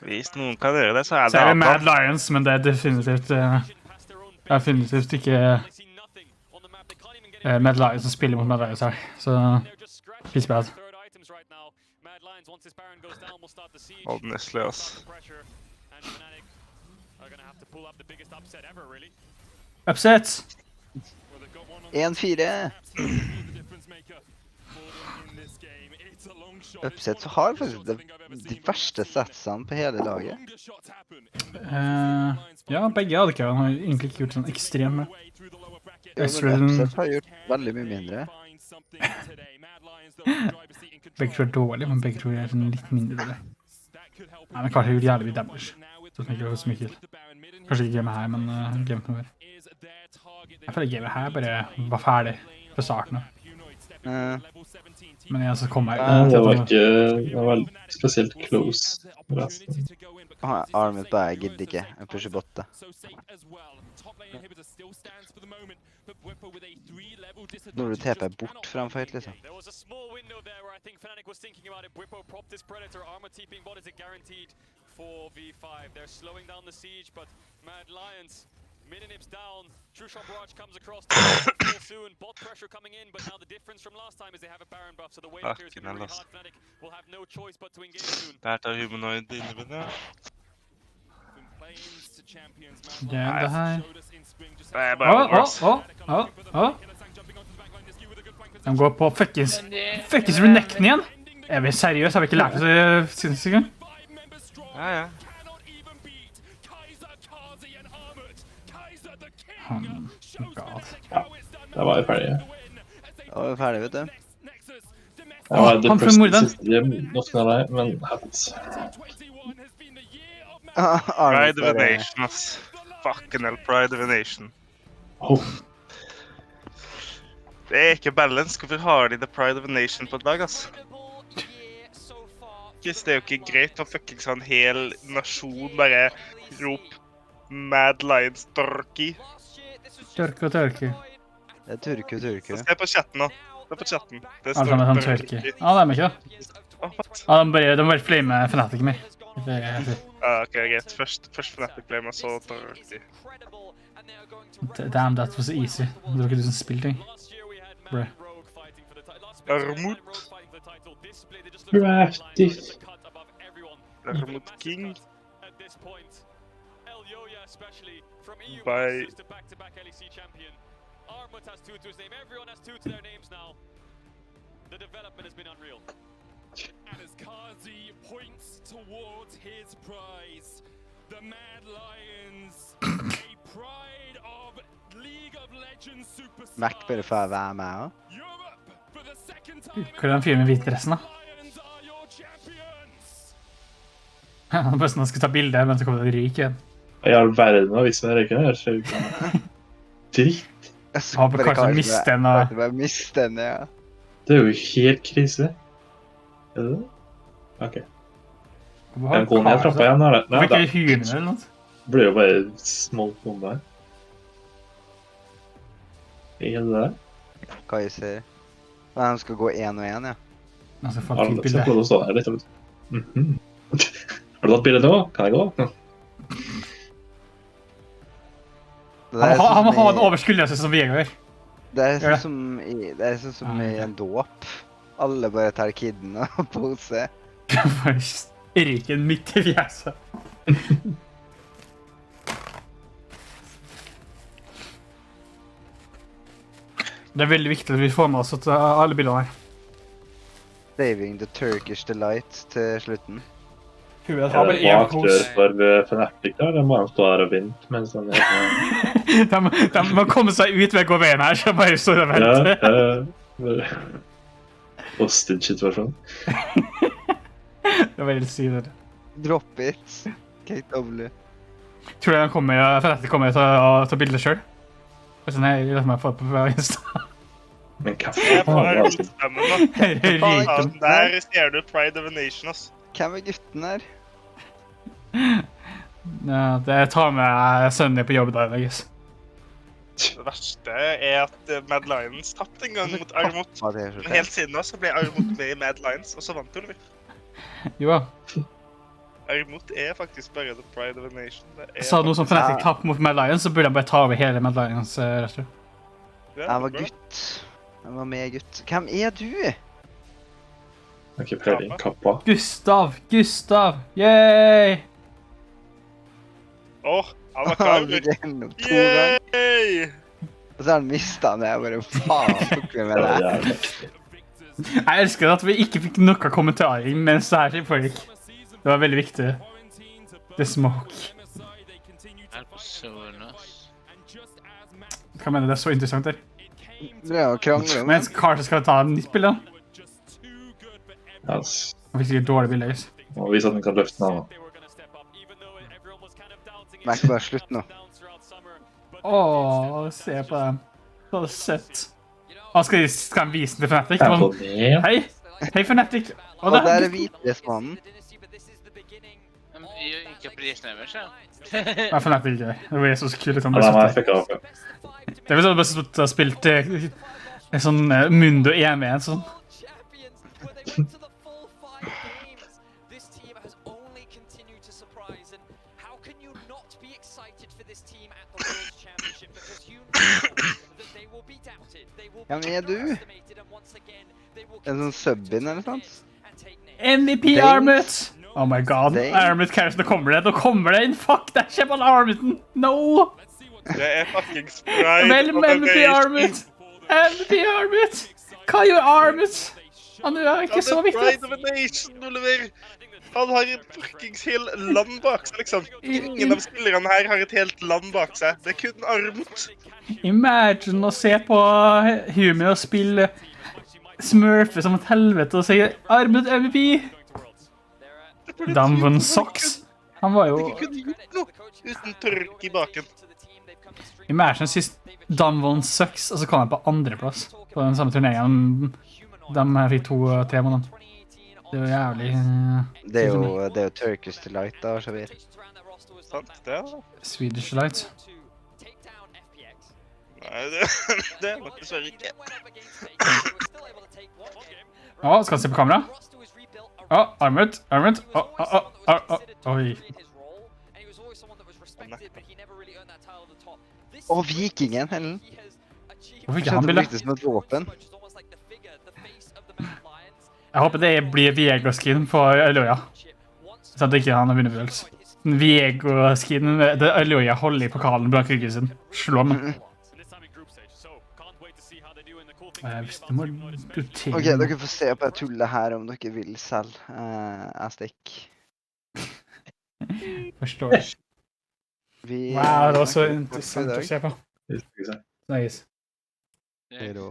Hvis noen kan gjøre det, så det Så det Mad Lions, men det definitivt ikke Mad Lions som spiller mot Mad Lions her. Så... Peace bad. Honestly, ass. Upset! 1-4. Upset så har faktisk de verste satsene på hele laget. Ja, begge hadde ikke egentlig ikke gjort sånn ekstreme. Upset har gjort veldig mye mindre. Begge tror er dårlig, men begge tror er sånn litt mindre dårlig. Nei, men kanskje gjorde jævlig mye damage. Så tenker jeg hos Mikkel. Kanskje ikke gamet her, men gamet noe mer. Jeg føler gamet her bare var ferdig fra starten av. Men jeg så kom jeg det var ikke det var spesielt close. Armet bare gidder ikke. Jeg pusher botte. Når du teper bort framfor høyt, liksom. There was a small window there where I think Fnatic was thinking about it. Bwipo propped this Predator. Armor TPing bot is it guaranteed for V5. They're slowing down the siege, but Mad Lions, mid-nips down. True Shot Barrage comes across full soon. Bot pressure coming in, but now the difference from last time is they have a Baron buff, so the wave appears to be really hard. Fnatic will have no choice but to engage soon. Der tar Humanoid inne. Det er det her. Det er bare worse. De går på fuckings renekten igjen. Er vi seriøst? Har vi ikke lært det siden sikkert? Ja, ja. God. Ja, da var vi ferdige. Da var vi ferdige, vet du. Det var depressed siste game, noen av deg, men happens. Pride of a Nation, ass. Fucking hell, Pride of a Nation. Det er ikke balance. Hvorfor har de The Pride of a Nation på et lag, ass? Det er jo ikke greit å fuckings ha en hel nasjon bare rop Mad Lions Turkey. Tørke og tørke. Det turku. Se på chatten nå. Se på chatten. Det Alle sammen sånn tørke. Ja, det er ikke det. Ja, de bare flamer Fnatic mer. Ok, greit. Først Fnatic flamer, så Turkey. Damn, that was easy. Det var ikke du som spilte, ting. Bro. Armut. Practice. Armut King. By... Armut has 2 to his name. Everyone has 2 to their names now. The development has been unreal. And as Kazi points towards his prize, the Mad Lions, a pride of League of Legends superstars. Mac burde få være med også. Hva er den fyren med hvitdressen da? Han bare sånn han skulle ta bilde, men så kom det ryk igjen. I all verden har vist meg røyken her. Dritt. Han burde kanskje miste den og... Bare miste den, ja. Det er jo helt krise. Er det det? Ok. Den går ned trappa igjen, eller? Det var ikke huene eller noe? Det blir jo bare smolt bombe her. Er det der? Hva jeg ser? Men han skal gå 1 og 1, ja. Altså, få et fint bilde. Alle skal stå her litt. Har du tatt bildet nå? Kan jeg gå? Han må ha en overskuldelse som Vegard. Det er sånn som i en dåp. Alle bare tar kidden og poser. Ryken midt i fjeset. Det er veldig viktig at vi får med oss alle bildene her. Saving the Turkish delight til slutten. Er det bakdør for Fnatic da? De må stå her og vente mens han De må komme seg ut ved å gå veien her, så bare står og venter. Ja. Hostage-situasjon. Det var helt sykt. Drop it. KW. Tror du Fnatic kommer til å ta bilder selv? Nei, jeg vet meg få det på Insta. Men hva faen er det? Der ser du Pride of a Nation, ass. Hvem er gutten her? Ja, det tar med sønnen på jobb der, I guess. Det verste er at Mad Lions tappte en gang mot Armut. Men helt siden da så ble Armut med I Mad Lions, og så vant Oliver. Jo. Armut faktisk bare the pride of a nation. Så noe som Fnatic tapp mot Mad Lions, så burde han bare ta over hele Mad Lions rett og slett. Han var gutt. Han var med gutt. Hvem er du? Ok, pleier kappa. Gustav! Yay! Åh, han var klar. Yay! Og så har han mistet han det. Jeg bare, faen, tok vi med det. Jeg elsker at vi ikke fikk noe kommentarer mens det her foregikk. Det var veldig viktig. The smoke. Hva mener du? Det så interessant der. Det er jo krangler om. Mens Carter skal ta en nytt bilde. Han fikk sikkert dårlig bilde, guys. Og vise at han kan løfte den av. Mac, bare slutt nå. Åh, se på den. Så søtt. Skal han vise den til Fnatic? Hei! Hei, Fnatic! Og der er hvitdressmannen. Ikke prisen over, så. Nei, Fnatic ikke. Det var så kult at han ble bare sutt. Det er vel sånn at han bare spilte en sånn Mundo 1v1 sånn. Ja, men er du? En sånn sub-in eller sånt? MVP Armut! Oh my god, Armut Karus, nå kommer det inn! Fuck, det er ikke på Armuten! No! Det er fuckings Pride Mellom MVP Armut! MVP Armut! Hva gjør Armut? Han er ikke så viktig. Pride of a Nation, Oliver! Han har en fuckings hel land bak seg, liksom. Ingen av spillerne her har et helt land bak seg. Det er kun Armut. Imagine å se på Humi og spille smurfe som et helvete og si Armut MVP! Damwon Sox. Han var jo... Det kunne gjort noe uten tørk I baken. Imagine sist Damwon Sox, og så kom han på andreplass på den samme turneringen. De fikk 2-3 måneder. Det var jævlig... Det er jo Turkish Delight da, så vidt. sant? Det er det. Swedish Light. Nei, det er nok dessverre ikke. Skal han se på kamera? Armut. Oi. Vikingen, Helen. Hvorfor ikke han bildet? Som et våpen. Jeg håper det blir Viego-skin på Aloya. Så at ikke han har vunnet bevegelse. Viego-skin med Aloya holder i pokalen bak ryggen sin. Slå den. Ok, dere får se på det tullet her om dere vil selv. Jeg stikker. Forstår. Wow, det var så interessant å se på. Nice. Hei då.